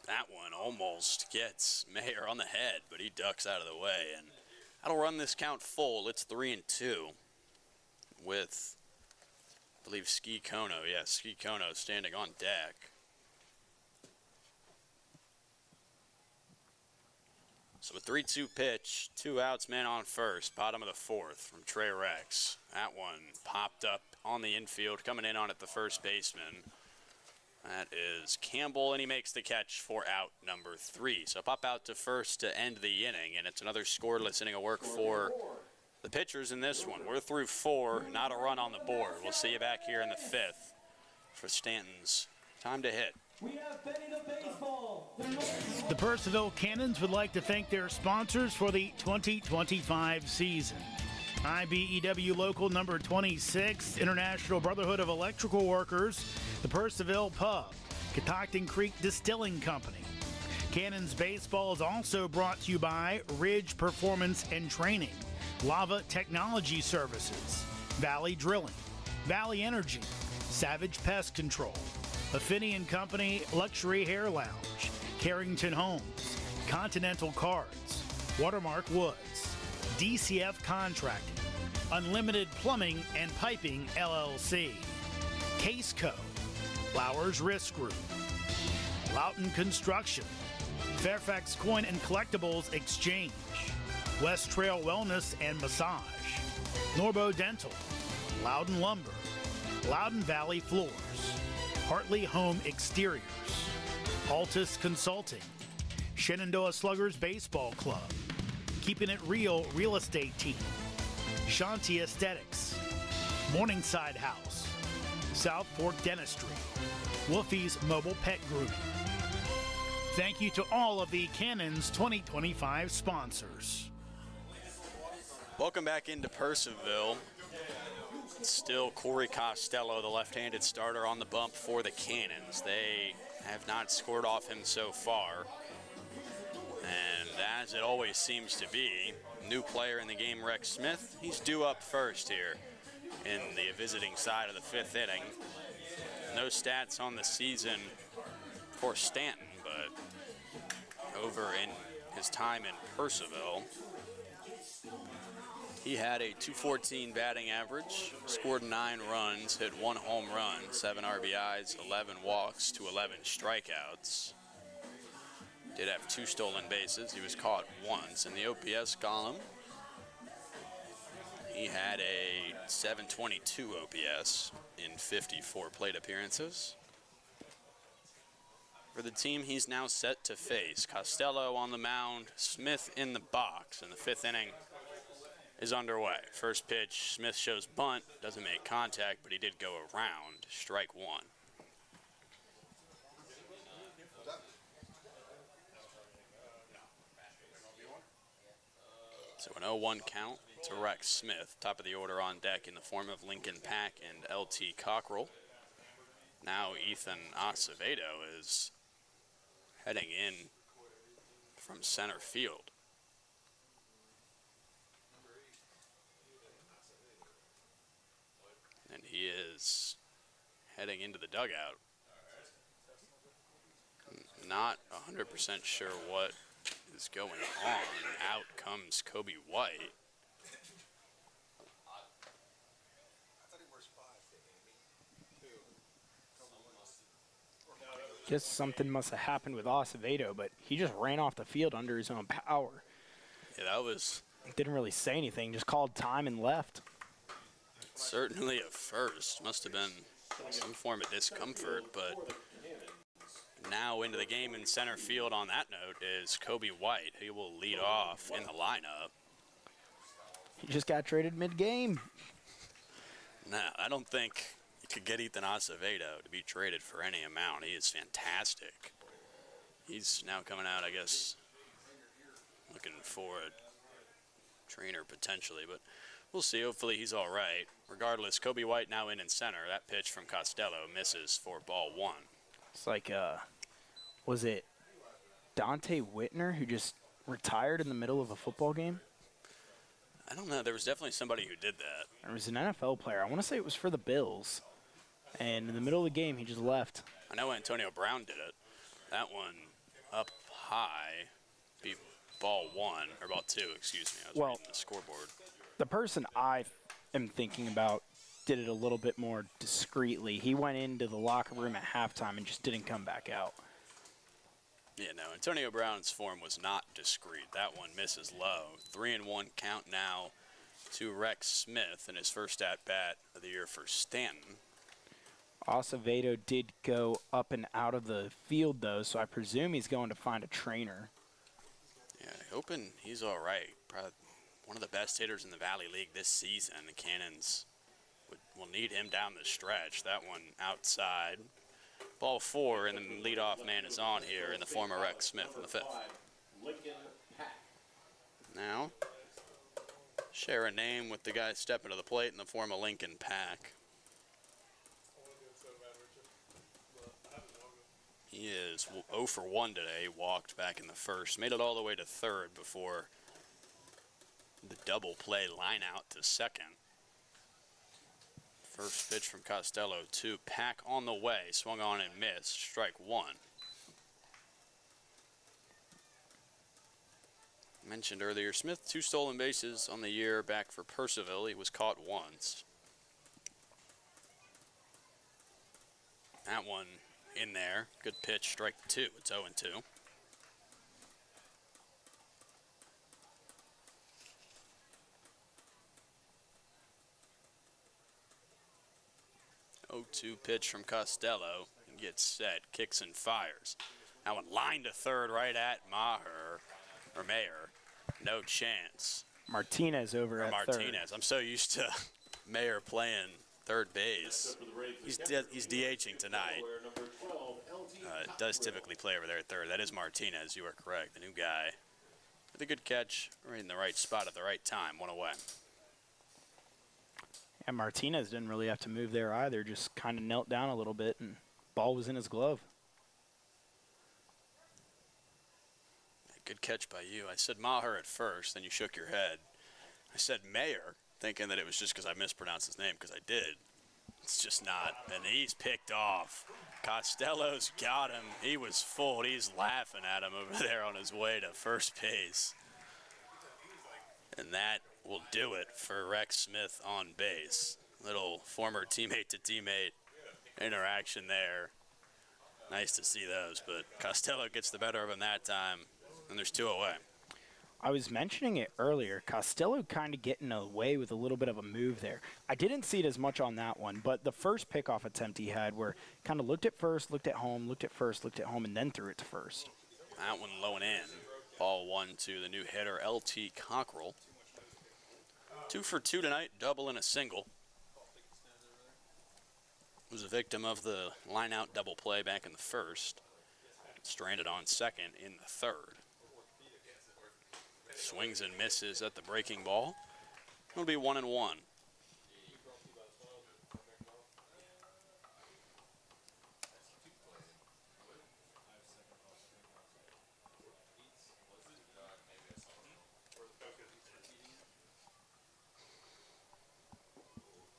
That one almost gets Mayer on the head, but he ducks out of the way, and that'll run this count full. It's 3-2 with, I believe, Ski Kono. Yeah, Ski Kono standing on deck. So a 3-2 pitch, 2 outs, man on first, bottom of the 4th from Trey Rex. That one popped up on the infield, coming in on it the first baseman. That is Campbell, and he makes the catch for out number 3. So pop out to first to end the inning, and it's another scoreless inning of work for the pitchers in this one. We're through 4, not a run on the board. We'll see you back here in the 5th for Staunton's time to hit. The Purcellville Cannons would like to thank their sponsors for the 2025 season. IBEW Local Number 26, International Brotherhood of Electrical Workers, the Purcellville Pub, Catoctin Creek Distilling Company. Cannons Baseball is also brought to you by Ridge Performance and Training, Lava Technology Services, Valley Drilling, Valley Energy, Savage Pest Control, Affinity & Company Luxury Hair Lounge, Carrington Homes, Continental Cards, Watermark Woods, DCF Contracting, Unlimited Plumbing and Piping LLC, Case Co, Flowers Risk Group, Loughton Construction, Fairfax Coin and Collectibles Exchange, West Trail Wellness and Massage, Norbo Dental, Loudon Lumber, Loudon Valley Floors, Hartley Home Exteriors, Altus Consulting, Shenandoah Sluggers Baseball Club, Keeping It Real Real Estate Team, Shanti Aesthetics, Morningside House, South Fork Dentistry, Wolfie's Mobile Pet Grooming. Thank you to all of the Cannons 2025 sponsors. Welcome back into Purcellville. Still Corey Costello, the left-handed starter, on the bump for the Cannons. They have not scored off him so far. And as it always seems to be, new player in the game, Rex Smith, he's due up first here in the visiting side of the 5th inning. No stats on the season for Staunton, but over in his time in Purcellville, he had a .214 batting average, scored 9 runs, hit 1 home run, 7 RBIs, 11 walks to 11 strikeouts. Did have 2 stolen bases. He was caught once. In the OPS column, he had a .722 OPS in 54 plate appearances. For the team he's now set to face, Costello on the mound, Smith in the box, and the 5th inning is underway. First pitch, Smith shows bunt, doesn't make contact, but he did go around. Strike 1. So an 0-1 count to Rex Smith. Top of the order on deck in the form of Lincoln Pack and LT Cockrell. Now Ethan Acevedo is heading in from center field. And he is heading into the dugout. Not 100% sure what is going on. Out comes Kobe White. Guess something must have happened with Acevedo, but he just ran off the field under his own power. Yeah, that was Didn't really say anything, just called time and left. certainly a first. Must have been some form of discomfort, but now into the game in center field on that note is Kobe White. He will lead off in the lineup. He just got traded mid-game. No, I don't think you could get Ethan Acevedo to be traded for any amount. He is fantastic. He's now coming out, I guess, looking for a trainer potentially, but we'll see. Hopefully he's all right. Regardless, Kobe White now in center. That pitch from Costello misses for ball 1. It's like, was it Dante Whitner who just retired in the middle of a football game? I don't know. There was definitely somebody who did that. There was an NFL player. I want to say it was for the Bills. And in the middle of the game, he just left. I know Antonio Brown did it. That one up high, beat ball 1, or ball 2, excuse me. I was reading the scoreboard. The person I am thinking about did it a little bit more discreetly. He went into the locker room at halftime and just didn't come back out. Yeah, no, Antonio Brown's form was not discreet. That one misses low. 3-1 count now to Rex Smith in his first at-bat of the year for Staunton. Acevedo did go up and out of the field, though, so I presume he's going to find a trainer. Yeah, hoping he's all right. Probably one of the best hitters in the Valley League this season. The Cannons will need him down the stretch. That one outside. Ball 4, and the leadoff man is on here in the form of Rex Smith in the 5th. Now, share a name with the guy stepping to the plate in the form of Lincoln Pack. He is 0 for 1 today. Walked back in the first. Made it all the way to third before the double play line out to second. First pitch from Costello to Pack on the way. Swung on and missed. Strike 1. Mentioned earlier, Smith 2 stolen bases on the year back for Purcellville. He was caught once. That one in there. Good pitch. Strike 2. It's 0-2. 0-2 pitch from Costello. Gets set, kicks and fires. That one lined to third right at Mayer. No chance. Martinez over at Martinez. third. I'm so used to Mayer playing third base. He's DHing tonight. Does typically play over there at third. That is Martinez. You are correct. The new guy with a good catch, right in the right spot at the right time. One away. And Martinez didn't really have to move there either. Just kind of knelt down a little bit, and ball was in his glove. Good catch by you. I said Maher at first, then you shook your head. I said Mayer, thinking that it was just because I mispronounced his name, because I did. It's just not. And he's picked off. Costello's got him. He was fooled. He's laughing at him over there on his way to first base. And that will do it for Rex Smith on base. Little former teammate to teammate interaction there. Nice to see those, but Costello gets the better of him that time, and there's 2 away. I was mentioning it earlier. Costello kind of getting away with a little bit of a move there. I didn't see it as much on that one, but the first pickoff attempt he had where kind of looked at first, looked at home, looked at first, looked at home, and then threw it to first. That one low and in. Ball 1 to the new hitter, LT Cockrell. 2 for 2 tonight, double and a single. Was a victim of the line-out double play back in the first. Stranded on second in the third. Swings and misses at the breaking ball. It'll be 1-1.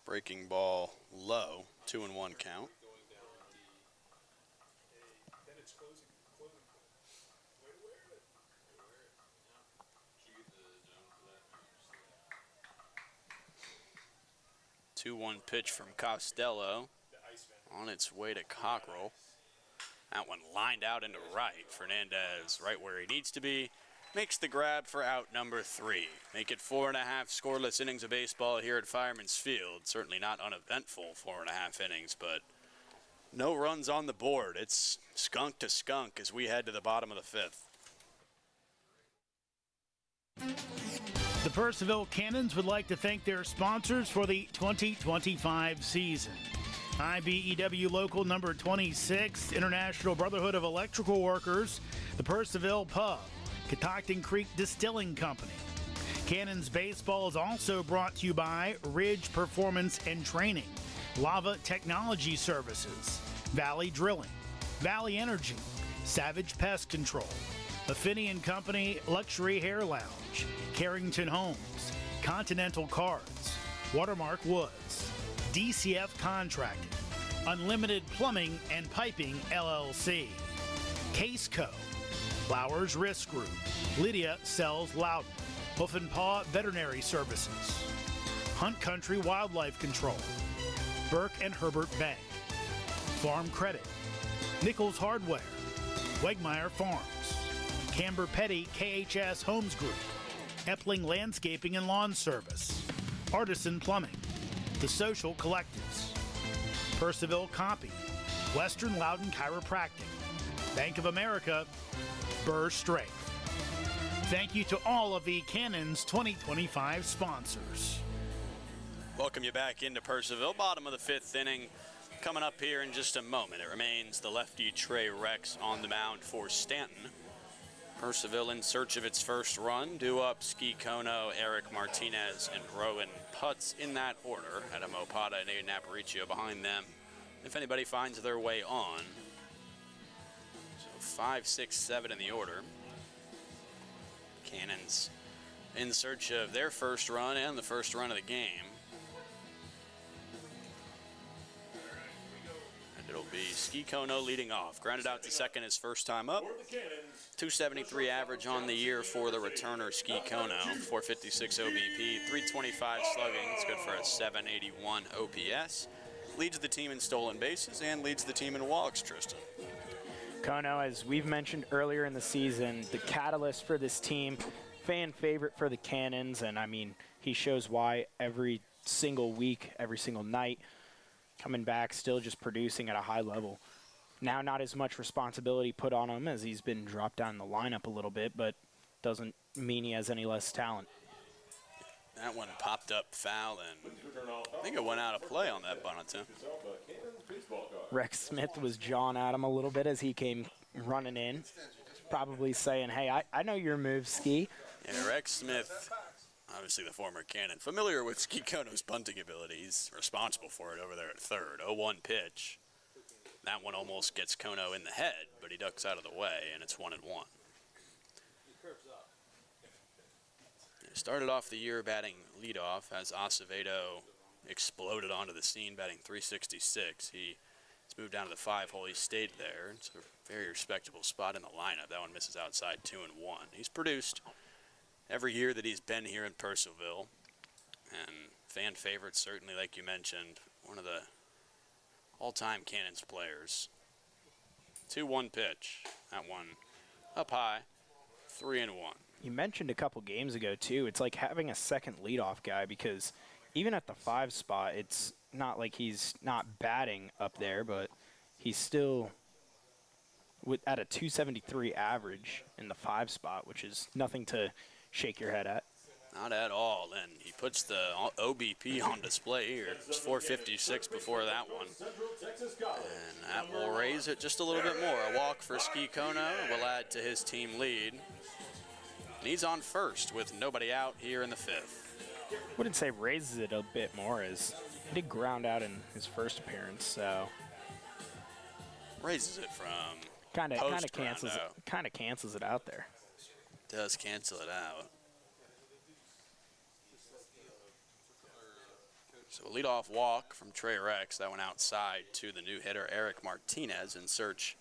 Breaking ball low, 2-1 count. The 2-1 pitch from Costello on its way to Cockrell. That one lined out into right. Fernandez right where he needs to be. Makes the grab for out number 3. Make it 4.5 scoreless innings of baseball here at Fireman's Field. Certainly not uneventful 4.5 innings, but no runs on the board. It's skunk to skunk as we head to the bottom of the 5th. The Purcellville Cannons would like to thank their sponsors for the 2025 season. IBEW Local Number 26, International Brotherhood of Electrical Workers, the Purcellville Pub, Catoctin Creek Distilling Company. Cannons Baseball is also brought to you by Ridge Performance and Training, Lava Technology Services, Valley Drilling, Valley Energy, Savage Pest Control, Affinity and Company Luxury Hair Lounge, Carrington Homes, Continental Cards, Watermark Woods, DCF Contracting, Unlimited Plumbing and Piping LLC, Case Co, Flowers Risk Group, Lydia Sells Loudon, Hoof and Paw Veterinary Services, Hunt Country Wildlife Control, Burke and Herbert Bank, Farm Credit, Nichols Hardware, Wegmeyer Farms, Camber Petty KHS Homes Group, Epling Landscaping and Lawn Service, Artisan Plumbing, The Social Collectives, Purcellville Copy, Western Loudon Chiropractic, Bank of America, Burr Strength. Thank you to all of the Cannons 2025 sponsors. Welcome you back into Purcellville. Bottom of the fifth inning. Coming up here in just a moment, it remains the lefty Trey Rex on the mound for Staunton. Purcellville in search of its first run, due up Ski Kono, Eric Martinez, and Rowan Putz in that order. Adam Opada and Aiden Aparicio behind them, if anybody finds their way on. So 5, 6, 7 in the order. Cannons in search of their first run and the first run of the game. And it'll be Ski Kono leading off. Grounded out to second his first time up. 273 average on the year for the returner Ski Kono. 456 OBP, 325 slugging. It's good for a 781 OPS. Leads the team in stolen bases and leads the team in walks, Tristan. Kono, as we've mentioned earlier in the season, the catalyst for this team, fan favorite for the Cannons, and I mean, he shows why every single week, every single night, coming back, still just producing at a high level. Now not as much responsibility put on him as he's been dropped down the lineup a little bit, but doesn't mean he has any less talent. That one popped up foul, and I think it went out of play on that bunt attempt. Rex Smith was jawing at him a little bit as he came running in, probably saying, hey, I know your move, Ski. Yeah, Rex Smith, obviously the former Cannon, familiar with Ski Kono's bunting ability. He's responsible for it over there at third. 0-1 pitch. That one almost gets Kono in the head, but he ducks out of the way, and it's 1-1. He started off the year batting leadoff as Acevedo exploded onto the scene, batting .366. He's moved down to the 5-hole. He stayed there. It's a very respectable spot in the lineup. That one misses outside 2-1. He's produced every year that he's been here in Purcellville, and fan favorite, certainly, like you mentioned, one of the all-time Cannons players. 2-1 pitch. That one up high, 3-1. You mentioned a couple games ago, too, it's like having a second leadoff guy, because even at the 5 spot, it's not like he's not batting up there, but he's still at a 273 average in the 5 spot, which is nothing to shake your head at. Not at all, and he puts the OBP on display here. It's 456 before that one. And that will raise it just a little bit more. A walk for Ski Kono will add to his team lead. And he's on first with nobody out here in the 5th. Wouldn't say raises it a bit more, as he did ground out in his first appearance, so raises it from kind of cancels it out there. Does cancel it out. So a leadoff walk from Trey Rex. That went outside to the new hitter Eric Martinez in search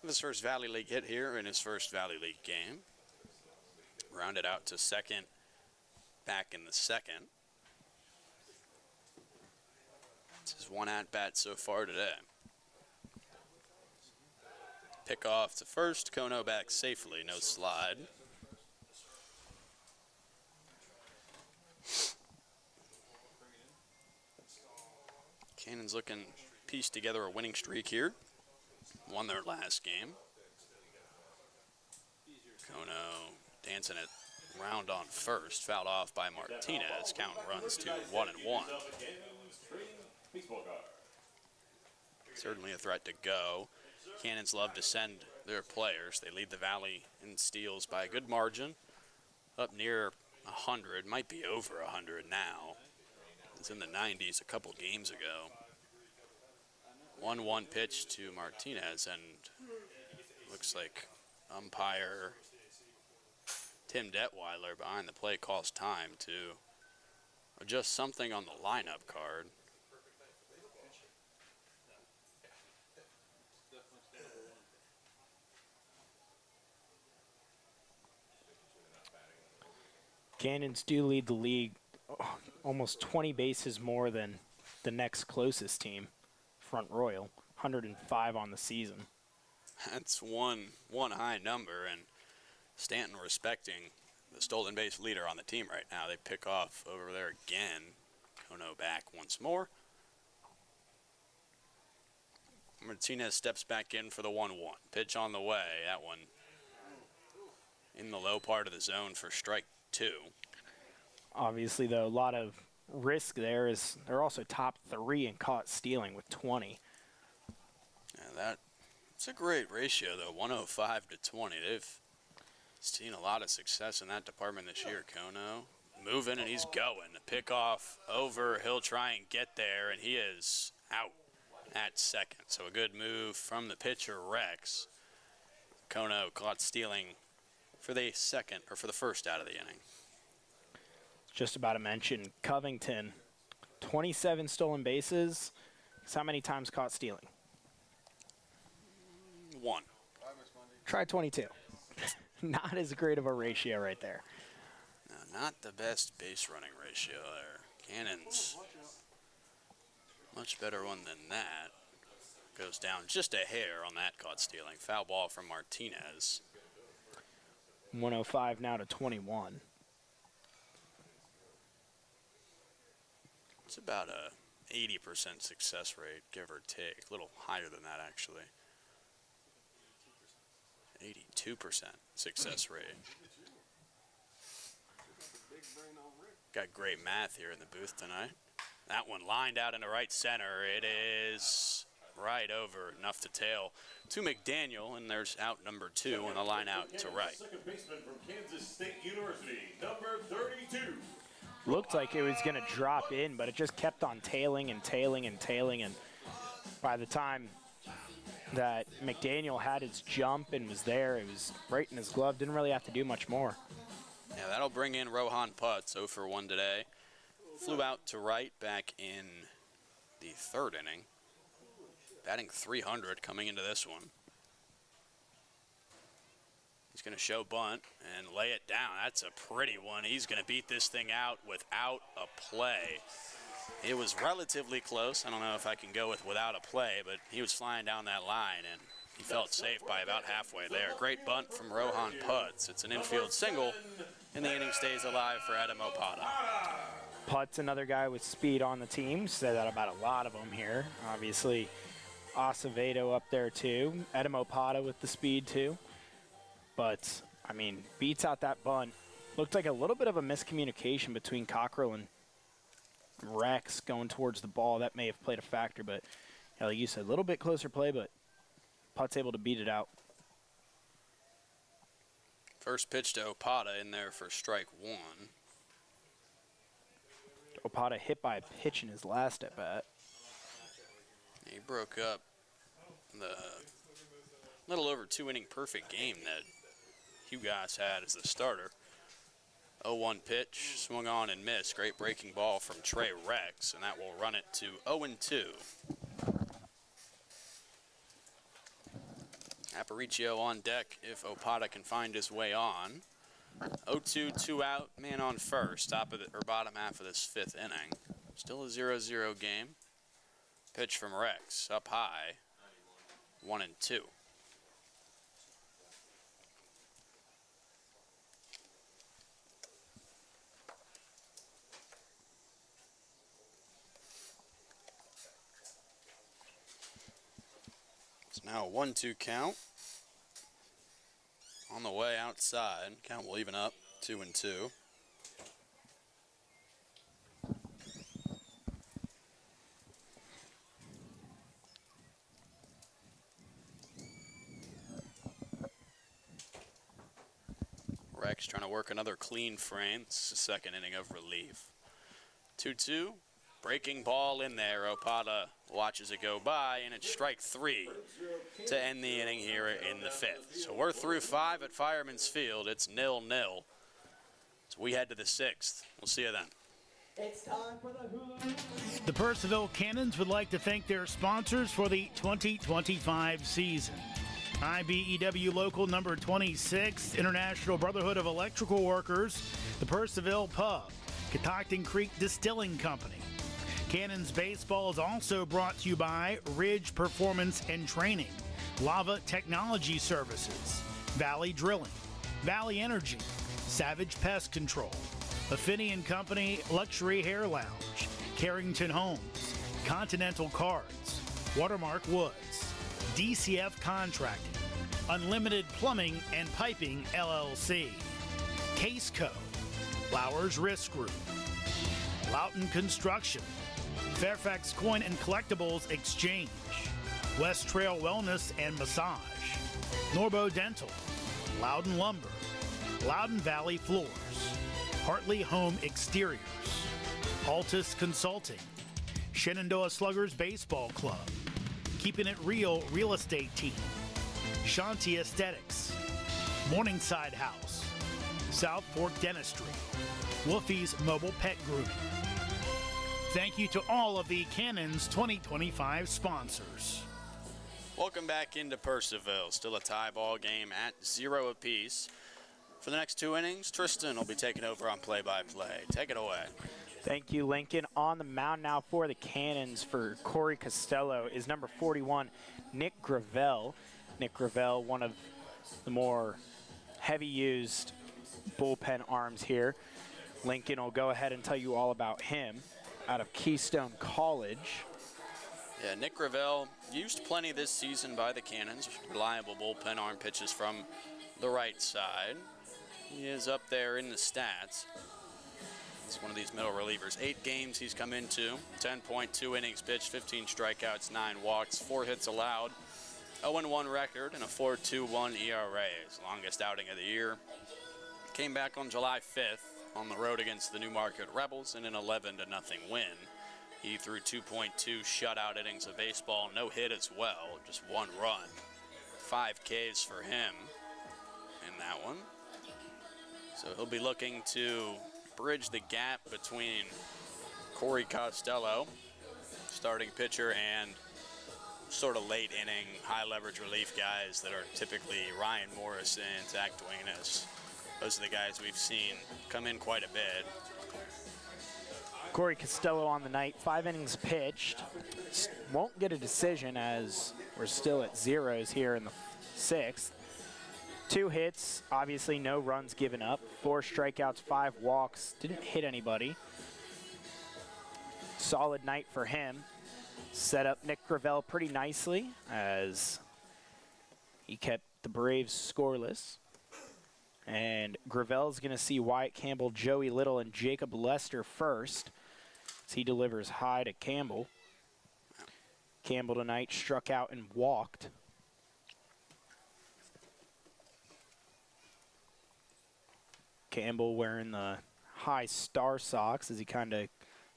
of his first Valley League hit here in his first Valley League game. Rounded out to second, back in the second. This is one at-bat so far today. Pick off to first, Kono back safely, no slide. Cannons looking to piece together a winning streak here. Won their last game. Kono dancing it round on first, fouled off by Martinez. Count runs to 1-1. Certainly a threat to go. Cannons love to send their players. They lead the Valley in steals by a good margin, up near 100, might be over 100 now. It's in the 90s a couple games ago. 1-1 pitch to Martinez, and looks like umpire Tim Detweiler behind the plate calls time to adjust something on the lineup card. Cannons do lead the league almost 20 bases more than the next closest team, Front Royal, 105 on the season. That's one high number, and Staunton respecting the stolen base leader on the team right now. They pick off over there again. Kono back once more. Martinez steps back in for the 1-1. Pitch on the way. That one in the low part of the zone for strike 2. Obviously, though, a lot of risk there is they're also top 3 in caught stealing with 20. Yeah, that's a great ratio, though, 105 to 20. They've seen a lot of success in that department this year. Kono moving, and he's going. The pickoff over. He'll try and get there, and he is out at second. So a good move from the pitcher, Rex. Kono caught stealing for the first out of the inning. Just about to mention Covington, 27 stolen bases. How many times caught stealing? 1. Try 22. Not as great of a ratio right there. No, not the best base running ratio there. Cannons, much better one than that. Goes down just a hair on that caught stealing. Foul ball from Martinez. 105 now to 21. It's about a 80% success rate, give or take. A little higher than that, actually. 82% success rate. Got great math here in the booth tonight. That one lined out into right center. It is right over, enough to tail to McDaniel, and there's out number 2 on the line out to right. Second baseman from Kansas State University, number 32. Looked like it was going to drop in, but it just kept on tailing and tailing and tailing, and by the time that McDaniel had his jump and was there, it was right in his glove. Didn't really have to do much more. Yeah, that'll bring in Rohan Putz, 0 for 1 today. Flew out to right back in the 3rd inning. Batting .300 coming into this one. He's going to show bunt and lay it down. That's a pretty one. He's going to beat this thing out without a play. It was relatively close. I don't know if I can go with without a play, but he was flying down that line, and he felt safe by about halfway there. Great bunt from Rohan Putz. It's an infield single, and the inning stays alive for Adam Opata. Putz, another guy with speed on the team. Say that about a lot of them here. Obviously, Acevedo up there too. Adam Opata with the speed too. But, I mean, beats out that bunt. Looked like a little bit of a miscommunication between Cockrell and Rex going towards the ball. That may have played a factor, but like you said, a little bit closer play, but Putt's able to beat it out. First pitch to Opata in there for strike 1. Opata hit by a pitch in his last at bat. He broke up the little over 2-inning perfect game that Hugas had as the starter. 0-1 pitch, swung on and missed. Great breaking ball from Trey Rex, and that will run it to 0-2. Aparicio on deck if Opata can find his way on. 0-2, 2 out, man on first, bottom half of this 5th inning. Still a 0-0 game. Pitch from Rex, up high, 1-2. It's now a 1-2 count. On the way outside, count will even up 2-2. Rex trying to work another clean frame. This is the second inning of relief. 2-2. Breaking ball in there. Opata watches it go by, and it's strike 3 to end the inning here in the 5th. So we're through 5 at Fireman's Field. It's 0-0. So we head to the 6th. We'll see you then. It's time for the hula. The Purcellville Cannons would like to thank their sponsors for the 2025 season. IBEW Local Number 26, International Brotherhood of Electrical Workers, the Purcellville Pub, Catoctin Creek Distilling Company. Cannons Baseball is also brought to you by Ridge Performance and Training, Lava Technology Services, Valley Drilling, Valley Energy, Savage Pest Control, Affinity & Company Luxury Hair Lounge, Carrington Homes, Continental Cards, Watermark Woods, DCF Contracting, Unlimited Plumbing and Piping LLC, Case Co, Flowers Risk Group, Loughton Construction, Fairfax Coin and Collectibles Exchange, West Trail Wellness and Massage, Norbo Dental, Loudon Lumber, Loudon Valley Floors, Hartley Home Exteriors, Altus Consulting, Shenandoah Sluggers Baseball Club, Keeping It Real Real Estate Team, Shanti Aesthetics, Morningside House, South Fork Dentistry, Wolfie's Mobile Pet Grooming. Thank you to all of the Cannons 2025 sponsors. Welcome back into Purcellville. Still a tie ball game at 0 apiece. For the next 2 innings, Tristan will be taking over on play-by-play. Take it away. Thank you, Lincoln. On the mound now for the Cannons for Corey Costello is number 41, Nick Gravel. Nick Gravel, one of the more heavy-used bullpen arms here. Lincoln will go ahead and tell you all about him out of Keystone College. Yeah, Nick Gravel used plenty this season by the Cannons. Reliable bullpen arm pitches from the right side. He is up there in the stats. He's one of these middle relievers. 8 games he's come into, 10.2 innings pitched, 15 strikeouts, 9 walks, 4 hits allowed, 0-1 record, and a 4.21 ERA. His longest outing of the year. Came back on July 5th on the road against the Newmarket Rebels in an 11-0 win. He threw 2.2 shutout innings of baseball, no hit as well, just 1 run. 5 Ks for him in that one. So he'll be looking to bridge the gap between Corey Costello, starting pitcher, and sort of late inning, high leverage relief guys that are typically Ryan Morrison, Zach Duenas. Those are the guys we've seen come in quite a bit. Corey Costello on the night, 5 innings pitched. Won't get a decision as we're still at zeros here in the 6th. 2 hits, obviously no runs given up. 4 strikeouts, 5 walks, didn't hit anybody. Solid night for him. Set up Nick Gravel pretty nicely as he kept the Braves scoreless. And Gravel's going to see Wyatt Campbell, Joey Little, and Jacob Lester first as he delivers high to Campbell. Campbell tonight struck out and walked. Campbell wearing the high star socks as he kind of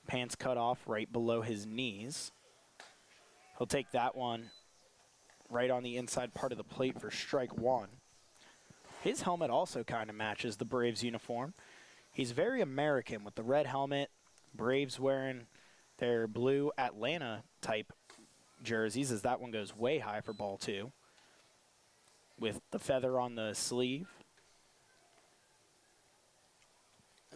pants cut off right below his knees. He'll take that one right on the inside part of the plate for strike 1. His helmet also kind of matches the Braves uniform. He's very American with the red helmet. Braves wearing their blue Atlanta type jerseys as that one goes way high for ball 2. With the feather on the sleeve.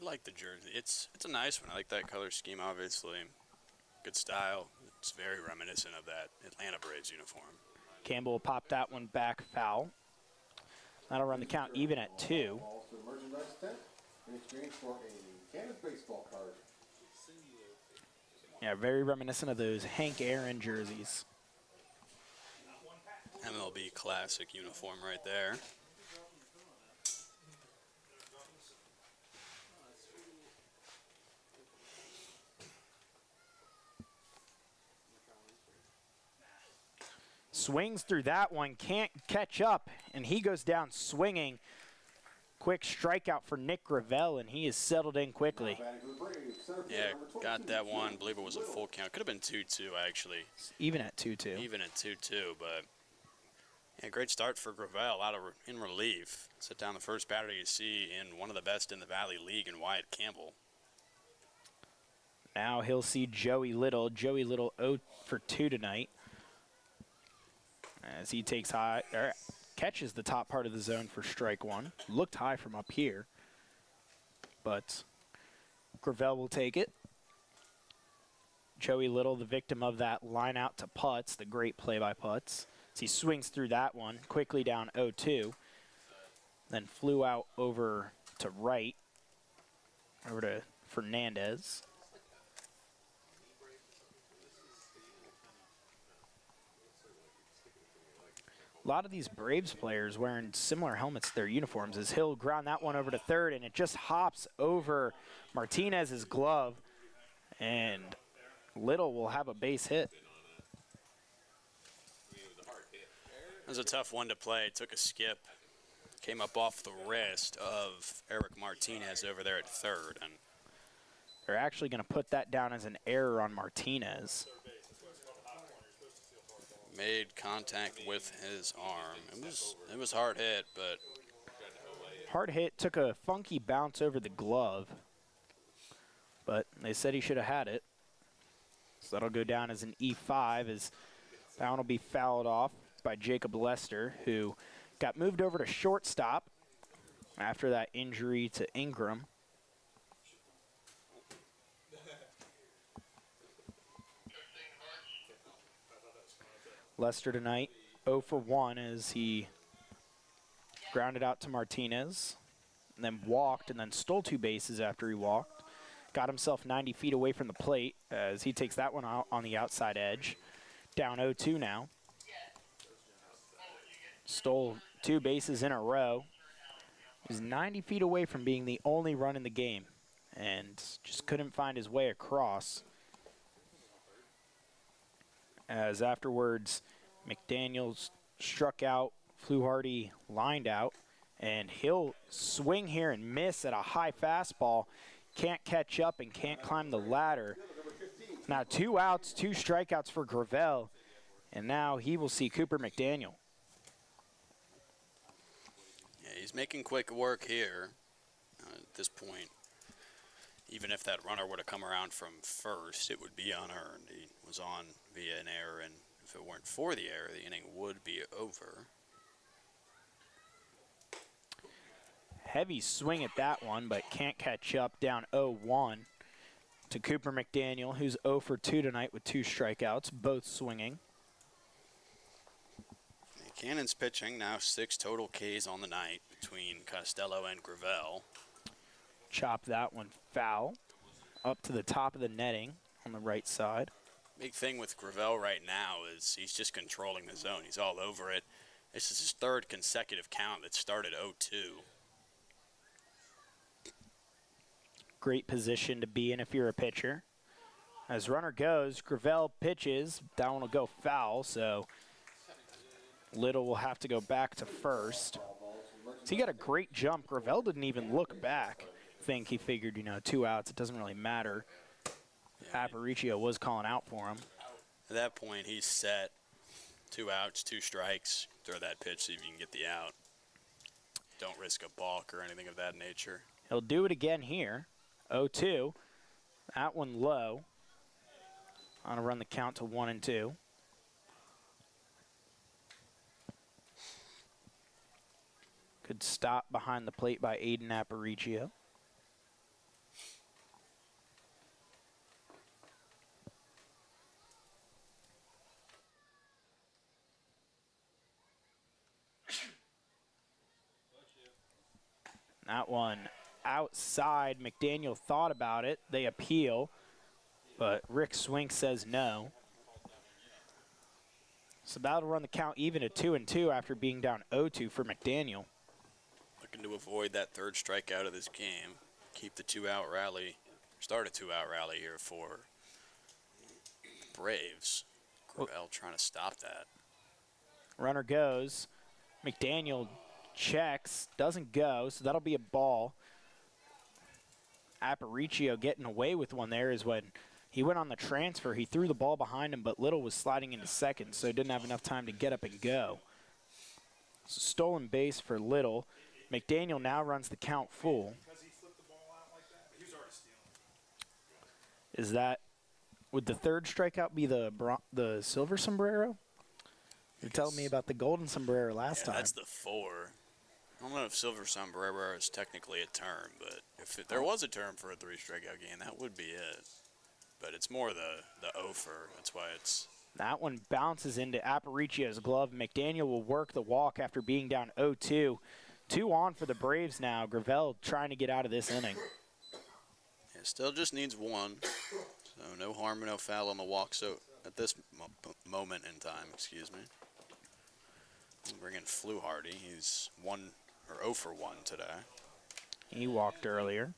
I like the jersey. It's a nice one. I like that color scheme, obviously. Good style. It's very reminiscent of that Atlanta Braves uniform. Campbell will pop that one back foul. That'll run the count even at 2. Balls to the merchandise tent in exchange for a Cannons baseball card. Yeah, very reminiscent of those Hank Aaron jerseys. MLB classic uniform right there. swings through that one, can't catch up, and he goes down swinging. Quick strikeout for Nick Gravel, and he is settled in quickly. Yeah, got that one. I believe it was a full count. Could have been 2-2, actually. Even at 2-2. Even at 2-2, but yeah, great start for Gravel out of in relief. Sit down the first batter you see in one of the best in the Valley League in Wyatt Campbell. Now he'll see Joey Little. Joey Little 0 for 2 tonight. As he takes catches the top part of the zone for strike one. Looked high from up here, but Gravel will take it. Joey Little, the victim of that line out to Putz, the great play by Putz. As he swings through that one, quickly down 0-2. Then flew out over to right, over to Fernandez. A lot of these Braves players wearing similar helmets to their uniforms as he'll ground that one over to third, and it just hops over Martinez's glove, and Little will have a base hit. It was a tough one to play. Took a skip. Came up off the wrist of Eric Martinez over there at third. And they're actually going to put that down as an error on Martinez. Made contact with his arm. It was hard hit, but hard hit, took a funky bounce over the glove, but they said he should have had it. So that'll go down as an E5 as that one will be fouled off by Jacob Lester, who got moved over to shortstop after that injury to Ingram. Lester tonight 0 for 1 as he grounded out to Martinez, and then walked and then stole 2 bases after he walked. Got himself 90 feet away from the plate as he takes that one out on the outside edge. Down 0-2 now. Stole 2 bases in a row. He was 90 feet away from being the only run in the game and just couldn't find his way across. As afterwards, McDaniels struck out, Fluharty lined out, and he'll swing here and miss at a high fastball. Can't catch up and can't climb the ladder. Now 2 outs, 2 strikeouts for Gravel, and now he will see Cooper McDaniel. yeah, he's making quick work here at this point. Even if that runner would have come around from first, it would be unearned. He was on via an error, and if it weren't for the error, the inning would be over. Heavy swing at that one, but can't catch up. Down 0-1 to Cooper McDaniel, who's 0 for 2 tonight with 2 strikeouts, both swinging. Cannon's pitching, now 6 total Ks on the night between Costello and Gravel. Chop that one foul up to the top of the netting on the right side. Big thing with Gravel right now is he's just controlling the zone. He's all over it. This is his 3rd consecutive count that started 0-2. Great position to be in if you're a pitcher. As runner goes, Gravel pitches. That one will go foul, so Little will have to go back to first. So he got a great jump. Gravel didn't even look back. He figured, 2 outs, it doesn't really matter. Yeah, Aparicio was calling out for him. At that point, he's set. 2 outs, 2 strikes. Throw that pitch, see if you can get the out. Don't risk a balk or anything of that nature. He'll do it again here. 0-2. That one low. On to run the count to 1-2. Good stop behind the plate by Aiden Aparicio. That one outside. McDaniel thought about it. They appeal, but Rick Swink says no. So that'll run the count even at 2-2 after being down 0-2 for McDaniel. Looking to avoid that 3rd strikeout of this game. Keep the 2-out rally. Start a 2-out rally here for Braves. Gravel trying to stop that. Runner goes. McDaniel checks, doesn't go, so that'll be a ball. Aparicio getting away with one there is when he went on the transfer. He threw the ball behind him, but Little was sliding into second, so he didn't have enough time to get up and go. So stolen base for Little. McDaniel now runs the count full. Is that, would the third strikeout be the silver sombrero? You're telling me about the golden sombrero last time. That's the 4. I don't know if silver sombrero is technically a term, but if there was a term for a 3-strikeout game, that would be it. But it's more the over. That's why it's... That one bounces into Aparicio's glove. McDaniel will work the walk after being down 0-2. 2 on for the Braves now. Gravel trying to get out of this inning. Yeah, still just needs 1. So no harm and no foul on the walk. So at this moment in time, excuse me. Bring in Fluharty. He's 0 for 1 today. He walked earlier.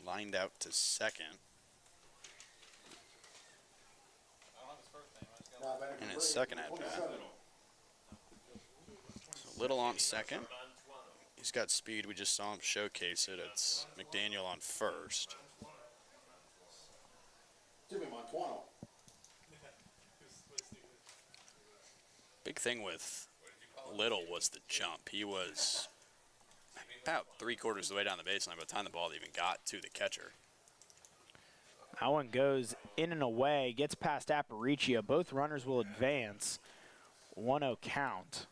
Lined out to second. In his second at bat. So Little on second. He's got speed. We just saw him showcase it. It's McDaniel on first. Big thing with Little was the jump. He was about 3/4 of the way down the baseline by the time the ball even got to the catcher. That one goes in and away, gets past Aparicio. Both runners will advance. 1-0 count.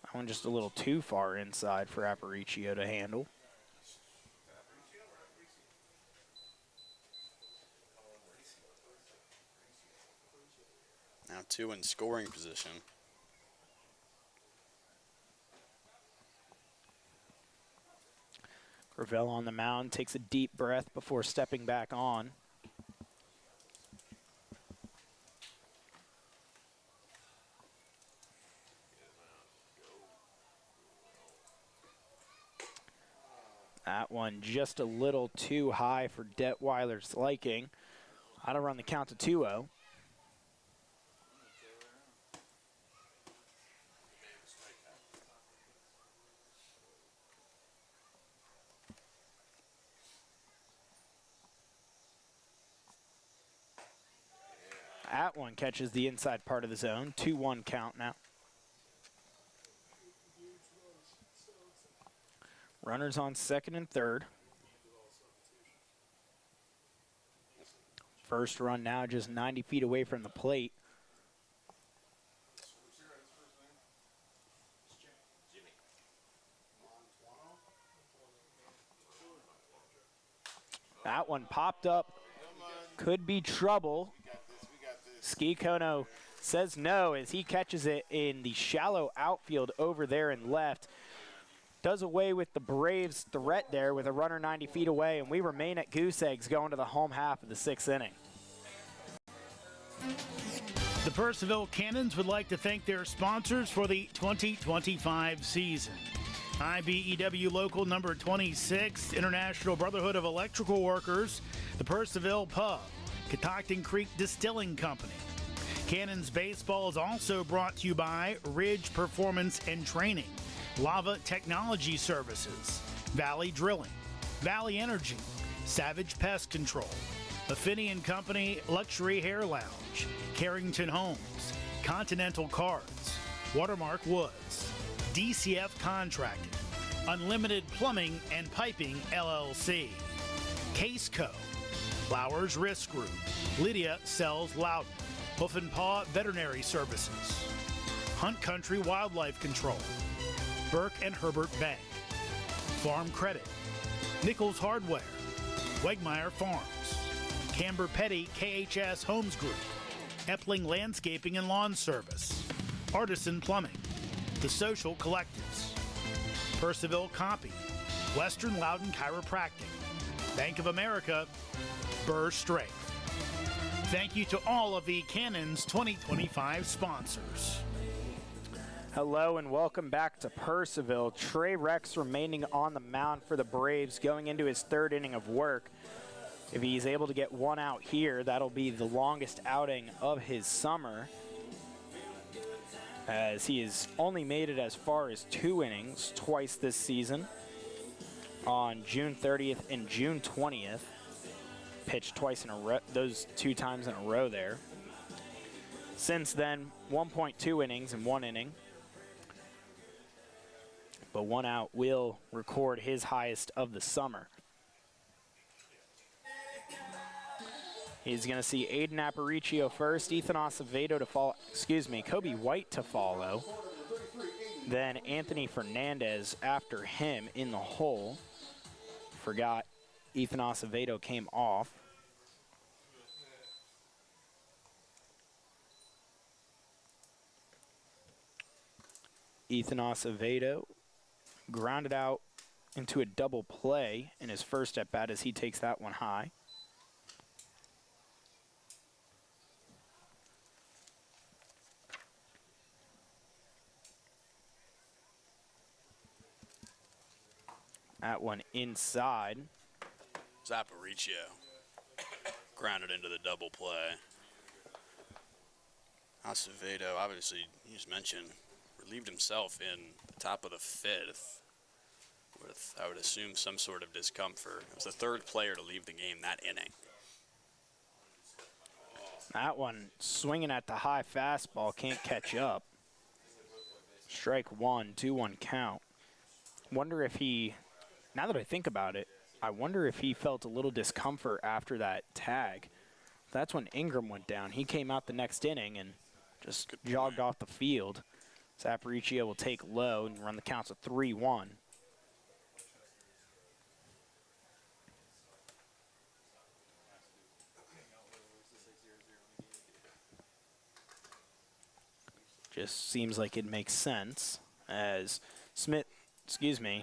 That one just a little too far inside for Aparicio to handle. Now 2 in scoring position. Gravel on the mound, takes a deep breath before stepping back on. That one just a little too high for Detweiler's liking. How to run the count to 2-0. That one catches the inside part of the zone. 2-1 count now. Runners on second and third. First run now just 90 feet away from the plate. That one popped up. Could be trouble. Ski Kono says no as he catches it in the shallow outfield over there and left. Does away with the Braves' threat there with a runner 90 feet away, and we remain at goose eggs going to the home half of the 6th inning. The Purcellville Cannons would like to thank their sponsors for the 2025 season. IBEW Local Number 26, International Brotherhood of Electrical Workers, the Purcellville Pub, Catoctin Creek Distilling Company. Cannons Baseball is also brought to you by Ridge Performance and Training, Lava Technology Services, Valley Drilling, Valley Energy, Savage Pest Control, Affinity & Company Luxury Hair Lounge, Carrington Homes, Continental Cards, Watermark Woods, DCF Contracting, Unlimited Plumbing and Piping LLC, Case Co, Flowers Risk Group, Lydia Sells Loudon, Hoof and Paw Veterinary Services, Hunt Country Wildlife Control, Burke and Herbert Bank, Farm Credit, Nichols Hardware, Wegmeyer Farms, Camber Petty KHS Homes Group, Epling Landscaping and Lawn Service, Artisan Plumbing, The Social Collectives, Purcellville Copy, Western Loudon Chiropractic, Bank of America, Burr Strength. Thank you to all of the Cannons 2025 sponsors. Hello and welcome back to Purcellville. Trey Rex remaining on the mound for the Braves going into his 3rd inning of work. If he's able to get 1 out here, that'll be the longest outing of his summer. as he has only made it as far as 2 innings twice this season. On June 30th and June 20th, pitched twice in a row, those 2 times in a row there. Since then, 1.2 innings in 1 inning. But 1 out will record his highest of the summer. He's going to see Aiden Aparicio first, Ethan Acevedo to follow, Kobe White to follow. Then Anthony Fernandez after him in the hole. Forgot Ethan Acevedo came off. Ethan Acevedo grounded out into a double play in his first at bat as he takes that one high. That one inside. Aparicio grounded into the double play. Acevedo, obviously, you just mentioned, relieved himself in the top of the 5th with, I would assume, some sort of discomfort. It was the 3rd player to leave the game that inning. That one swinging at the high fastball, can't catch up. Strike 1, 2-1 count. Wonder if he, now that I think about it, I wonder if he felt a little discomfort after that tag. That's when Ingram went down. He came out the next inning and just jogged off the field. Aparicio will take low and run the counts of 3-1. Just seems like it makes sense as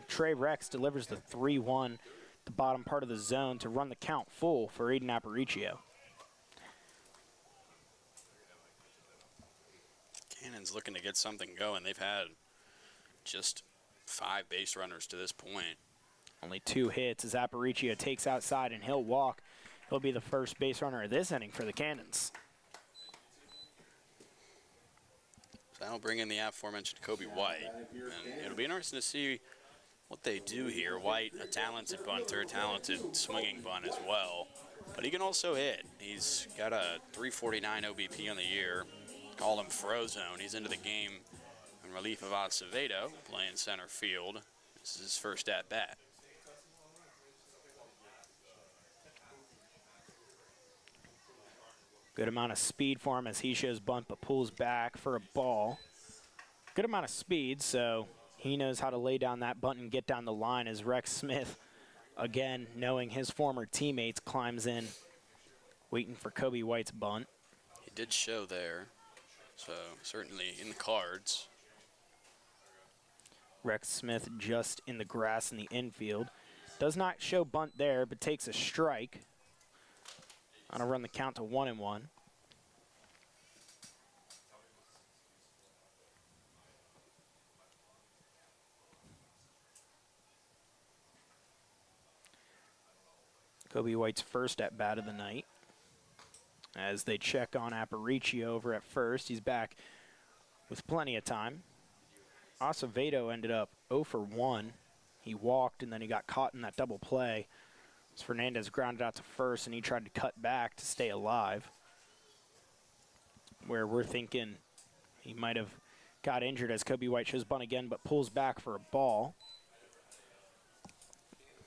Trey Rex delivers the 3-1, the bottom part of the zone to run the count full for Aiden Aparicio. Cannon's looking to get something going. They've had just 5 base runners to this point. Only 2 hits as Aparicio takes outside and he'll walk. He'll be the first base runner of this inning for the Cannons. So that'll bring in the aforementioned Kobe White. And it'll be interesting to see what they do here. White, a talented bunter, a talented swinging bunt as well. But he can also hit. He's got a 349 OBP on the year. Call him Frozone. He's into the game in relief of Acevedo, playing center field. This is his first at-bat. Good amount of speed for him as he shows bunt but pulls back for a ball. Good amount of speed, so he knows how to lay down that bunt and get down the line as Rex Smith, again, knowing his former teammates, climbs in, waiting for Kobe White's bunt. He did show there, so certainly in the cards. Rex Smith just in the grass in the infield. Does not show bunt there, but takes a strike. On a run the count to 1-1. Kobe White's first at bat of the night. As they check on Aparicio over at first, he's back with plenty of time. Acevedo ended up 0 for 1. He walked and then he got caught in that double play. As Fernandez grounded out to first and he tried to cut back to stay alive. Where we're thinking he might have got injured as Kobe White shows bunt again but pulls back for a ball.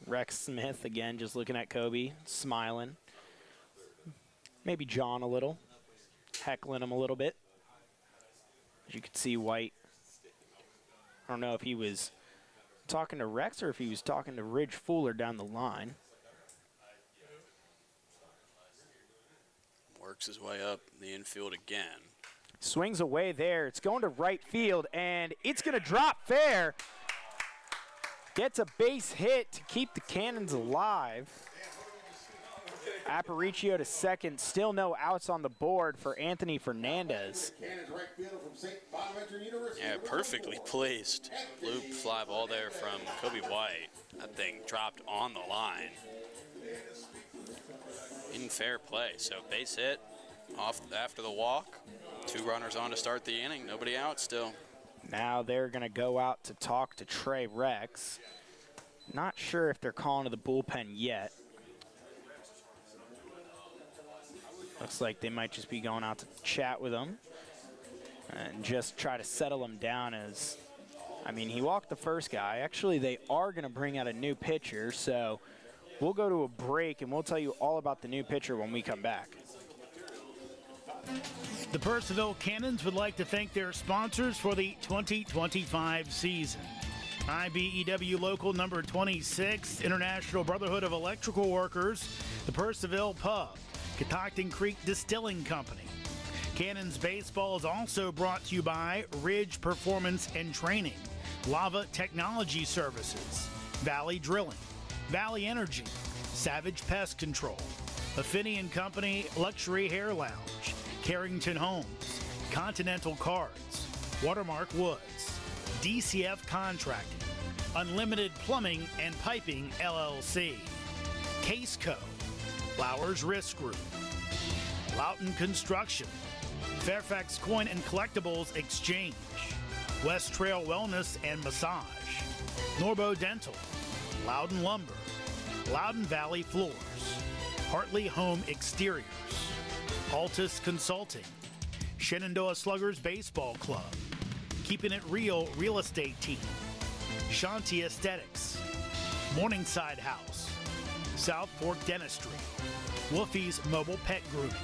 Rex Smith again just looking at Kobe, smiling. Maybe John a little, heckling him a little bit. As you can see White, I don't know if he was talking to Rex or if he was talking to Ridge Fuller down the line. Works his way up the infield again. Swings away there. It's going to right field, and it's going to drop fair. Gets a base hit to keep the Cannons alive. Aparicio to second. Still no outs on the board for Anthony Fernandez. Yeah, perfectly placed. Loop fly ball there from Kobe White. That thing dropped on the line. In fair play, so base hit off after the walk. 2 runners on to start the inning. Nobody out still. Now they're going to go out to talk to Trey Rex. Not sure if they're calling to the bullpen yet. Looks like they might just be going out to chat with him and just try to settle him down as, I mean, he walked the first guy. Actually, they are going to bring out a new pitcher, so we'll go to a break and we'll tell you all about the new pitcher when we come back. The Purcellville Cannons would like to thank their sponsors for the 2025 season. IBEW Local Number 26, International Brotherhood of Electrical Workers, the Purcellville Pub, Catoctin Creek Distilling Company. Cannons Baseball is also brought to you by Ridge Performance and Training, Lava Technology Services, Valley Drilling, Valley Energy, Savage Pest Control, Affinity & Company Luxury Hair Lounge, Carrington Homes, Continental Cards, Watermark Woods, DCF Contracting, Unlimited Plumbing and Piping LLC, Caseco, Flowers Risk Group, Loughton Construction, Fairfax Coin and Collectibles Exchange, West Trail Wellness and Massage, Norbo Dental, Loudon Lumber, Loudon Valley Floors, Hartley Home Exteriors, Altus Consulting, Shenandoah Sluggers Baseball Club, Keeping It Real Real Estate Team, Shanti Aesthetics, Morningside House, South Fork Dentistry, Wolfie's Mobile Pet Grooming.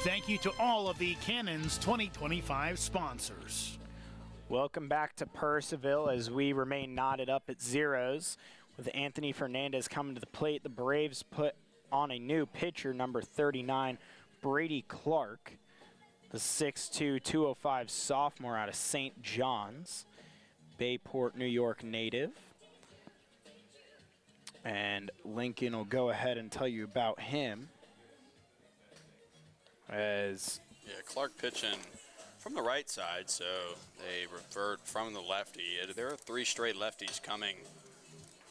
Thank you to all of the Cannons 2025 sponsors. Welcome back to Purcellville as we remain knotted up at zeros with Anthony Fernandez coming to the plate. The Braves put on a new pitcher, number 39, Brady Clark, the 6'2", 205 sophomore out of St. John's, Bayport, New York native. And Lincoln will go ahead and tell you about him. As Clark pitching from the right side, so they revert from the lefty. There are 3 straight lefties coming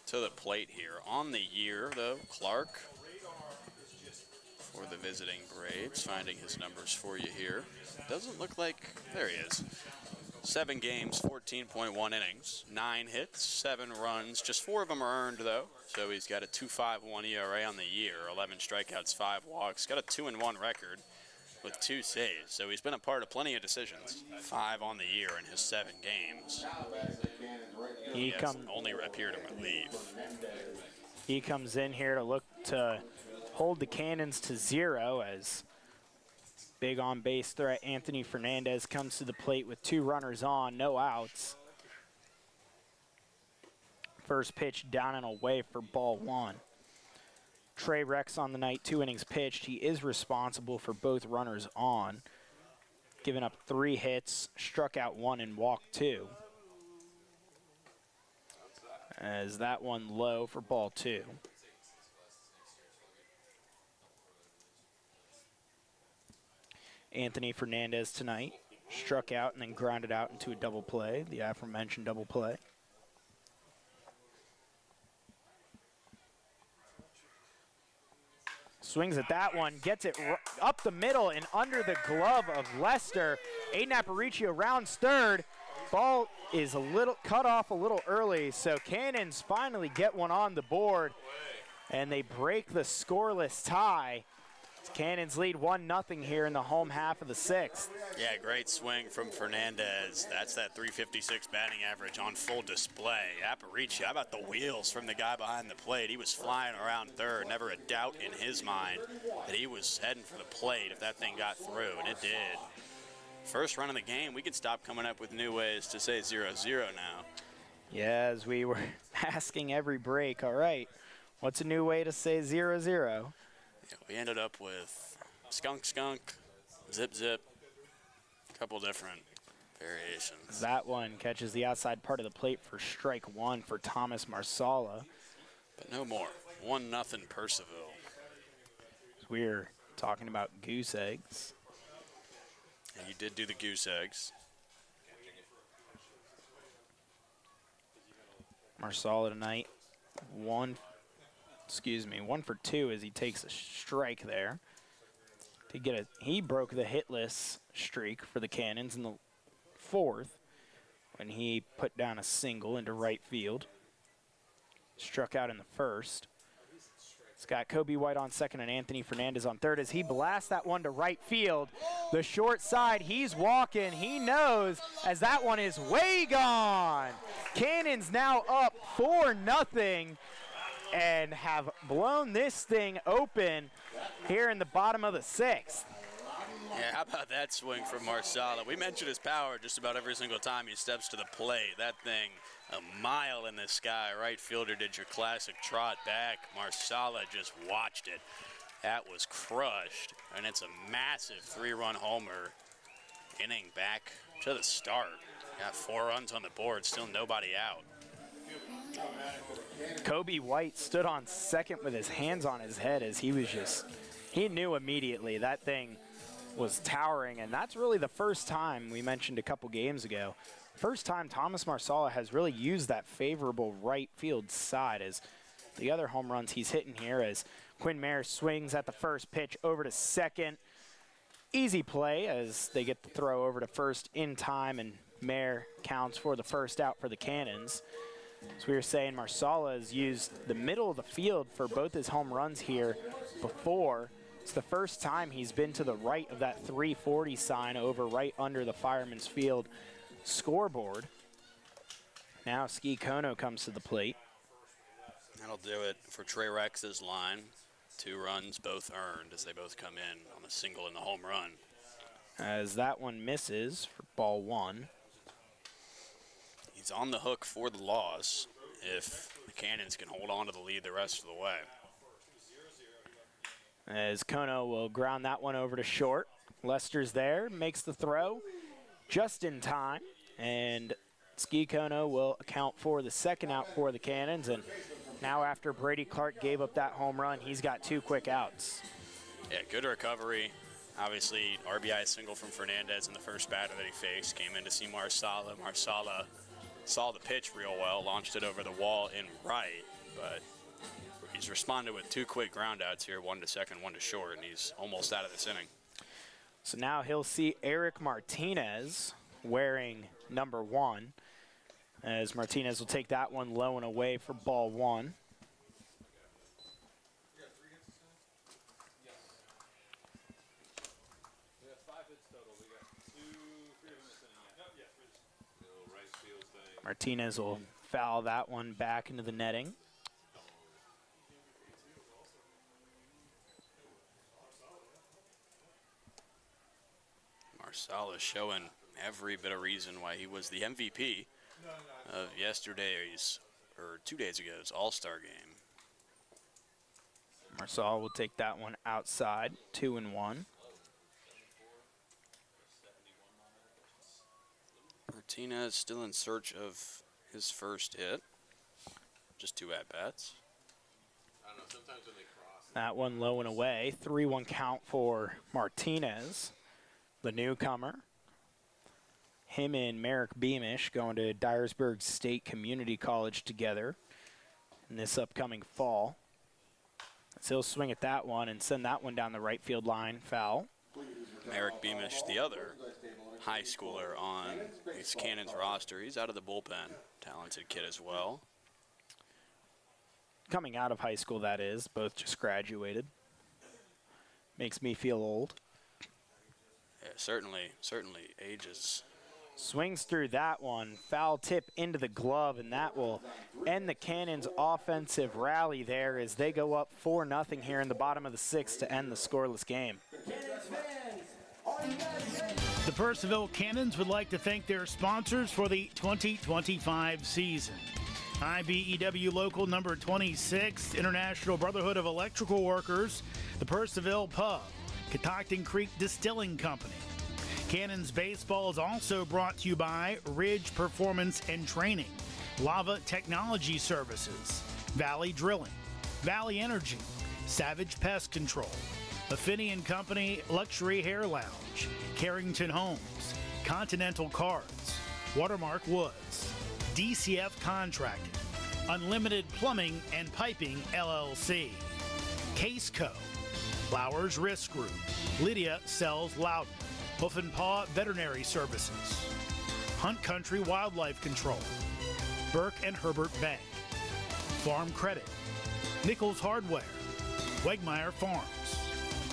to the plate here. On the year, though, Clark for the visiting Braves, finding his numbers for you here. Doesn't look like, there he is. 7 games, 14.1 innings, 9 hits, 7 runs. Just 4 of them are earned, though. So he's got a 2.51 ERA on the year, 11 strikeouts, 5 walks. Got a 2-1 record with 2 saves. So he's been a part of plenty of decisions. 5 on the year in his 7 games. He only appeared in relief. He comes in here to look to hold the Cannons to 0 as big on base threat Anthony Fernandez comes to the plate with 2 runners on, no outs. First pitch down and away for ball 1. Trey Rex on the night, 2 innings pitched. He is responsible for both runners on, giving up 3 hits, struck out 1 and walked 2. As that one low for ball 2. Anthony Fernandez tonight struck out and then grounded out into a double play, the aforementioned double play. Swings at that one, gets it up the middle and under the glove of Lester. Aiden Aparicio rounds third. Ball is a little cut off a little early, so Cannons finally get one on the board, and they break the scoreless tie. Cannons lead 1-0 here in the home half of the 6th. Yeah, great swing from Fernandez. That's that 356 batting average on full display. Aparicio, how about the wheels from the guy behind the plate? He was flying around third. Never a doubt in his mind that he was heading for the plate if that thing got through, and it did. First run of the game, we could stop coming up with new ways to say 0-0 now. Yeah, as we were asking every break, all right, what's a new way to say 0-0? We ended up with skunk, zip, a couple different variations. That one catches the outside part of the plate for strike 1 for Thomas Marsala. But no more. 1-0 Purcellville. We're talking about goose eggs. And you did do the goose eggs. Marsala tonight, 1 for 2 as he takes a strike there. He broke the hitless streak for the Cannons in the 4th when he put down a single into right field. Struck out in the 1st. It's got Kobe White on 2nd and Anthony Fernandez on 3rd as he blasts that one to right field. The short side, he's walking. He knows as that one is way gone. Cannons now up 4-0 and have blown this thing open here in the bottom of the 6th. Yeah, how about that swing from Marsala? We mentioned his power just about every single time he steps to the plate. That thing, a mile in the sky. Right fielder did your classic trot back. Marsala just watched it. That was crushed, and it's a massive 3-run homer. Inning back to the start. Got 4 runs on the board, still nobody out. Kobe White stood on 2nd with his hands on his head as he knew immediately that thing was towering, and that's really the first time, we mentioned a couple games ago, first time Thomas Marsala has really used that favorable right field side as the other home runs he's hitting here as Quinn Mayer swings at the first pitch over to 2nd. Easy play as they get the throw over to 1st in time, and Mayer counts for the first out for the Cannons. As we were saying, Marsala has used the middle of the field for both his home runs here before. It's the first time he's been to the right of that 340 sign over right under the Fireman's Field scoreboard. Now Ski Kono comes to the plate. That'll do it for Trey Rex's line. 2 runs, both earned as they both come in on the single and the home run. As that one misses for ball 1. He's on the hook for the loss if the Cannons can hold on to the lead the rest of the way. As Kono will ground that one over to short. Lester's there, makes the throw just in time, and Ski Kono will account for the 2nd out for the Cannons, and now after Brady Clark gave up that home run, he's got 2 quick outs. Yeah, good recovery. Obviously, RBI single from Fernandez in the first batter that he faced. Came in to see Marsala. Marsala saw the pitch real well, launched it over the wall in right, but he's responded with 2 quick groundouts here, 1 to 2nd, 1 to short, and he's almost out of this inning. So now he'll see Eric Martinez wearing number 1, as Martinez will take that one low and away for ball 1. Martinez will foul that one back into the netting. Marsala showing every bit of reason why he was the MVP of yesterday's, or 2 days ago's All-Star game. Marsala will take that one outside, 2-1. Martinez still in search of his first hit. Just 2 at-bats. I don't know, sometimes when they cross. That one low and away. 3-1 count for Martinez, the newcomer. Him and Merrick Beamish going to Dyersburg State Community College together in this upcoming fall. So he'll swing at that one and send that one down the right field line, foul. Merrick Beamish, the other high schooler on this Cannons roster. He's out of the bullpen. Talented kid as well. Coming out of high school, that is. Both just graduated. Makes me feel old. Yeah, certainly ages. Swings through that one. Foul tip into the glove, and that will end the Cannons' offensive rally there as they go up 4-0 here in the bottom of the 6th to end the scoreless game. The Purcellville Cannons would like to thank their sponsors for the 2025 season. IBEW Local Number 26, International Brotherhood of Electrical Workers, the Purcellville Pub, Catoctin Creek Distilling Company. Cannons Baseball is also brought to you by Ridge Performance and Training, Lava Technology Services, Valley Drilling, Valley Energy, Savage Pest Control, Affinity & Company Luxury Hair Lounge, Carrington Homes, Continental Cards, Watermark Woods, DCF Contracting, Unlimited Plumbing and Piping LLC, Caseco, Flowers Risk Group, Lydia Sells Loudon, Hoof and Paw Veterinary Services, Hunt Country Wildlife Control, Burke and Herbert Bank, Farm Credit, Nichols Hardware, Wegmeyer Farms,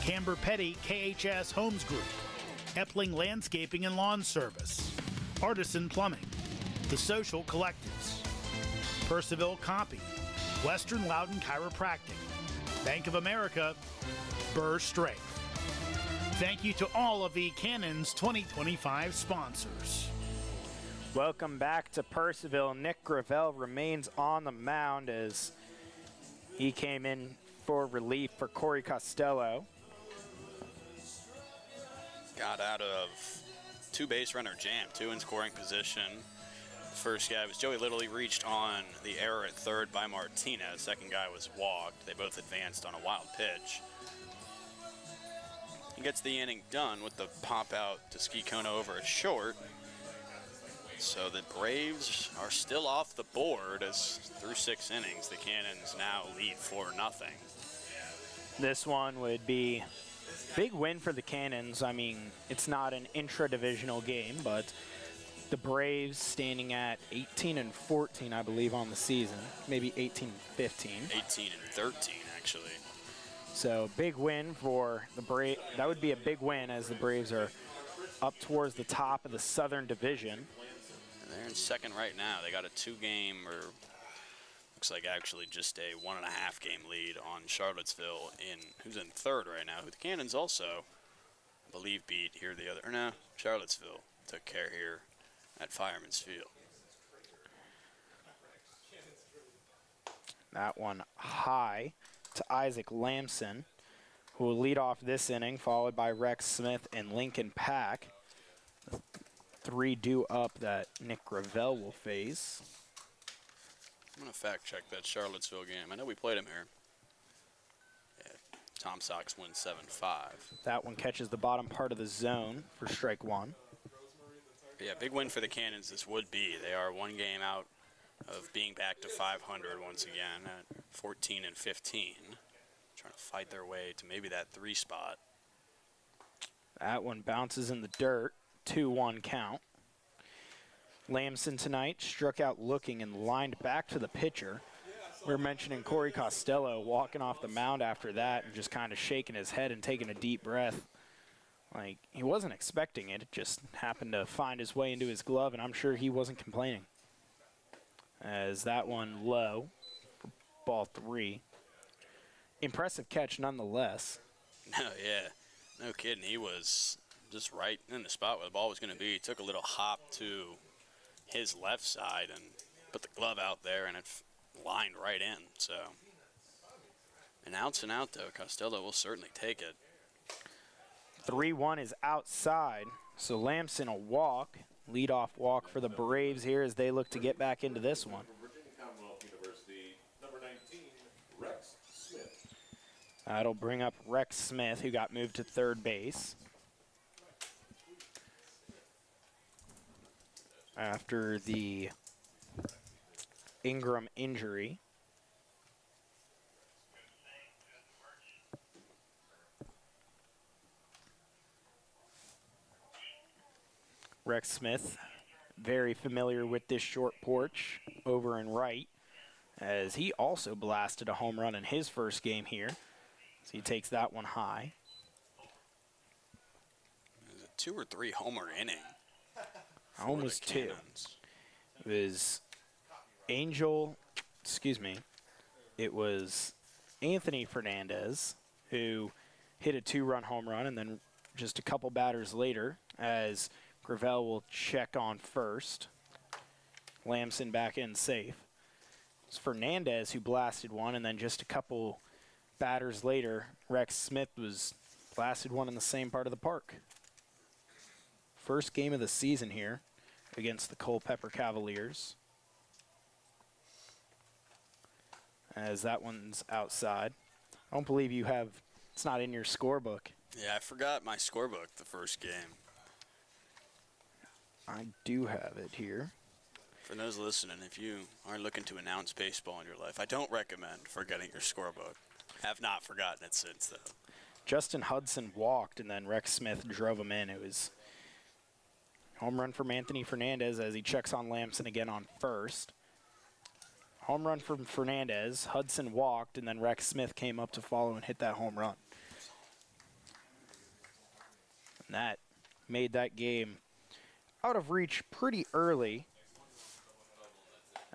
Camber Petty KHS Homes Group, Epling Landscaping and Lawn Service, Artisan Plumbing, The Social Collectives, Purcellville Copy, Western Loudon Chiropractic, Bank of America, Burr Strength. Thank you to all of the Cannons 2025 sponsors. Welcome back to Purcellville. Nick Gravel remains on the mound as he came in for relief for Corey Costello. Got out of two base runner jam, two in scoring position. First guy was Joey Little. He reached on the error at third by Martinez. Second guy was walked. They both advanced on a wild pitch. He gets the inning done with the pop out to Ski Kona over at short. So the Braves are still off the board as through 6 innings, the Cannons now lead 4-0. This one would be big win for the Cannons. I mean, it's not an intra-divisional game, but the Braves standing at 18-14, I believe, on the season. Maybe 18-15. 18-13, actually. So big win for the Braves. That would be a big win as the Braves are up towards the top of the Southern Division. And they're in second right now. They got a 2-game, or looks like actually just a 1.5-game lead on Charlottesville, who's in third right now, who the Cannons also, I believe, beat here the other. Or no, Charlottesville took care here at Fireman's Field. That one high to Isaac Lamson, who will lead off this inning, followed by Rex Smith and Lincoln Pack. 3 due up that Nick Gravel will face. I'm going to fact check that Charlottesville game. I know we played him here. Yeah, Tom Sox wins 7-5. That one catches the bottom part of the zone for strike one. But yeah, big win for the Cannons this would be. They are 1 game out of being back to 500 once again at 14-15. Trying to fight their way to maybe that 3 spot. That one bounces in the dirt. 2-1 count. Lamson tonight struck out looking and lined back to the pitcher. We were mentioning Corey Costello walking off the mound after that and just kind of shaking his head and taking a deep breath. Like, he wasn't expecting it. It just happened to find his way into his glove, and I'm sure he wasn't complaining. As that one low for ball 3. Impressive catch nonetheless. No, yeah. No kidding. He was just right in the spot where the ball was going to be. He took a little hop to his left side and put the glove out there, and it lined right in. So, an outs and out, though. Costello will certainly take it. 3-1 is outside, so Lamson a walk. Leadoff walk for the Braves here as they look to get back into this one. Virginia Commonwealth University, number 19, Rex Smith. That'll bring up Rex Smith, who got moved to third base after the Ingram injury. Rex Smith, very familiar with this short porch over and right, as he also blasted a home run in his first game here. So he takes that one high. It was a 2 or 3 homer inning. Almost 2. It was it was Anthony Fernandez who hit a 2-run home run, and then just a couple batters later, as Gravel will check on first. Lamson back in safe. It's Fernandez who blasted one, and then just a couple batters later, Rex Smith was blasted one in the same part of the park. First game of the season here against the Culpeper Cavaliers. As that one's outside. I don't believe you have, it's not in your scorebook. Yeah, I forgot my scorebook the first game. I do have it here. For those listening, if you are looking to announce baseball in your life, I don't recommend forgetting your scorebook. Have not forgotten it since, though. Justin Hudson walked, and then Rex Smith drove him in. It was home run from Anthony Fernandez as he checks on Lamson again on first. Home run from Fernandez. Hudson walked, and then Rex Smith came up to follow and hit that home run. And that made that game out of reach pretty early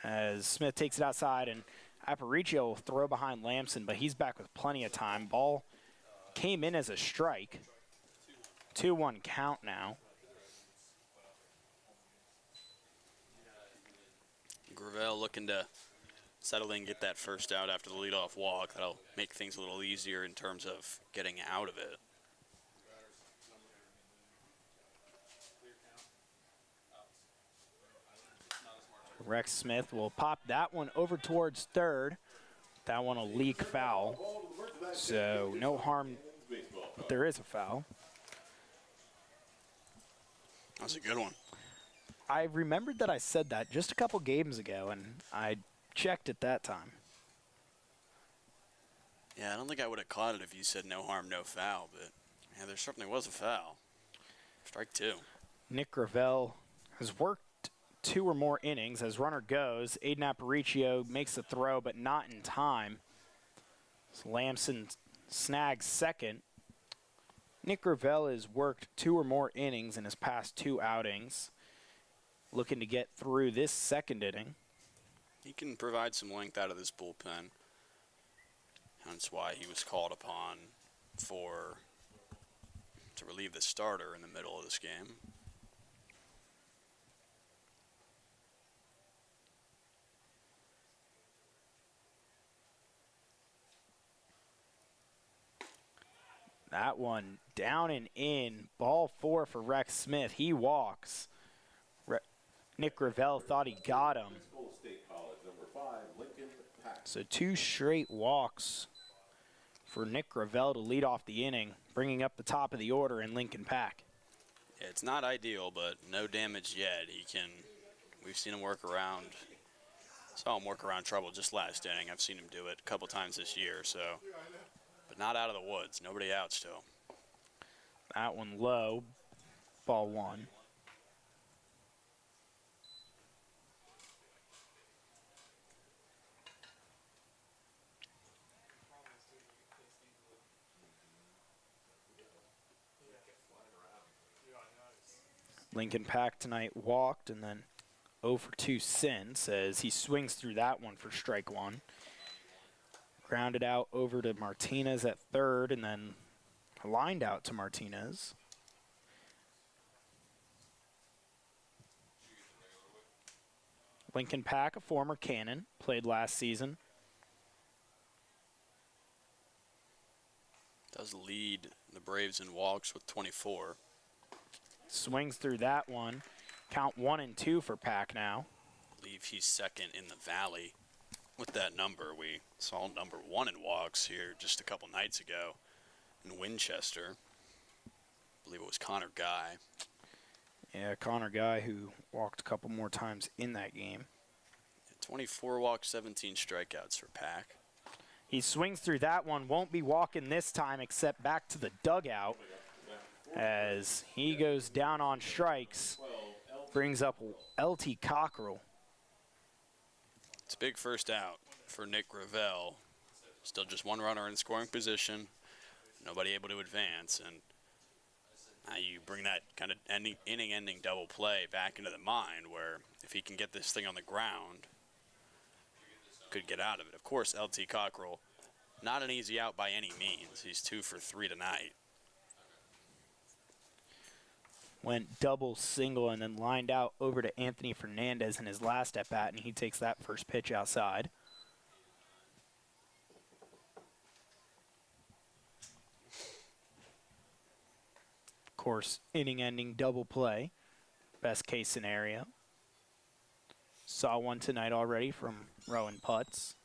as Smith takes it outside, and Aparicio will throw behind Lamson, but he's back with plenty of time. Ball came in as a strike. 2-1 count now. Gravel looking to settle in, get that first out after the leadoff walk. That'll make things a little easier in terms of getting out of it. Rex Smith will pop that one over towards third. That one will leak foul. So no harm, but there is a foul. That's a good one. I remembered that I said that just a couple games ago, and I checked at that time. Yeah, I don't think I would have caught it if you said no harm, no foul, but yeah, there certainly was a foul. Strike two. Nick Gravel has worked 2 or more innings. As runner goes, Aiden Aparicio makes the throw, but not in time. So Lamson snags second. Nick Gravel has worked 2 or more innings in his past 2 outings, looking to get through this second inning. He can provide some length out of this bullpen. That's why he was called upon to relieve the starter in the middle of this game. That one down and in. Ball 4 for Rex Smith. He walks. Nick Gravel thought he got him. So 2 straight walks for Nick Gravel to lead off the inning, bringing up the top of the order in Lincoln Pack. Yeah, it's not ideal, but no damage yet. We've seen him work around. Saw him work around trouble just last inning. I've seen him do it a couple times this year, so. But not out of the woods. Nobody out still. That one low. Ball 1. Lincoln Pack tonight walked and then 0 for 2 since as he swings through that one for strike 1. Grounded out over to Martinez at third and then lined out to Martinez. Lincoln Pack, a former Cannon, played last season. Does lead the Braves in walks with 24. Swings through that one. Count 1 and 2 for Pack now. I believe he's second in the Valley with that number. We saw number 1 in walks here just a couple nights ago in Winchester. I believe it was Connor Guy. Yeah, Connor Guy, who walked a couple more times in that game. 24 walks, 17 strikeouts for Pack. He swings through that one. Won't be walking this time except back to the dugout as he goes down on strikes. Brings up LT Cockrell. It's a big first out for Nick Gravel. Still just 1 runner in scoring position. Nobody able to advance. And now you bring that kind of inning-ending double play back into the mind where if he can get this thing on the ground, could get out of it. Of course, LT Cockrell, not an easy out by any means. He's 2 for 3 tonight. Went double, single, and then lined out over to Anthony Fernandez in his last at-bat, and he takes that first pitch outside. Of course, inning-ending double play, best case scenario. Saw one tonight already from Rowan Putz.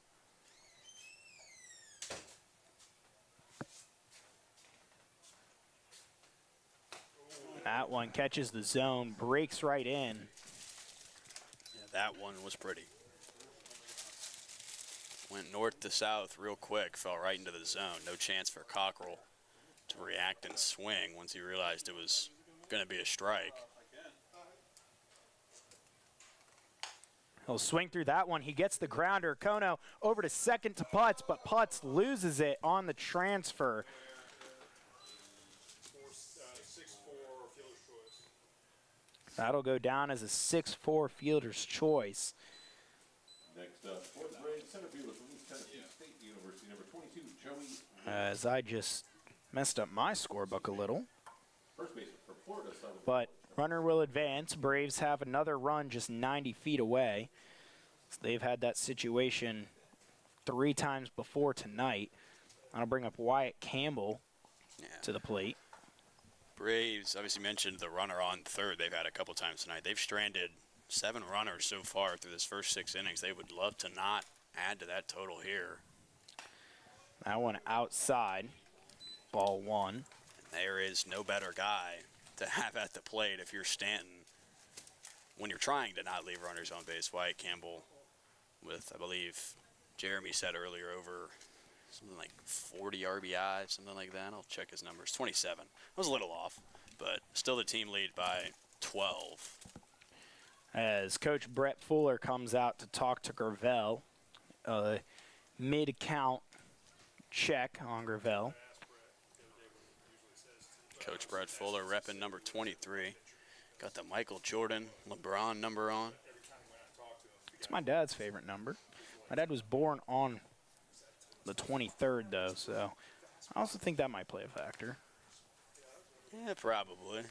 That one catches the zone, breaks right in. Yeah, that one was pretty. Went north to south real quick, fell right into the zone. No chance for Cockrell react and swing once he realized it was going to be a strike. He'll swing through that one. He gets the grounder. Kono over to second to Putz, but Putz loses it on the transfer. 6-4 fielder's choice. That'll go down as a 6-4 fielder's choice. Next up, fourth grade center fielder from East Tennessee State University, number 22, Joey. As I just messed up my scorebook a little. First baseman for Florida. But runner will advance. Braves have another run just 90 feet away. So they've had that situation 3 times before tonight. That'll bring up Wyatt Campbell to the plate. Braves, obviously mentioned the runner on third they've had a couple times tonight. They've stranded 7 runners so far through this first 6 innings. They would love to not add to that total here. That one outside. Ball 1. And there is no better guy to have at the plate if you're Staunton. When you're trying to not leave runners on base, Wyatt Campbell with, I believe, Jeremy said earlier, over something like 40 RBI, something like that. I'll check his numbers. 27. I was a little off, but still the team lead by 12. As Coach Brett Fuller comes out to talk to Gravel. Mid-count check on Gravel. Coach Brett Fuller repping number 23. Got the Michael Jordan LeBron number on. It's my dad's favorite number. My dad was born on the 23rd, though, so I also think that might play a factor. Yeah, probably.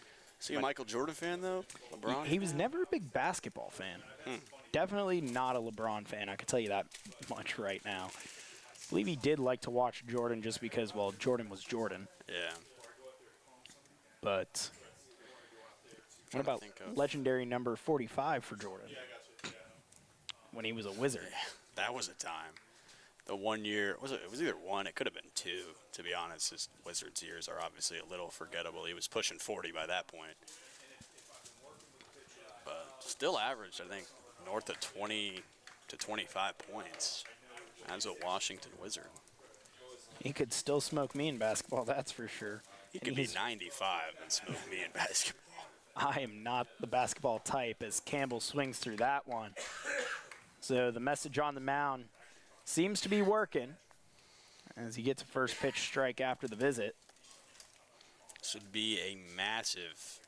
Is he a Michael Jordan fan, though? LeBron? He was never a big basketball fan. Definitely not a LeBron fan, I can tell you that much right now. I believe he did like to watch Jordan just because, well, Jordan was Jordan. Yeah. But what about legendary number 45 for Jordan? When he was a Wizard. That was a time. The 1 year, it was either 1, it could have been 2, to be honest. His Wizards years are obviously a little forgettable. He was pushing 40 by that point. But still averaged, I think, north of 20 to 25 points as a Washington Wizard. He could still smoke me in basketball, that's for sure. He could be 95 and smoke me in basketball. I am not the basketball type as Campbell swings through that one. So the message on the mound seems to be working as he gets a first pitch strike after the visit. This would be a massive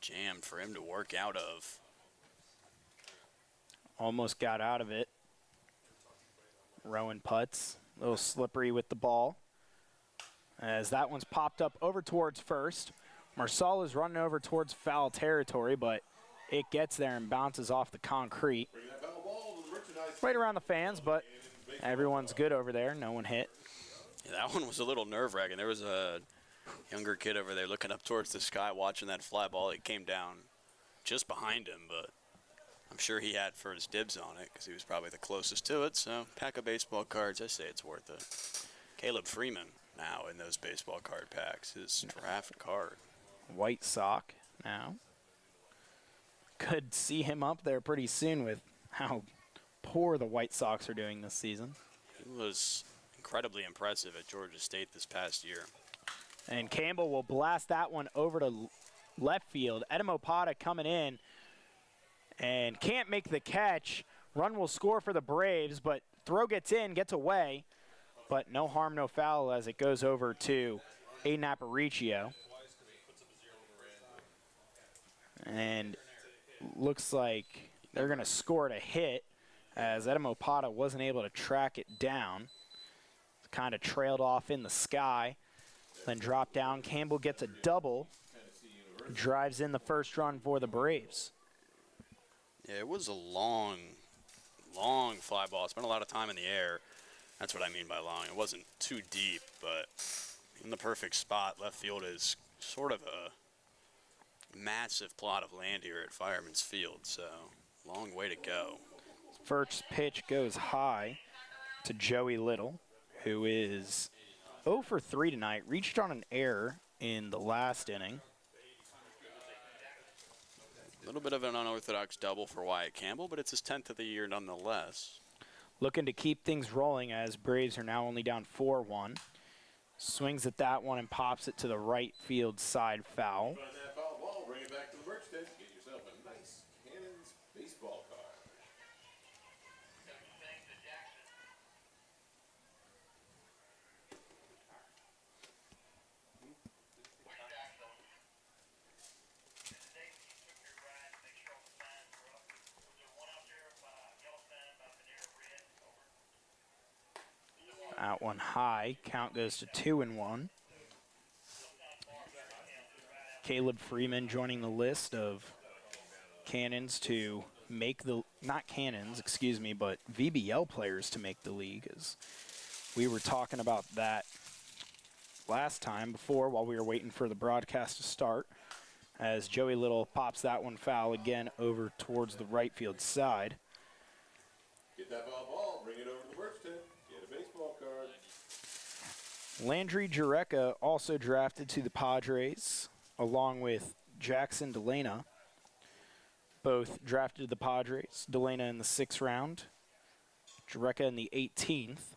jam for him to work out of. Almost got out of it. Rowan Putz, a little slippery with the ball. As that one's popped up over towards first. Marsal is running over towards foul territory, but it gets there and bounces off the concrete. Right around the fans, but everyone's good over there. No one hit. Yeah, that one was a little nerve-wracking. There was a younger kid over there looking up towards the sky watching that fly ball. It came down just behind him, but I'm sure he had first dibs on it because he was probably the closest to it. So pack of baseball cards, I say it's worth it. Caleb Freeman now in those baseball card packs, his draft card. White sock now. Could see him up there pretty soon with how poor the White Sox are doing this season. He was incredibly impressive at Georgia State this past year. And Campbell will blast that one over to left field. Edemopata coming in and can't make the catch. Run will score for the Braves, but throw gets in, gets away. But no harm, no foul as it goes over to Aiden Aparicio. And looks like they're going to score it a hit as Edemopata wasn't able to track it down. Kind of trailed off in the sky, then dropped down. Campbell gets a double, drives in the first run for the Braves. Yeah, it was a long fly ball. Spent a lot of time in the air. That's what I mean by long. It wasn't too deep, but in the perfect spot. Left field is sort of a massive plot of land here at Fireman's Field, so long way to go. First pitch goes high to Joey Little, who is 0 for 3 tonight. Reached on an error in the last inning. A little bit of an unorthodox double for Wyatt Campbell, but it's his 10th of the year nonetheless. Looking to keep things rolling as Braves are now only down 4-1. Swings at that one and pops it to the right field side foul. Find that foul ball, bring it back to the merch tent, get yourself a nice Cannons baseball card. Out one high. Count goes to 2-1. Caleb Freeman joining the list of Cannons to make the, not Cannons, excuse me, but VBL players to make the league. As we were talking about that last time before while we were waiting for the broadcast to start. As Joey Little pops that one foul again over towards the right field side. Get that foul ball, bring it over to the merch tent, get a baseball card. Landry Jureka also drafted to the Padres, along with Jackson Delana. Both drafted to the Padres. Delana in the 6th round, Jureka in the 18th,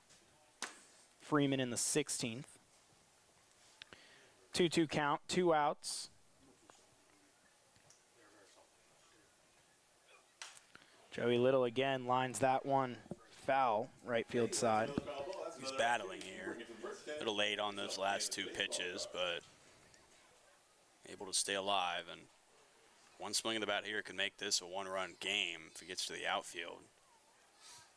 Freeman in the 16th. 2-2 count, 2 outs. Joey Little again lines that one foul, right field side. He's battling here. A little late on those last 2 pitches, but able to stay alive. And one swing of the bat here could make this a 1-run game if he gets to the outfield.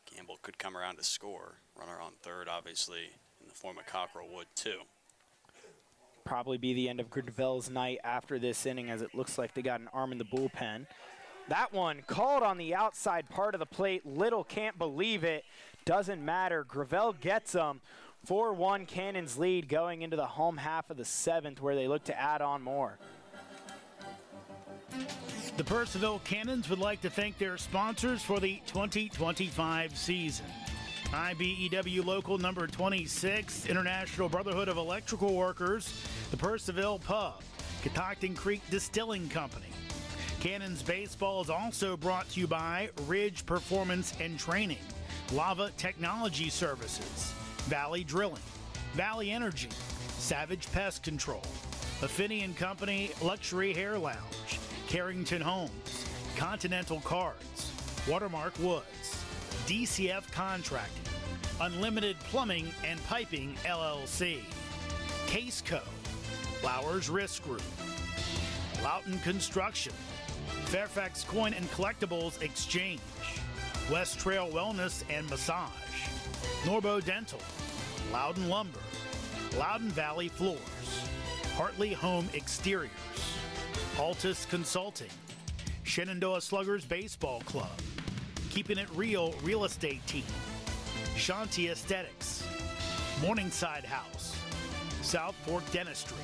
Campbell could come around to score. Runner on third, obviously, in the form of Cockrell would too. Probably be the end of Gravel's night after this inning, as it looks like they got an arm in the bullpen. That one called on the outside part of the plate. Little can't believe it. Doesn't matter. Gravel gets them. 4-1 Cannons lead going into the home half of the 7th, where they look to add on more. The Purcellville Cannons would like to thank their sponsors for the 2025 season. IBEW Local Number 26, International Brotherhood of Electrical Workers, the Purcellville Pub, Catoctin Creek Distilling Company. Cannons Baseball is also brought to you by Ridge Performance and Training, Lava Technology Services, Valley Drilling, Valley Energy, Savage Pest Control, Affinity & Company Luxury Hair Lounge, Carrington Homes, Continental Cards, Watermark Woods, DCF Contracting, Unlimited Plumbing and Piping LLC, Case Co, Flowers Risk Group, Loughton Construction, Fairfax Coin and Collectibles Exchange, West Trail Wellness and Massage, Norbo Dental, Loudon Lumber, Loudon Valley Floors, Hartley Home Exteriors, Altus Consulting, Shenandoah Sluggers Baseball Club, Keeping It Real Real Estate Team, Shanti Aesthetics, Morningside House, South Fork Dentistry,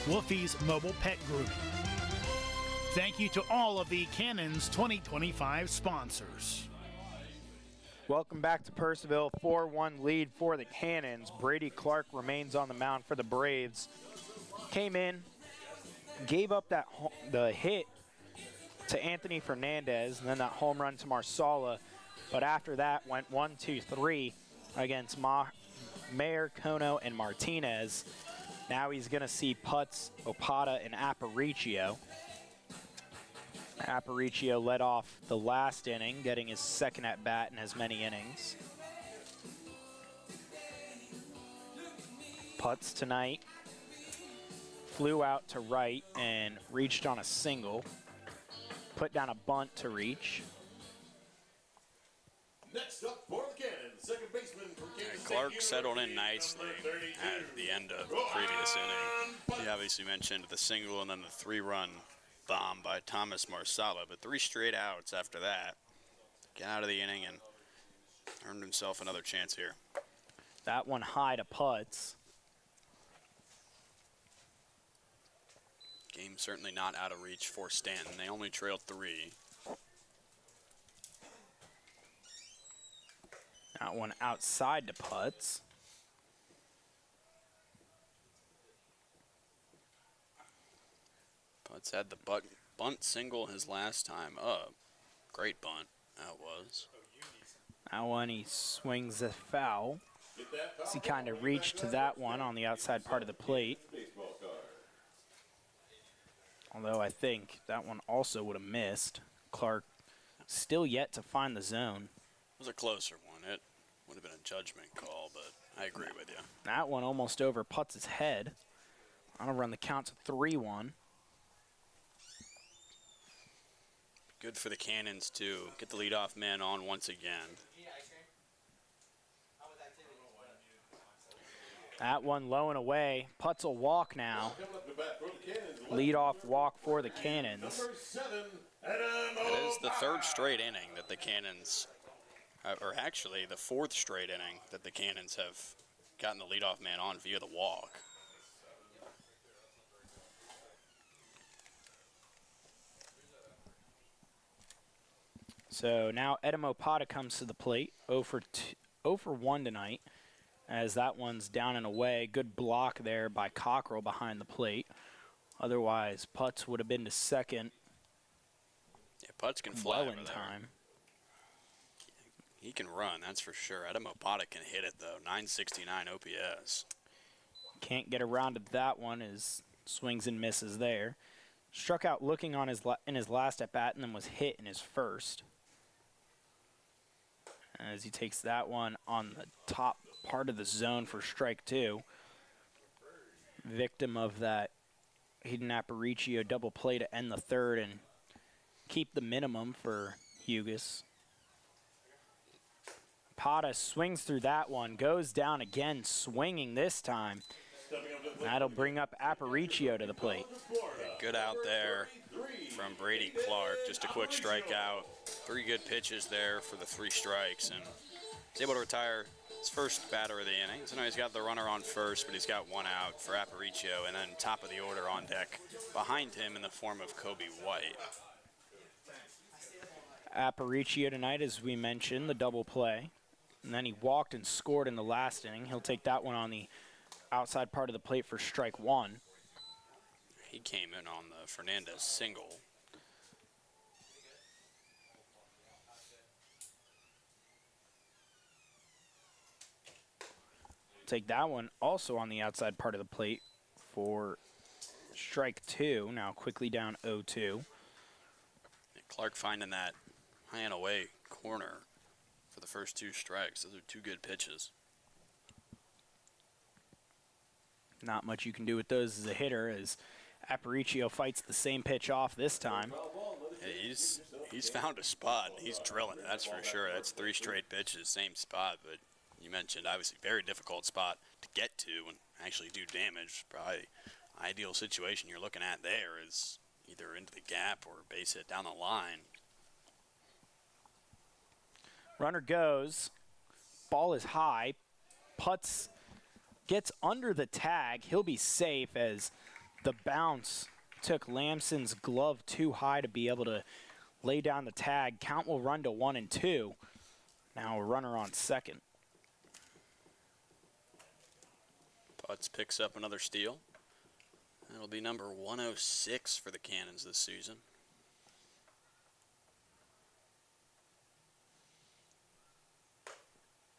Wolfie's Mobile Pet Grooming. Thank you to all of the Cannons 2025 sponsors. Welcome back to Purcellville. 4-1 lead for the Cannons. Brady Clark remains on the mound for the Braves. Came in, gave up the hit to Anthony Fernandez, and then that home run to Marsala. But after that, went 1-2-3 against Mayer, Kono, and Martinez. Now he's going to see Putz, Opata, and Aparicio. Aparicio led off the last inning, getting his 2nd at-bat in as many innings. Putz tonight flew out to right and reached on a single. Put down a bunt to reach. Next up for the Cannons, second baseman from Kansas State Clark University, settled in nicely number 32. at the end of the previous inning. He obviously mentioned the single and then the 3-run bomb by Thomas Marsala, but 3 straight outs after that. Get out of the inning and earned himself another chance here. That one high to Putz. Game certainly not out of reach for Stanton. They only trailed 3. That one outside to Putz. Putz had the bunt single his last time up. Great bunt, that was. That one he swings a foul. As he kind of reached to that one on the outside part of the plate. Baseball card. Although I think that one also would have missed. Clark still yet to find the zone. It was a closer one. It would have been a judgment call, but I agree with you. That one almost over Putts' head. I'll run the count to 3-1. Good for the Cannons to get the leadoff man on once again. That one low and away. Putts will walk now. Coming up to bat for the Cannons. Leadoff walk for the Cannons. Number 7, It is the third straight inning that the Cannons, or actually the fourth straight inning that the Cannons have gotten the leadoff man on via the walk. So now Edimo Pata comes to the plate, 0 for 1 tonight, as that one's down and away. Good block there by Cockrell behind the plate. Otherwise, Putz would have been to second. Yeah, Putz can fly well over in there. time. He can run, that's for sure. Edimo Pata can hit it, though. 969 OPS. Can't get around to that one as swings and misses there. Struck out looking on in his last at bat and then was hit in his first. As he takes that one on the top part of the zone for strike 2. Victim of that Hayden Aparicio double play to end the third and keep the minimum for Hugus. Pata swings through that one, goes down again, swinging this time. That'll bring up Aparicio to the plate. Good out there from Brady Clark. Just a quick strikeout. 3 good pitches there for the 3 strikes, and he's able to retire his first batter of the inning. So now he's got the runner on first, but he's got 1 out for Aparicio, and then top of the order on deck behind him in the form of Kobe White. Aparicio tonight, as we mentioned, the double play. And then he walked and scored in the last inning. He'll take that one on the outside part of the plate for strike 1. He came in on the Fernandez single. Take that one also on the outside part of the plate for strike 2. Now quickly down 0-2. Clark finding that high and away corner for the first 2 strikes. Those are 2 good pitches. Not much you can do with those as a hitter, as Aparicio fights the same pitch off this time. Yeah, he's found a spot. He's drilling it, that's for sure. That's 3 straight pitches, same spot. But you mentioned, obviously, very difficult spot to get to and actually do damage. Probably ideal situation you're looking at there is either into the gap or base hit down the line. Runner goes. Ball is high. Putz gets under the tag. He'll be safe as the bounce took Lamson's glove too high to be able to lay down the tag. Count will run to 1-2. Now a runner on second. Putz picks up another steal. That'll be number 106 for the Cannons this season.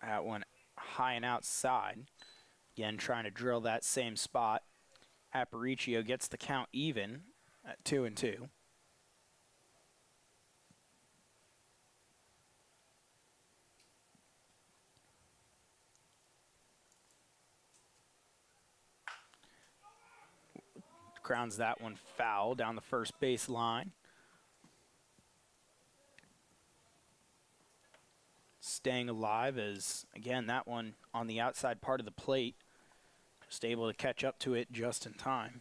That one high and outside. Again, trying to drill that same spot. Aparicio gets the count even at 2-2. Grounds that one foul down the first base line. Staying alive as, again, that one on the outside part of the plate. Just able to catch up to it just in time.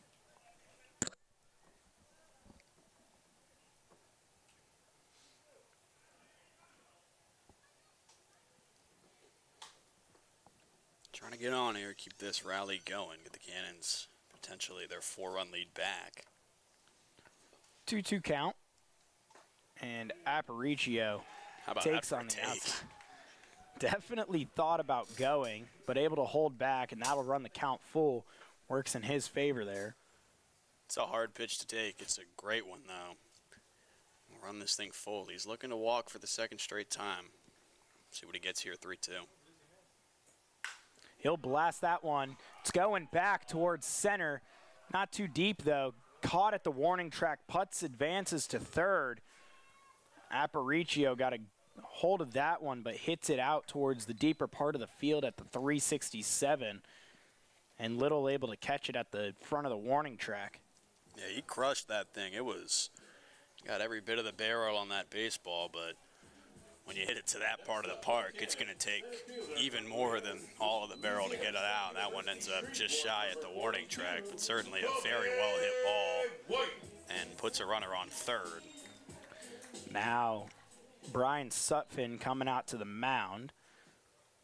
Trying to get on here, keep this rally going, get the Cannons potentially their 4-run lead back. 2-2 count. And Aparicio takes on the outside. Definitely thought about going, but able to hold back, and that'll run the count full. Works in his favor there. It's a hard pitch to take. It's a great one, though. We'll run this thing full. He's looking to walk for the second straight time. See what he gets here, 3-2. He'll blast that one. It's going back towards center. Not too deep, though. Caught at the warning track. Putz advances to third. Aparicio got a hold of that one, but hits it out towards the deeper part of the field at the 367. And Little able to catch it at the front of the warning track. Yeah, he crushed that thing. It was, got every bit of the barrel on that baseball, but when you hit it to that part of the park, it's going to take even more than all of the barrel to get it out. That one ends up just shy at the warning track, but certainly a very well-hit ball and puts a runner on third. Now, Brian Sutphin coming out to the mound.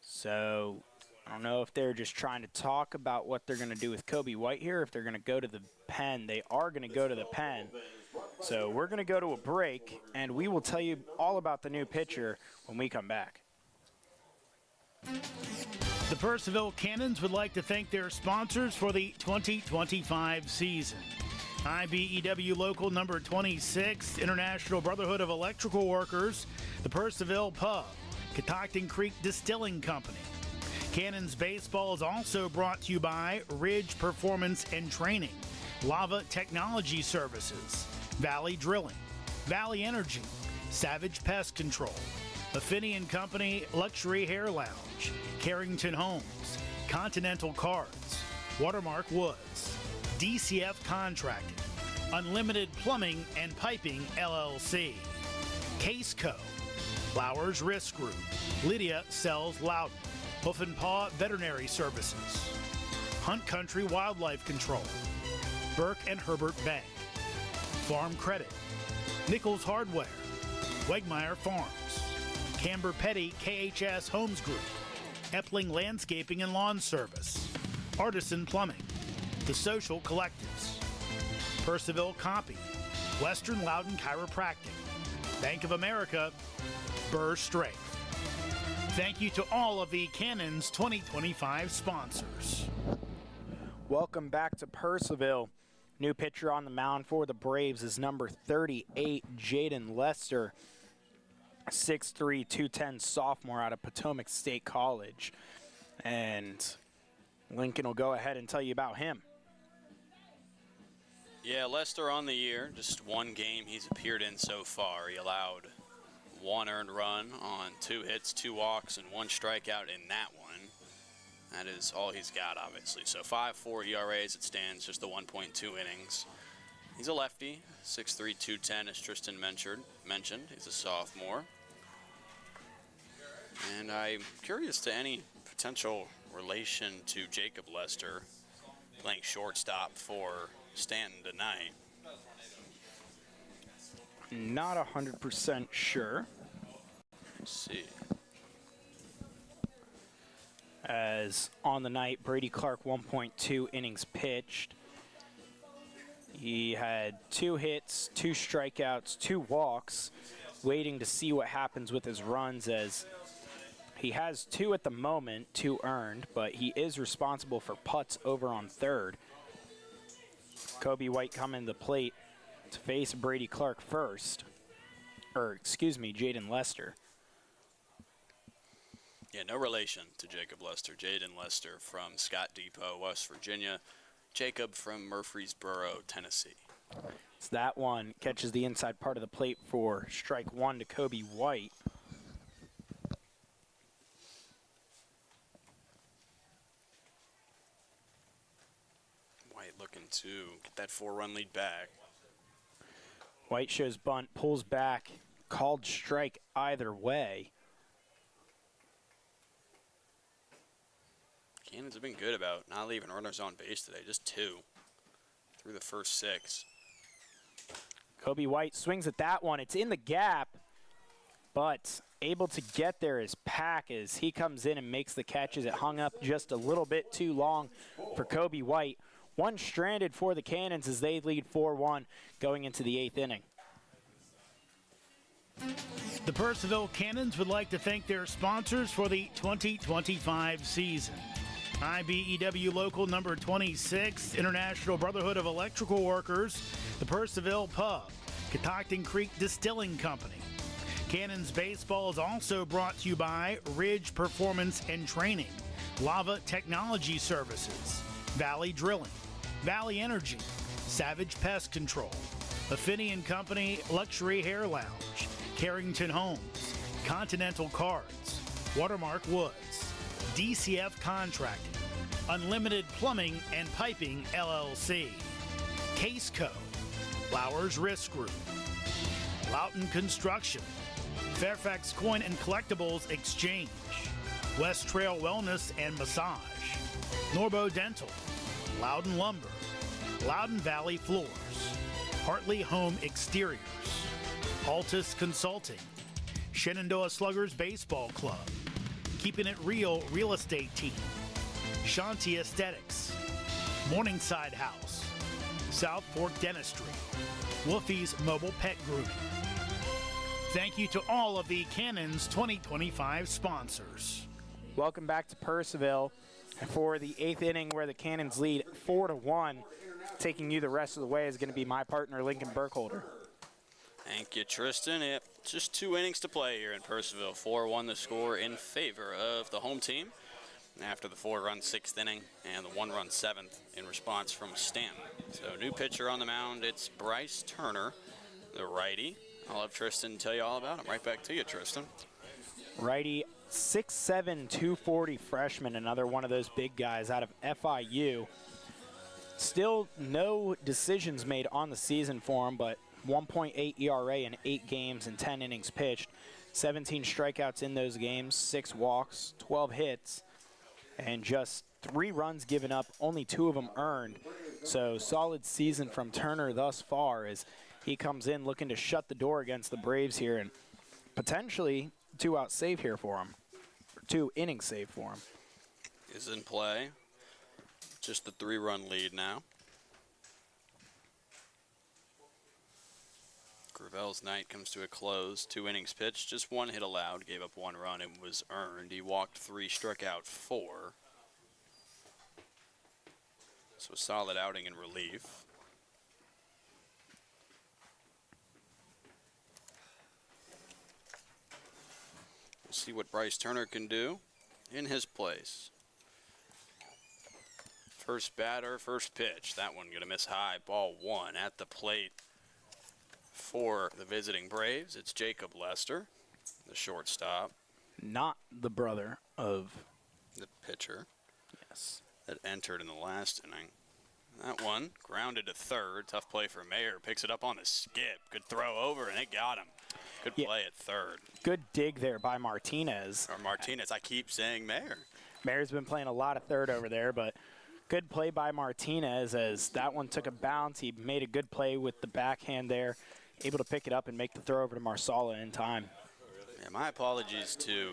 So I don't know if they're just trying to talk about what they're going to do with Kobe White here, if they're going to go to the pen. They are going to go to the pen. So we're going to go to a break, and we will tell you all about the new pitcher when we come back. The Purcellville Cannons would like to thank their sponsors for the 2025 season. IBEW Local Number 26, International Brotherhood of Electrical Workers, the Purcellville Pub, Catoctin Creek Distilling Company. Cannons Baseball is also brought to you by Ridge Performance and Training, Lava Technology Services, Valley Drilling, Valley Energy, Savage Pest Control, Affinity & Company Luxury Hair Lounge, Carrington Homes, Continental Cards, Watermark Woods, DCF Contracting, Unlimited Plumbing and Piping LLC, Case Co, Flowers Risk Group, Lydia Sells Loudon, Hoof and Paw Veterinary Services, Hunt Country Wildlife Control, Burke and Herbert Bank, Farm Credit, Nichols Hardware, Wegmeyer Farms, Camber Petty KHS Homes Group, Epling Landscaping and Lawn Service, Artisan Plumbing, The Social Collectives, Purcellville Copy, Western Loudon Chiropractic, Bank of America, Burr Strength. Thank you to all of the Cannons 2025 sponsors. Welcome back to Purcellville. New pitcher on the mound for the Braves is number 38, Jaden Lester, 6'3", 210 sophomore out of Potomac State College. And Lincoln will go ahead and tell you about him. Yeah, Lester on the year, just one game he's appeared in so far. He allowed one earned run on 2 hits, 2 walks, and 1 strikeout in that one. That is all he's got, obviously. So 5.4 ERA as it stands, just the 1.2 innings. He's a lefty, 6'3", 210, as Tristan mentioned. He's a sophomore. And I'm curious to any potential relation to Jacob Lester playing shortstop for Staunton tonight. Not 100% sure. Let's see. As on the night, Brady Clark 1.2 innings pitched. He had 2 hits, 2 strikeouts, 2 walks, waiting to see what happens with his runs, as he has 2 at the moment, 2 earned, but he is responsible for putts over on third. Kobe White coming to the plate to face Brady Clark first. Jaden Lester. Yeah, no relation to Jacob Lester. Jaden Lester from Scott Depot, West Virginia. Jacob from Murfreesboro, Tennessee. So that one catches the inside part of the plate for strike 1 to Kobe White. White looking to get that 4-run lead back. White shows bunt, pulls back, called strike either way. Cannons have been good about not leaving runners on base today, just 2 through the first 6. Kobe White swings at that one. It's in the gap, but able to get there is Pack as he comes in and makes the catches. It hung up just a little bit too long for Kobe White. 1 stranded for the Cannons as they lead 4-1 going into the 8th inning. The Purcellville Cannons would like to thank their sponsors for the 2025 season. IBEW Local Number 26, International Brotherhood of Electrical Workers, the Purcellville Pub, Catoctin Creek Distilling Company, Cannons Baseball is also brought to you by Ridge Performance and Training, Lava Technology Services, Valley Drilling, Valley Energy, Savage Pest Control, Affinity & Company Luxury Hair Lounge, Carrington Homes, Continental Cards, Watermark Woods, DCF Contracting, Unlimited Plumbing and Piping LLC, Caseco, Flowers Risk Group, Loughton Construction, Fairfax Coin and Collectibles Exchange, West Trail Wellness and Massage, Norbo Dental, Loudon Lumber, Loudon Valley Floors, Hartley Home Exteriors, Altus Consulting, Shenandoah Sluggers Baseball Club, Keeping It Real Real Estate Team, Shanti Aesthetics, Morningside House, South Fork Dentistry, Wolfie's Mobile Pet Grooming. Thank you to all of the Cannons 2025 sponsors. Welcome back to Purcellville for the 8th inning where the Cannons lead 4-1. Taking you the rest of the way is going to be my partner, Lincoln Burkholder. Thank you, Tristan. Yep, just 2 innings to play here in Purcellville. 4-1 the score in favor of the home team after the 4-run 6th inning and the 1-run 7th in response from Staunton. So new pitcher on the mound, it's Bryce Turner, the righty. I'll have Tristan tell you all about him. Right back to you, Tristan. Righty, 6'7", 240 freshman, another one of those big guys out of FIU. Still no decisions made on the season for him, but 1.8 ERA in 8 games and 10 innings pitched. 17 strikeouts in those games, 6 walks, 12 hits, and just 3 runs given up, only 2 of them earned. So solid season from Turner thus far as he comes in looking to shut the door against the Braves here and potentially 2-out save here for him, or 2 innings save for him. Is in play. Just the 3-run lead now. Gravel's night comes to a close. 2 innings pitched, just 1 hit allowed, gave up 1 run and was earned. He walked 3, struck out 4. So a solid outing in relief. We'll see what Bryce Turner can do in his place. First batter, first pitch. That one gonna miss high. Ball 1 at the plate for the visiting Braves. It's Jacob Lester, the shortstop. Not the brother of the pitcher. Yes. That entered in the last inning. That one grounded to third. Tough play for Mayer. Picks it up on the skip. Good throw over, and it got him. Good play at third. Good dig there by Martinez. Or Martinez. I keep saying Mayer. Mayer's been playing a lot of third over there, but good play by Martinez as that one took a bounce. He made a good play with the backhand there, able to pick it up and make the throw over to Marsala in time. Yeah, my apologies to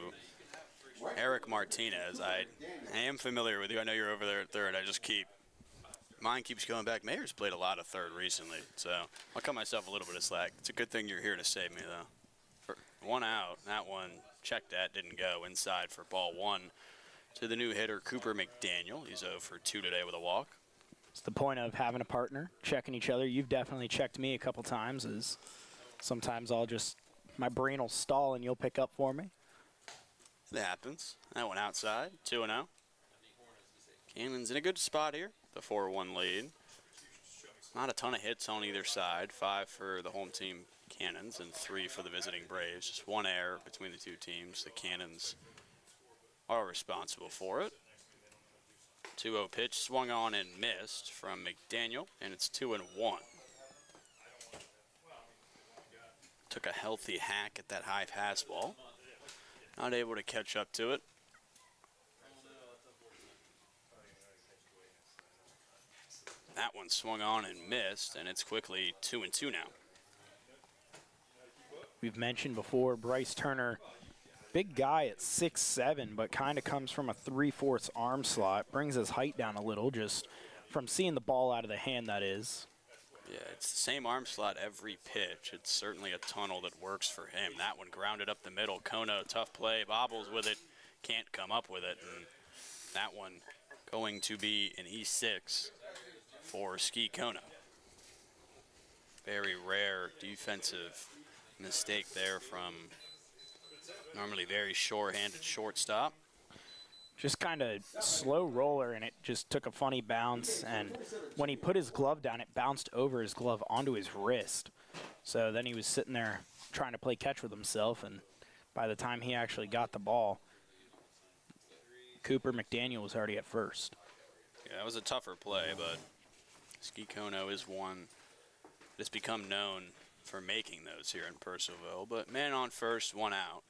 Eric Martinez. I am familiar with you. I know you're over there at third. Mine keeps going back. Mayer's played a lot of third recently, so I'll cut myself a little bit of slack. It's a good thing you're here to save me, though. For 1 out, that one checked at, didn't go. Inside for ball 1 to the new hitter, Cooper McDaniel. He's 0 for 2 today with a walk. It's the point of having a partner, checking each other. You've definitely checked me a couple times, as sometimes my brain will stall and you'll pick up for me. That happens. That one outside, 2-0. Cannons in a good spot here, the 4-1 lead. Not a ton of hits on either side. 5 for the home team Cannons and 3 for the visiting Braves. Just 1 error between the 2 teams. The Cannons are responsible for it. 2-0 pitch swung on and missed from McDaniel, and it's 2-1. Took a healthy hack at that high fastball. Not able to catch up to it. That one swung on and missed, and it's quickly 2-2 now. We've mentioned before, Bryce Turner, big guy at 6'7", but kind of comes from a 3/4 arm slot. Brings his height down a little just from seeing the ball out of the hand, that is. Yeah, it's the same arm slot every pitch. It's certainly a tunnel that works for him. That one grounded up the middle. Kono, tough play, bobbles with it, can't come up with it. And that one going to be an E6 for Ski Kono. Very rare defensive mistake there from Normally very sure-handed shortstop. Just kind of slow roller, and it just took a funny bounce. And when he put his glove down, it bounced over his glove onto his wrist. So then he was sitting there trying to play catch with himself, and by the time he actually got the ball, Cooper McDaniel was already at first. Yeah, that was a tougher play, but Ski Kono is one that's become known for making those here in Purcellville. But man on first, one out.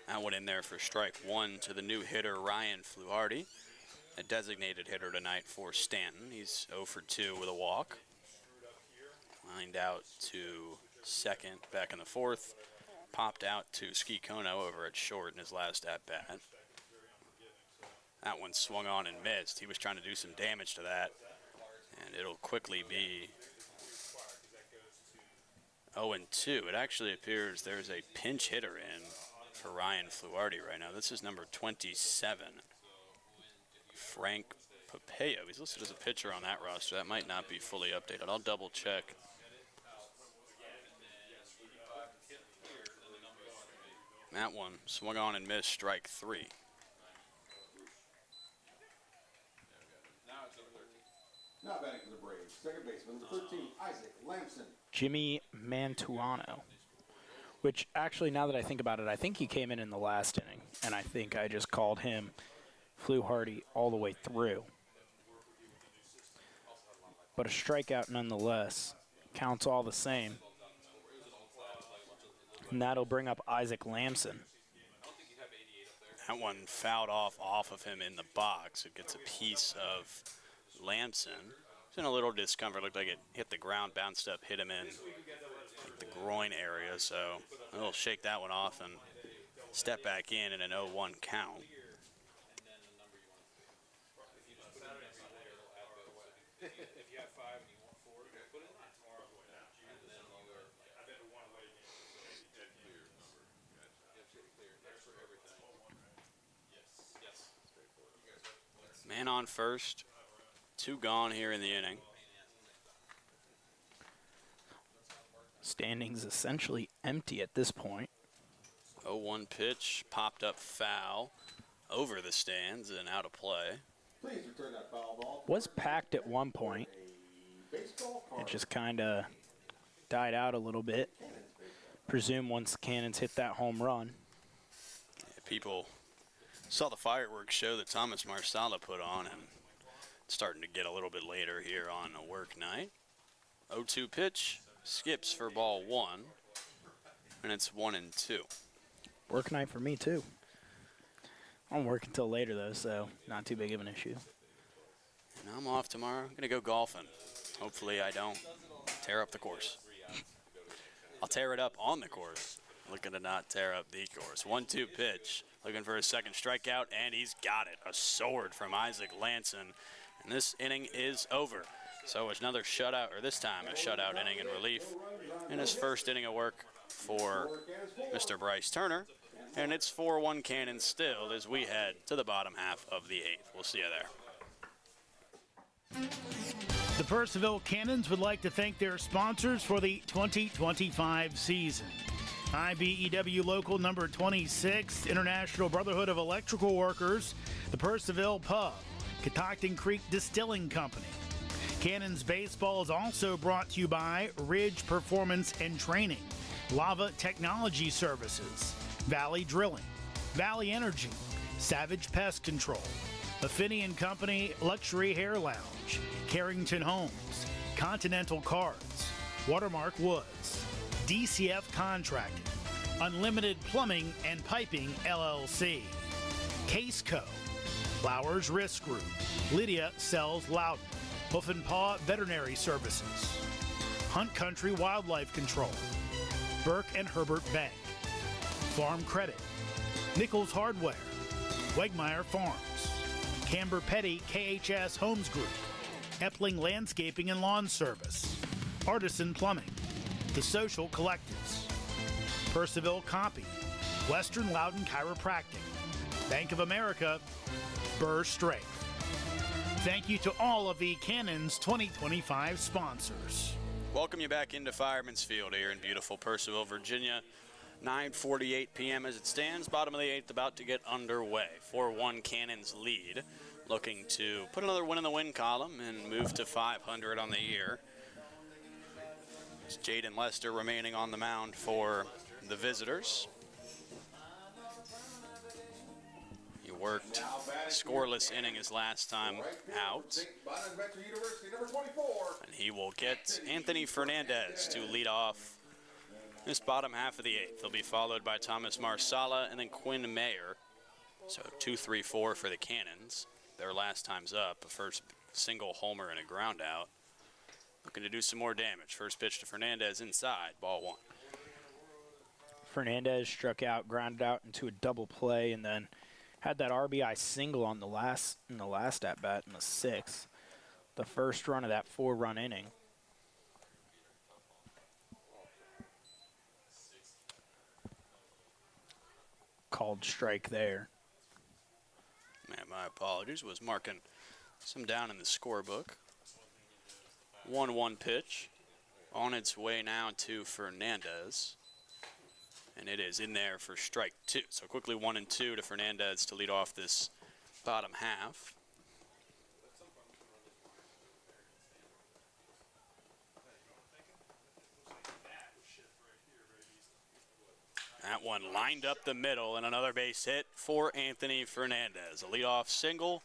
That went in there for strike one to the new hitter, Ryan Fluharty, a designated hitter tonight for Staunton. He's 0 for 2 with a walk. Lined out to second back in the fourth. Popped out to Ski Kono over at short in his last at-bat. That one swung on and missed. He was trying to do some damage to that, and it'll quickly be 0-2. It actually appears there's a pinch hitter in for Ryan Fluharty right now. This is number 27, Frank Papeo. He's listed as a pitcher on that roster. That might not be fully updated. I'll double check. That one swung on and missed, strike 3. Now batting for the Braves, second baseman, number 13, Isaac Lamson. Jimmy Mantuano, which actually, now that I think about it, I think he came in the last inning, and I think I just called him Fluharty all the way through. But a strikeout nonetheless. Counts all the same. And that'll bring up Isaac Lamson. That one fouled off of him in the box. It gets a piece of Lamson. He's in a little discomfort. Looked like it hit the ground, bounced up, hit him in like the groin area. So we'll shake that one off and step back in an 0-1 count. Man on first, 2 gone here in the inning. Standings essentially empty at this point. 0-1 pitch, popped up foul over the stands and out of play. Please return that foul ball. Was packed at one point. Baseball card. It just kind of died out a little bit. Presume once the Cannons hit that home run. Yeah, people saw the fireworks show that Thomas Marsala put on, and it's starting to get a little bit later here on a work night. 0-2 pitch, skips for ball 1, and it's 1-2. Work night for me, too. I don't work until later, though, so not too big of an issue. And I'm off tomorrow. I'm going to go golfing. Hopefully I don't tear up the course. I'll tear it up on the course. Looking to not tear up the course. 1-2 pitch. Looking for a second strikeout, and he's got it. A sword from Isaac Lamson. And this inning is over. So it's another shutout, or this time a shutout inning in relief in his first inning of work for Mr. Bryce Turner. And it's 4-1 Cannons still as we head to the bottom half of the 8th. We'll see you there. The Purcellville Cannons would like to thank their sponsors for the 2025 season. IBEW Local Number 26, International Brotherhood of Electrical Workers, the Purcellville Pub, Catoctin Creek Distilling Company. Cannons Baseball is also brought to you by Ridge Performance and Training, Lava Technology Services, Valley Drilling, Valley Energy, Savage Pest Control, Affinia & Company Luxury Hair Lounge, Carrington Homes, Continental Cards, Watermark Woods, DCF Contracting, Unlimited Plumbing and Piping LLC, Case Co, Flowers Risk Group, Lydia Sells Loudon, Hoof and Paw Veterinary Services, Hunt Country Wildlife Control, Burke and Herbert Bank, Farm Credit, Nichols Hardware, Wegmeyer Farms, Camber Petty KHS Homes Group, Epling Landscaping and Lawn Service, Artisan Plumbing, The Social Collectives, Purcellville Copy, Western Loudon Chiropractic, Bank of America, Burr Strength. Thank you to all of the Cannons 2025 sponsors. Welcome you back into Fireman's Field here in beautiful Purcellville, Virginia. 9:48 p.m. as it stands. Bottom of the 8th about to get underway. 4-1 Cannons lead. Looking to put another win in the win column and move to 500 on the year. It's Jaden Lester remaining on the mound for the visitors. He worked scoreless inning his last time out. And he will get Anthony Fernandez to lead off this bottom half of the 8th. He'll be followed by Thomas Marsala and then Quinn Mayer. So 2-3-4 for the Cannons. Their last time's up. A first single homer and a ground out. Looking to do some more damage. First pitch to Fernandez inside, ball 1. Fernandez struck out, grounded out into a double play, and then had that RBI single on the last at bat in the 6th. The first run of that 4-run inning. Called strike there. Man, my apologies. Was marking some down in the scorebook. 1-1 pitch. On its way now to Fernandez. And it is in there for strike 2. So quickly 1-2 to Fernandez to lead off this bottom half. That one lined up the middle and another base hit for Anthony Fernandez. A leadoff single.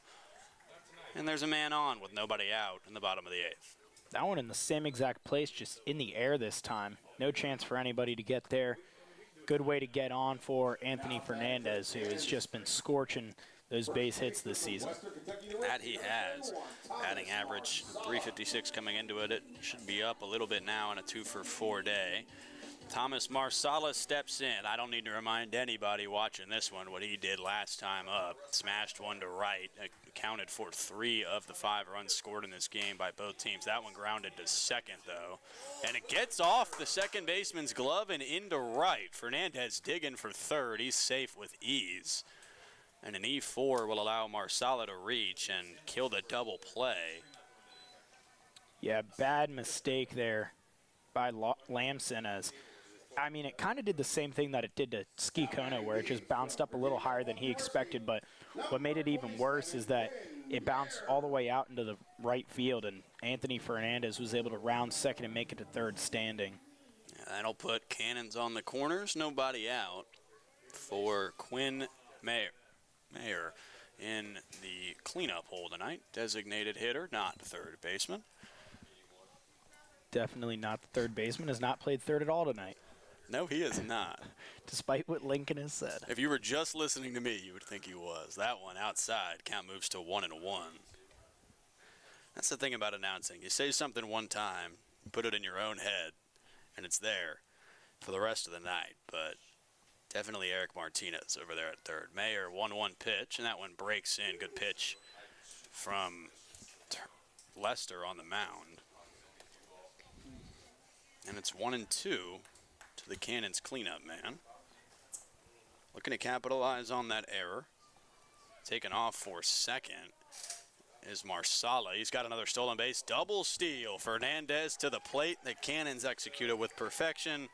And there's a man on with nobody out in the bottom of the 8th. That one in the same exact place, just in the air this time. No chance for anybody to get there. Good way to get on for Anthony Fernandez, who has just been scorching those base hits this season. That he has. Batting average 356 coming into it. It should be up a little bit now on a 2-for-4 day. Thomas Marsala steps in. I don't need to remind anybody watching this one what he did last time up. Smashed one to right. Accounted for 3 of the 5 runs scored in this game by both teams. That one grounded to second, though. And it gets off the second baseman's glove and into right. Fernandez digging for third. He's safe with ease. And an E4 will allow Marsala to reach and kill the double play. Yeah, bad mistake there by Lamson. I mean, it kind of did the same thing that it did to Ski Kono, where it just bounced up a little higher than he expected. But what made it even worse is that it bounced all the way out into the right field, and Anthony Fernandez was able to round second and make it to third standing. Yeah, that'll put Cannons on the corners, nobody out for Quinn Mayer in the cleanup hole tonight. Designated hitter, not third baseman. Definitely not the third baseman. Has not played third at all tonight. No, he is not. Despite what Lincoln has said. If you were just listening to me, you would think he was. That one outside, count moves to 1-1. That's the thing about announcing. You say something one time, put it in your own head, and it's there for the rest of the night. But definitely Eric Martinez over there at third. Mayer, 1-1 pitch, and that one breaks in. Good pitch from Lester on the mound. And it's 1-2 to the Cannons cleanup man. Looking to capitalize on that error. Taken off for second is Marsala. He's got another stolen base. Double steal. Fernandez to the plate. The Cannons executed with perfection.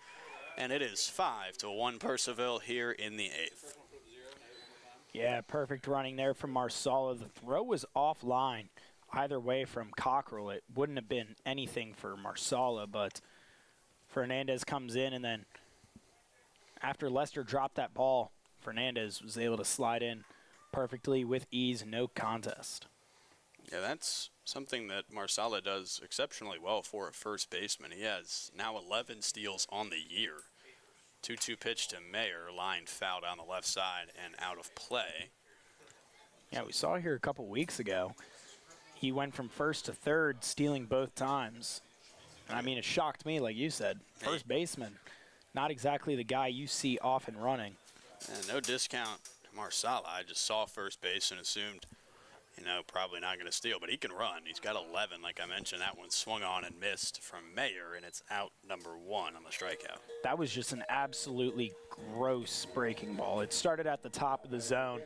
And it is 5-1 Purcellville here in the 8th. Yeah, perfect running there from Marsala. The throw was offline either way from Cockrell. It wouldn't have been anything for Marsala, but Fernandez comes in, and then after Lester dropped that ball, Fernandez was able to slide in perfectly with ease, no contest. Yeah, that's something that Marsala does exceptionally well for a first baseman. He has now 11 steals on the year. 2-2 pitch to Mayer, line foul down the left side and out of play. Yeah, we saw here a couple weeks ago. He went from first to third, stealing both times. And I mean, it shocked me, like you said. First baseman, not exactly the guy you see often running. And no discount to Marsala. I just saw first base and assumed, probably not going to steal, but he can run. He's got 11, like I mentioned. That one swung on and missed from Mayer, and it's out number 1 on the strikeout. That was just an absolutely gross breaking ball. It started at the top of the zone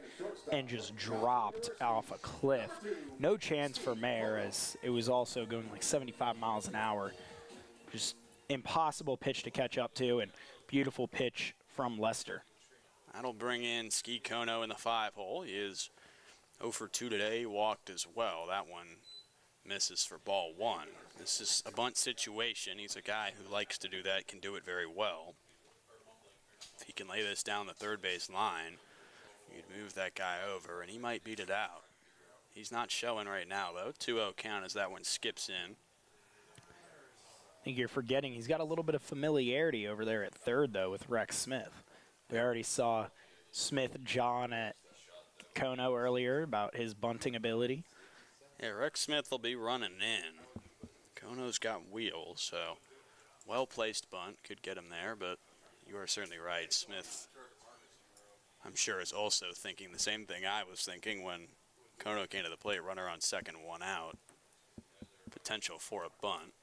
and just dropped off a cliff. No chance for Mayer, as it was also going like 75 miles an hour. Just impossible pitch to catch up to, and beautiful pitch from Leicester. That'll bring in Ski Kono in the 5-hole. He is 0 for 2 today. He walked as well. That one misses for ball 1. This is a bunt situation. He's a guy who likes to do that, can do it very well. If he can lay this down the third base line, you'd move that guy over, and he might beat it out. He's not showing right now, though. 2-0 count as that one skips in. I think you're forgetting he's got a little bit of familiarity over there at third, though, with Rex Smith. We already saw Smith John at Kono earlier about his bunting ability. Yeah, Rex Smith will be running in. Kono's got wheels, so well-placed bunt could get him there, but you are certainly right. Smith, I'm sure, is also thinking the same thing I was thinking when Kono came to the plate, runner on second, 1 out. Potential for a bunt.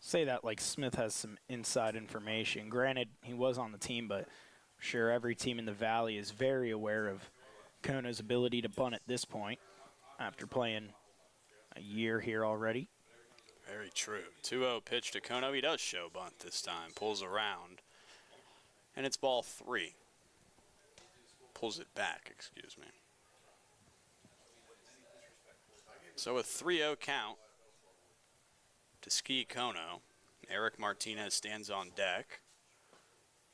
Say that like Smith has some inside information. Granted, he was on the team, but I'm sure every team in the Valley is very aware of Kono's ability to bunt at this point after playing a year here already. Very true. 2-0 pitch to Kono. He does show bunt this time. Pulls around. And it's ball 3. Pulls it back, excuse me. So a 3-0 count to Ski Kono. Eric Martinez stands on deck.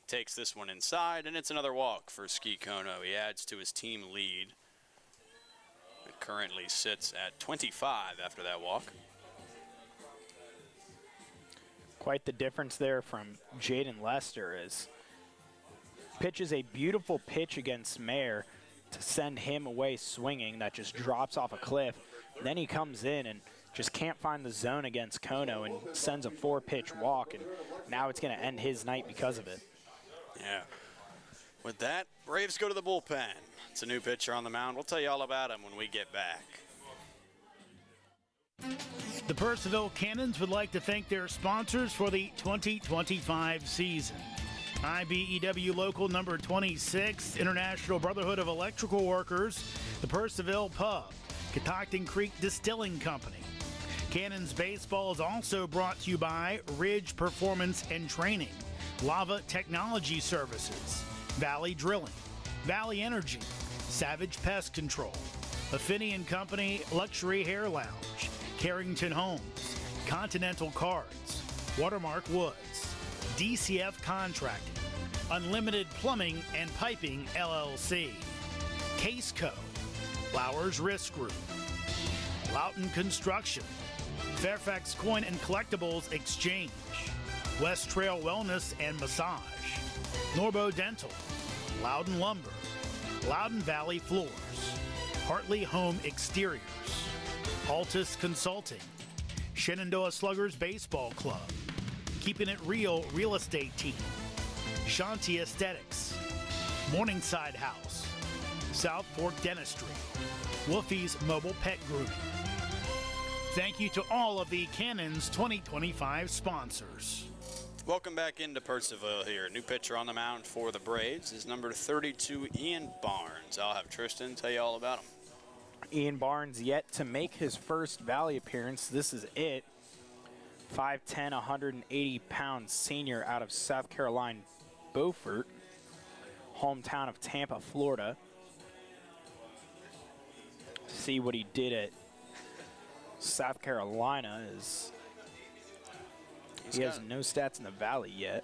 Takes this one inside, and it's another walk for Ski Kono. He adds to his team lead. It currently sits at 25 after that walk. Quite the difference there from Jaden Lester is pitches a beautiful pitch against Mayer to send him away swinging that just drops off a cliff. Then he comes in and just can't find the zone against Kono and sends a 4-pitch walk, and now it's going to end his night because of it. Yeah. With that, Braves go to the bullpen. It's a new pitcher on the mound. We'll tell you all about him when we get back. The Purcellville Cannons would like to thank their sponsors for the 2025 season. IBEW Local Number 26, International Brotherhood of Electrical Workers, the Purcellville Pub, Catoctin Creek Distilling Company. Cannons Baseball is also brought to you by Ridge Performance and Training, Lava Technology Services, Valley Drilling, Valley Energy, Savage Pest Control, Affini & Company Luxury Hair Lounge, Carrington Homes, Continental Cards, Watermark Woods, DCF Contracting, Unlimited Plumbing and Piping LLC, Case Co, Flowers Risk Group, Loughton Construction, Fairfax Coin and Collectibles Exchange, West Trail Wellness and Massage, Norbo Dental, Loudon Lumber, Loudon Valley Floors, Hartley Home Exteriors, Altus Consulting, Shenandoah Sluggers Baseball Club, Keeping It Real Real Estate Team, Shanti Aesthetics, Morningside House, South Fork Dentistry, Wolfie's Mobile Pet Grooming. Thank you to all of the Cannons 2025 sponsors. Welcome back into Purcellville here. New pitcher on the mound for the Braves is number 32, Ian Barnes. I'll have Tristan tell you all about him. Ian Barnes yet to make his first Valley appearance. This is it. 5'10", 180-pound senior out of South Carolina, Beaufort, hometown of Tampa, Florida. See what he did at South Carolina is he has no stats in the Valley yet.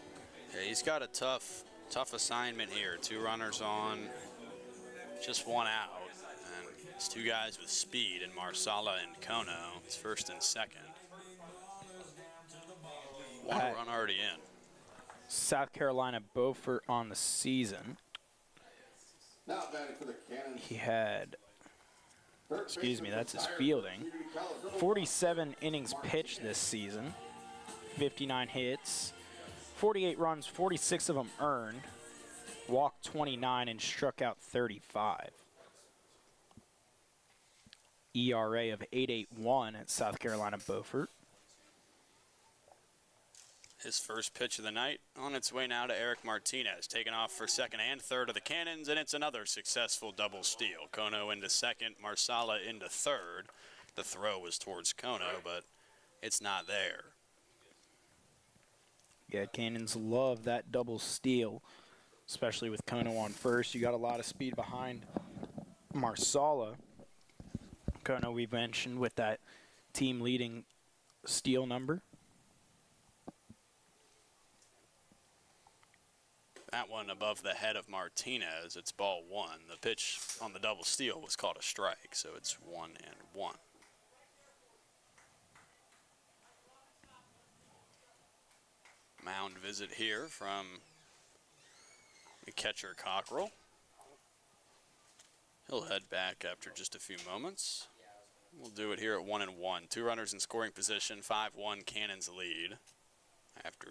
Yeah, he's got a tough assignment here. 2 runners on, just 1 out. And it's 2 guys with speed in Marsala and Kono. It's first and second. 1 run already in. South Carolina Beaufort on the season. Now batting for the Cannons. He had, excuse me, that's his fielding. 47 innings pitched this season. 59 hits. 48 runs, 46 of them earned. Walked 29 and struck out 35. ERA of 8.81 at South Carolina Beaufort. His first pitch of the night on its way now to Eric Martinez, taking off for second and third of the Cannons, and it's another successful double steal. Kono into second, Marsala into third. The throw was towards Kono, but it's not there. Yeah, Cannons love that double steal, especially with Kono on first. You got a lot of speed behind Marsala. Kono, we mentioned, with that team leading steal number. That one above the head of Martinez. It's ball one. The pitch on the double steal was called a strike, so it's 1-1. Mound visit here from the catcher Cockrell. He'll head back after just a few moments. We'll do it here at 1-1. 2 runners in scoring position. 5-1 Cannons lead after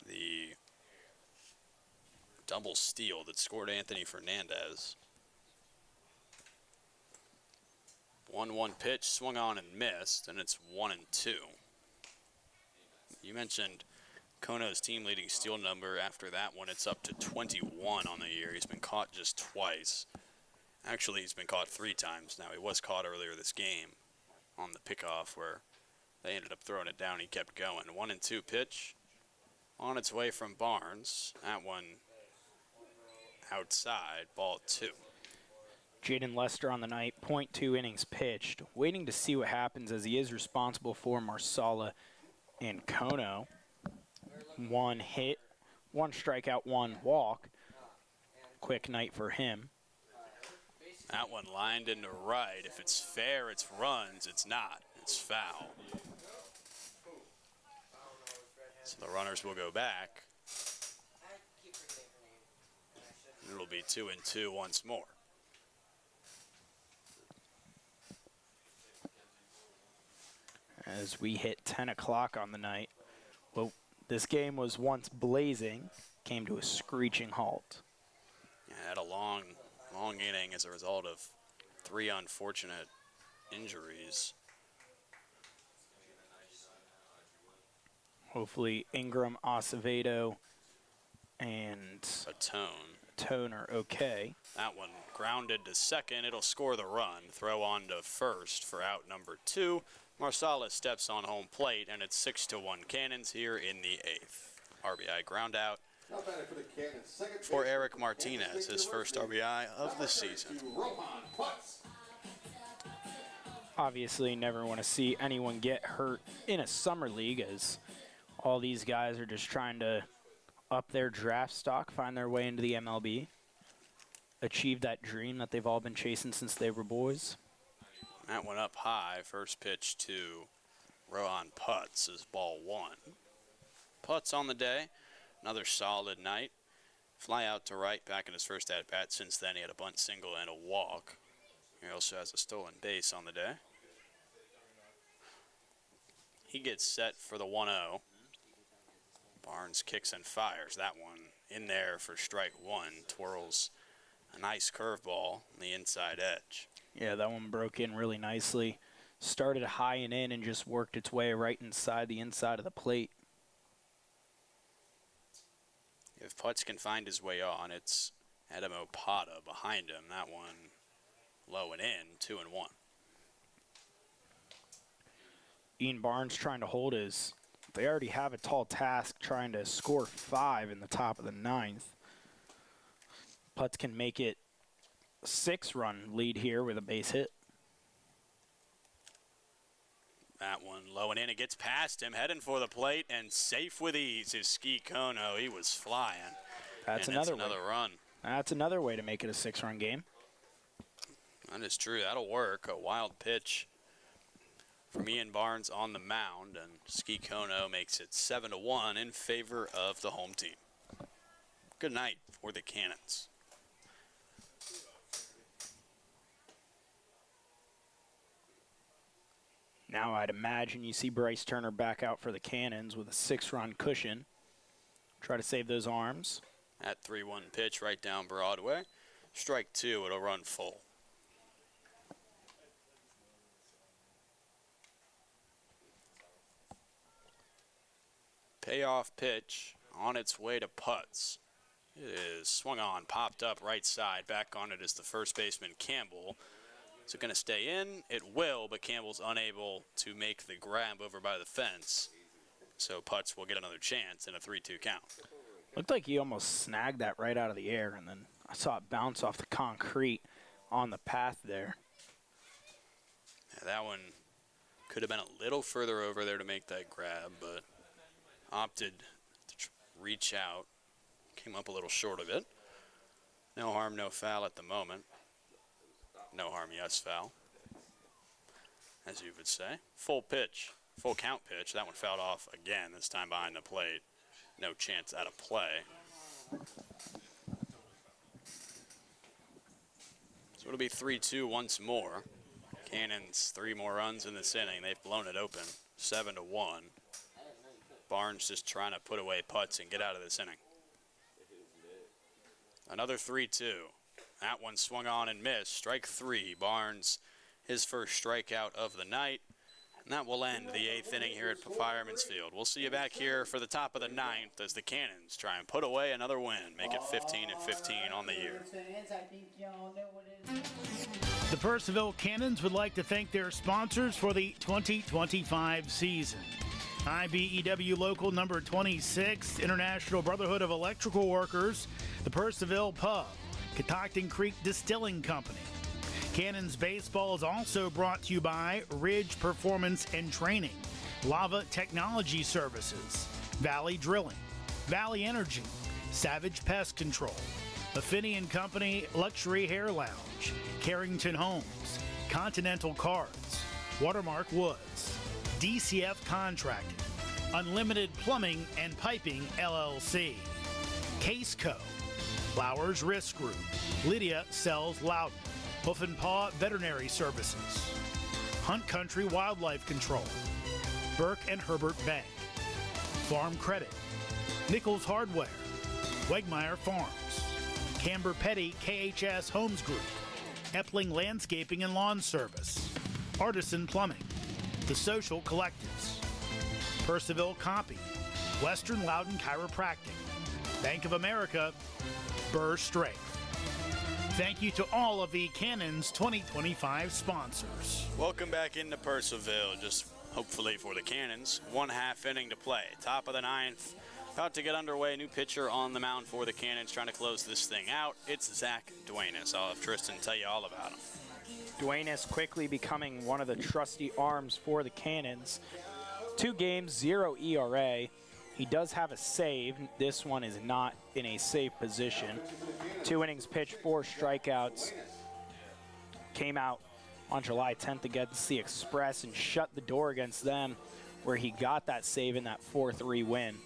the double steal that scored Anthony Fernandez. 1-1 pitch, swung on and missed, and it's 1-2. You mentioned Kono's team leading steal number. After that one, it's up to 21 on the year. He's been caught just twice. Actually, he's been caught 3 times now. He was caught earlier this game on the pickoff where they ended up throwing it down. He kept going. 1-2 pitch on its way from Barnes. That one outside, ball 2. Jaden Lester on the night, .2 innings pitched. Waiting to see what happens as he is responsible for Marsala and Kono. 1 hit, 1 strikeout, 1 walk. Quick night for him. That one lined into right. If it's fair, it's runs. It's not. It's foul. So the runners will go back. It'll be 2-2 once more. As we hit 10 o'clock on the night. Well, this game was once blazing, came to a screeching halt. Yeah, had a long inning as a result of 3 unfortunate injuries. Hopefully Ingram, Acevedo, and Tone are okay. That one grounded to second. It'll score the run. Throw on to first for out number 2. Marsala steps on home plate, and it's 6-1 Cannons here in the 8th. RBI ground out for Eric Martinez, his first RBI of the season. Obviously, never want to see anyone get hurt in a summer league, as all these guys are just trying to up their draft stock, find their way into the MLB, achieve that dream that they've all been chasing since they were boys. That one up high. First pitch to Rohan Putz is ball 1. Putz on the day. Another solid night. Fly out to right back in his first at-bat. Since then, he had a bunt single and a walk. He also has a stolen base on the day. He gets set for the 1-0. Barnes kicks and fires. That one in there for strike 1. Twirls a nice curveball on the inside edge. Yeah, that one broke in really nicely. Started high and in and just worked its way right inside the inside of the plate. If Putz can find his way on, it's Adam Opata behind him. That one low and in, 2-1. Ian Barnes trying to hold his, they already have a tall task trying to score 5 in the top of the 9th. Putz can make it a 6-run lead here with a base hit. That one low and in. It gets past him, heading for the plate, and safe with ease is Ski Kono. He was flying. That's another run. That's another way to make it a 6-run game. That is true. That'll work. A wild pitch from Ian Barnes on the mound, and Ski Kono makes it 7-1 in favor of the home team. Good night for the Cannons. Now I'd imagine you see Bryce Turner back out for the Cannons with a 6-run cushion. Try to save those arms. That 3-1 pitch right down Broadway. Strike 2, it'll run full. Payoff pitch on its way to Putz. It is swung on, popped up right side. Back on it is the first baseman Campbell. Is it going to stay in? It will, but Campbell's unable to make the grab over by the fence. So Putz will get another chance in a 3-2 count. Looked like he almost snagged that right out of the air, and then I saw it bounce off the concrete on the path there. Yeah, that one could have been a little further over there to make that grab, but opted to reach out. Came up a little short of it. No harm, no foul at the moment. No harm, yes foul, as you would say. Full pitch, full count pitch. That one fouled off again, this time behind the plate. No chance out of play. So it'll be 3-2 once more. Cannons 3 more runs in this inning. They've blown it open, 7-1. Barnes just trying to put away Putz and get out of this inning. Another 3-2. That one swung on and missed. Strike 3. Barnes, his first strikeout of the night. And that will end the 8th inning here at Fireman's Field. We'll see you back here for the top of the 9th as the Cannons try and put away another win. Make it 15-15 on the year. The Purcellville Cannons would like to thank their sponsors for the 2025 season. IBEW Local Number 26, International Brotherhood of Electrical Workers, the Purcellville Pub, Catoctin Creek Distilling Company. Cannons Baseball is also brought to you by Ridge Performance and Training, Lava Technology Services, Valley Drilling, Valley Energy, Savage Pest Control, Affinity & Company Luxury Hair Lounge, Carrington Homes, Continental Cards, Watermark Woods, DCF Contracting, Unlimited Plumbing and Piping LLC, Case Co, Flowers Risk Group, Lydia Sells Loudon, Hoof and Paw Veterinary Services, Hunt Country Wildlife Control, Burke and Herbert Bank, Farm Credit, Nichols Hardware, Wegmeyer Farms, Camber Petty KHS Homes Group, Epling Landscaping and Lawn Service, Artisan Plumbing, The Social Collectives, Purcellville Copy, Western Loudon Chiropractic, Bank of America, Burr Strength. Thank you to all of the Cannons 2025 sponsors. Welcome back into Purcellville, just hopefully for the Cannons. 1/2 inning to play. Top of the 9th, about to get underway. New pitcher on the mound for the Cannons, trying to close this thing out. It's Zach Duenas. I'll have Tristan tell you all about him. Duenas quickly becoming one of the trusty arms for the Cannons. 2 games, 0 ERA. He does have a save. This one is not in a safe position. 2 innings pitched, 4 strikeouts. Came out on July 10th against the Express and shut the door against them, where he got that save in that 4-3 win.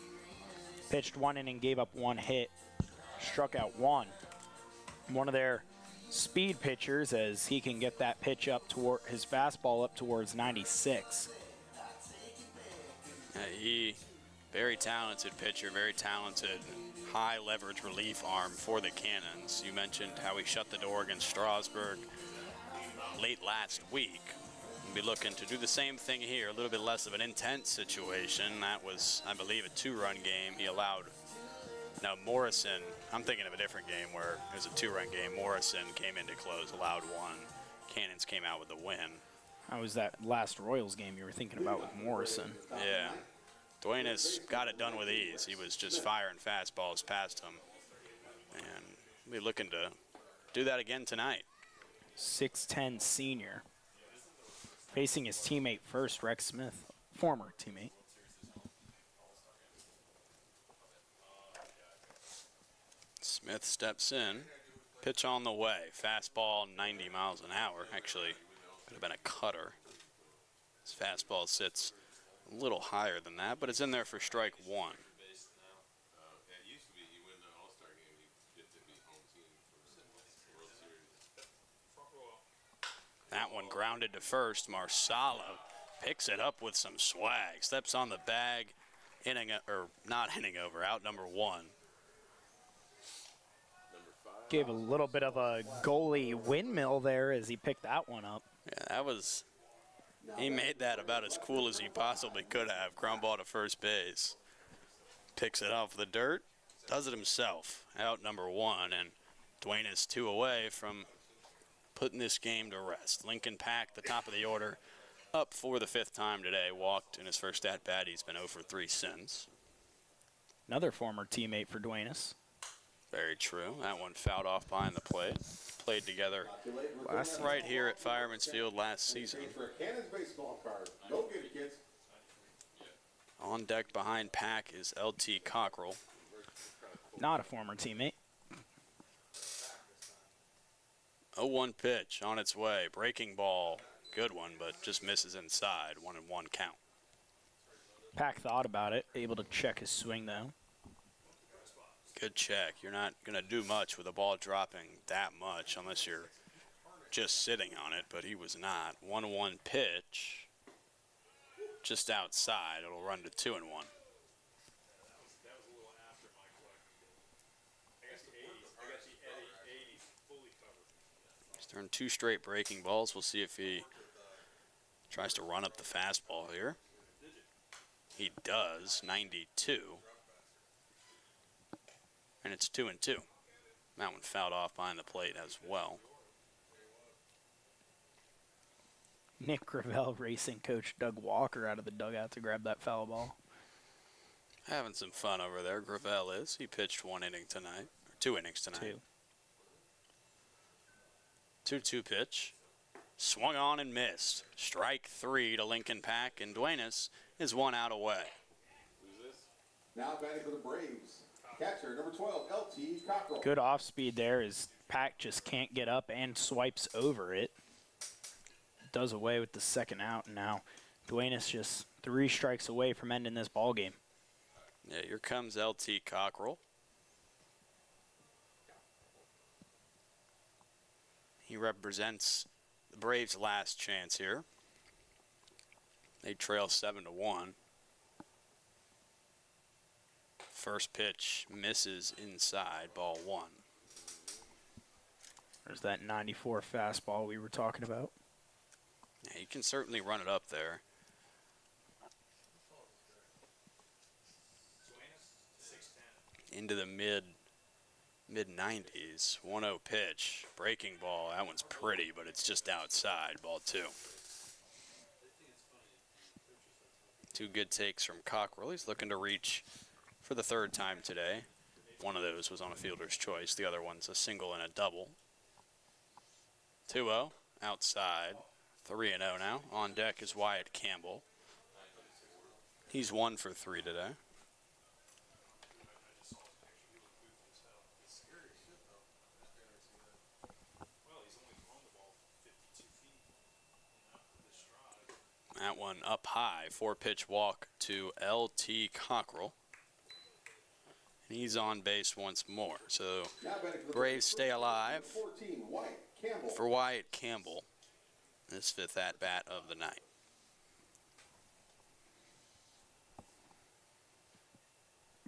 Pitched 1 inning, gave up 1 hit, struck out 1. One of their speed pitchers, as he can get that pitch up toward his fastball up towards 96. Very talented pitcher, very talented high leverage relief arm for the Cannons. You mentioned how he shut the door against Strasburg late last week. We'll be looking to do the same thing here, a little bit less of an intense situation. That was, I believe, a 2-run game. He allowed, now Morrison, I'm thinking of a different game where it was a 2-run game. Morrison came in to close, allowed 1. Cannons came out with the win. That was that last Royals game you were thinking about with Morrison. Yeah. Duenas got it done with ease. He was just firing fastballs past him. And we'll be looking to do that again tonight. 6'10" senior. Facing his teammate first, Rex Smith, former teammate. Smith steps in. Pitch on the way. Fastball 90 miles an hour. Actually, could have been a cutter. His fastball sits a little higher than that, but it's in there for strike 1. That one grounded to first. Marsala picks it up with some swag. Steps on the bag. Out number 1. Gave a little bit of a goalie windmill there as he picked that one up. Yeah, he made that about as cool as he possibly could have. Ground ball to first base. Picks it off the dirt. Does it himself. Out number 1. And Dwayne is 2 away from putting this game to rest. Lincoln Pack, the top of the order up for the 5th time today. Walked in his first at-bat. He's been 0 for 3 since. Another former teammate for Duenas. Very true. That one fouled off behind the plate. Played together right here at Fireman's Field last season. For a Cannons baseball card. Go get it, kids. On deck behind Pack is LT Cockrell. Not a former teammate. 0-1 pitch on its way. Breaking ball. Good one, but just misses inside. 1-1 count. Pack thought about it. Able to check his swing, though. Good check. You're not going to do much with a ball dropping that much unless you're just sitting on it, but he was not. 1-1 pitch. Just outside. It'll run to 2-1. He's turned 2 straight breaking balls. We'll see if he tries to run up the fastball here. He does. 92. And it's 2-2. That one fouled off behind the plate as well. Nick Gravel racing coach Doug Walker out of the dugout to grab that foul ball. Having some fun over there, Gravel is. He pitched 1 inning tonight, or 2 innings tonight. 2-2 pitch. Swung on and missed. Strike 3 to Lincoln Pack, and Duenas is 1 out away. Now batting for the Braves. Catcher, number 12, LT Cockrell. Good off speed there as Pack just can't get up and swipes over it. Does away with the second out, and now Duenas just 3 strikes away from ending this ball game. Yeah, here comes LT Cockrell. He represents the Braves' last chance here. They trail 7-1. First pitch misses inside, ball 1. There's that 94 fastball we were talking about. Yeah, he can certainly run it up there. Into the mid-90s. 1-0 pitch. Breaking ball. That one's pretty, but it's just outside. Ball 2. 2 good takes from Cockrell. He's looking to reach for the 3rd time today. One of those was on a fielder's choice. The other one's a single and a double. 2-0. Outside. 3-0 now. On deck is Wyatt Campbell. He's 1 for 3 today. That one up high. 4-pitch walk to LT Cockrell. And he's on base once more. So Braves stay alive 14, Wyatt Campbell. for Wyatt Campbell. His 5th at-bat of the night.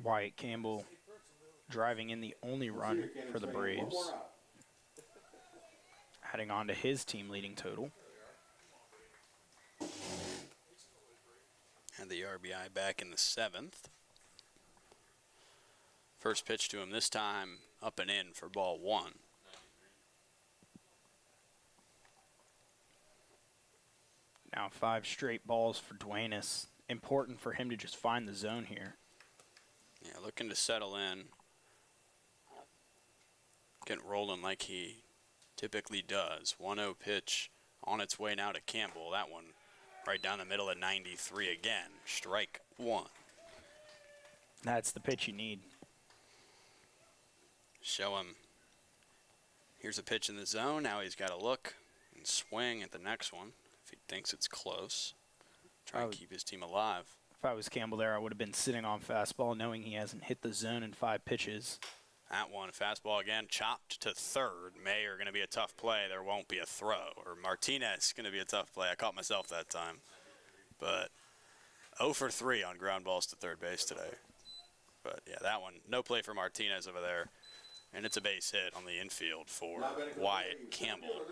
Wyatt Campbell driving in the only run for the Braves, adding on to his team leading total. And the RBI back in the 7th. First pitch to him this time, up and in for ball 1. Now 5 straight balls for Duenas. Important for him to just find the zone here. Yeah, looking to settle in. Getting rolling like he typically does. 1-0 pitch on its way now to Campbell. That one right down the middle at 93 again. Strike 1. That's the pitch you need. Show him. Here's a pitch in the zone. Now he's got to look and swing at the next one if he thinks it's close. Try and keep his team alive. If I was Campbell there, I would have been sitting on fastball knowing he hasn't hit the zone in 5 pitches. That one, fastball again, chopped to 3rd. Mayer going to be a tough play. There won't be a throw. Or Martinez going to be a tough play. I caught myself that time. But 0 for 3 on ground balls to 3rd base today. But, yeah, that one, no play for Martinez over there. And it's a base hit on the infield for Wyatt Campbell.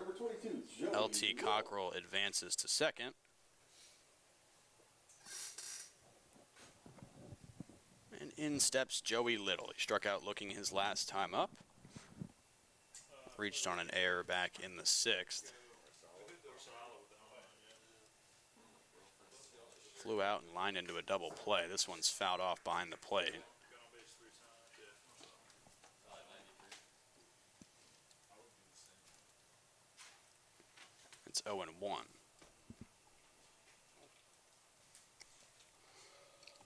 LT Cockrell advances to 2nd. And in steps Joey Little. He struck out looking his last time up. Reached on an error back in the 6th. flew out and lined into a double play. This one's fouled off behind the plate. It's 0-1.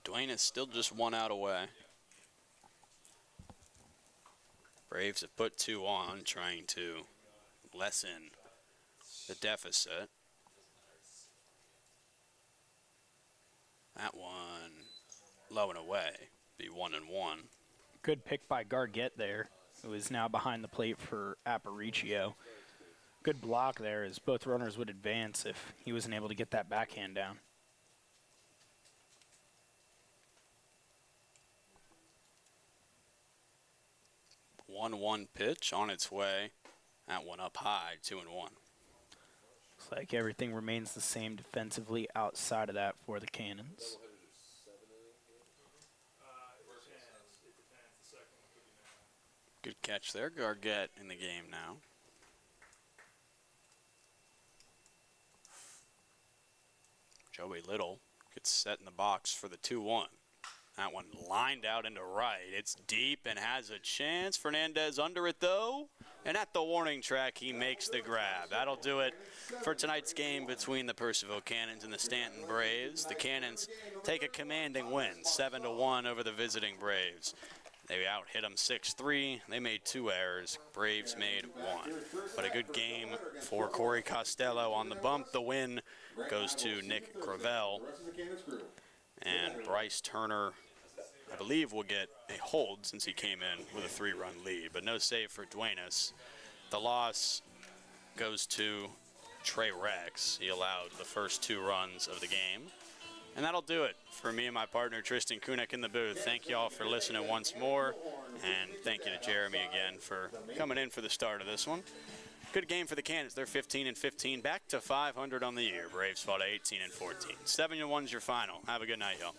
Dwayne is still just 1 out away. Braves have put 2 on, trying to lessen the deficit. That one low and away, be 1-1. Good pick by Gargett there, who is now behind the plate for Aparicio. Good block there, as both runners would advance if he wasn't able to get that backhand down. One pitch on its way. That one up high, 2-1. Looks like everything remains the same defensively outside of that for the Cannons. Good catch there, Gargett in the game now. Joey Little gets set in the box for the 2-1. That one lined out into right. It's deep and has a chance. Fernandez under it, though. And at the warning track, he makes the grab. That'll do it for tonight's game between the Purcellville Cannons and the Staunton Braves. The Cannons take a commanding win, 7-1 over the visiting Braves. They out-hit them 6-3. They made 2 errors. Braves made 1. But a good game for Corey Costello on the bump. The win goes to Nick Gravel. And Bryce Turner, I believe, will get a hold since he came in with a 3-run lead. But no save for Duenas. The loss goes to Trey Rex. He allowed the first 2 runs of the game. And that'll do it for me and my partner, Tristan Kunek, in the booth. Thank you all for listening once more. And thank you to Jeremy again for coming in for the start of this one. Good game for the Cannons. They're 15-15, back to 500 on the year. Braves fall to 18-14. 7-1's your final. Have a good night, y'all.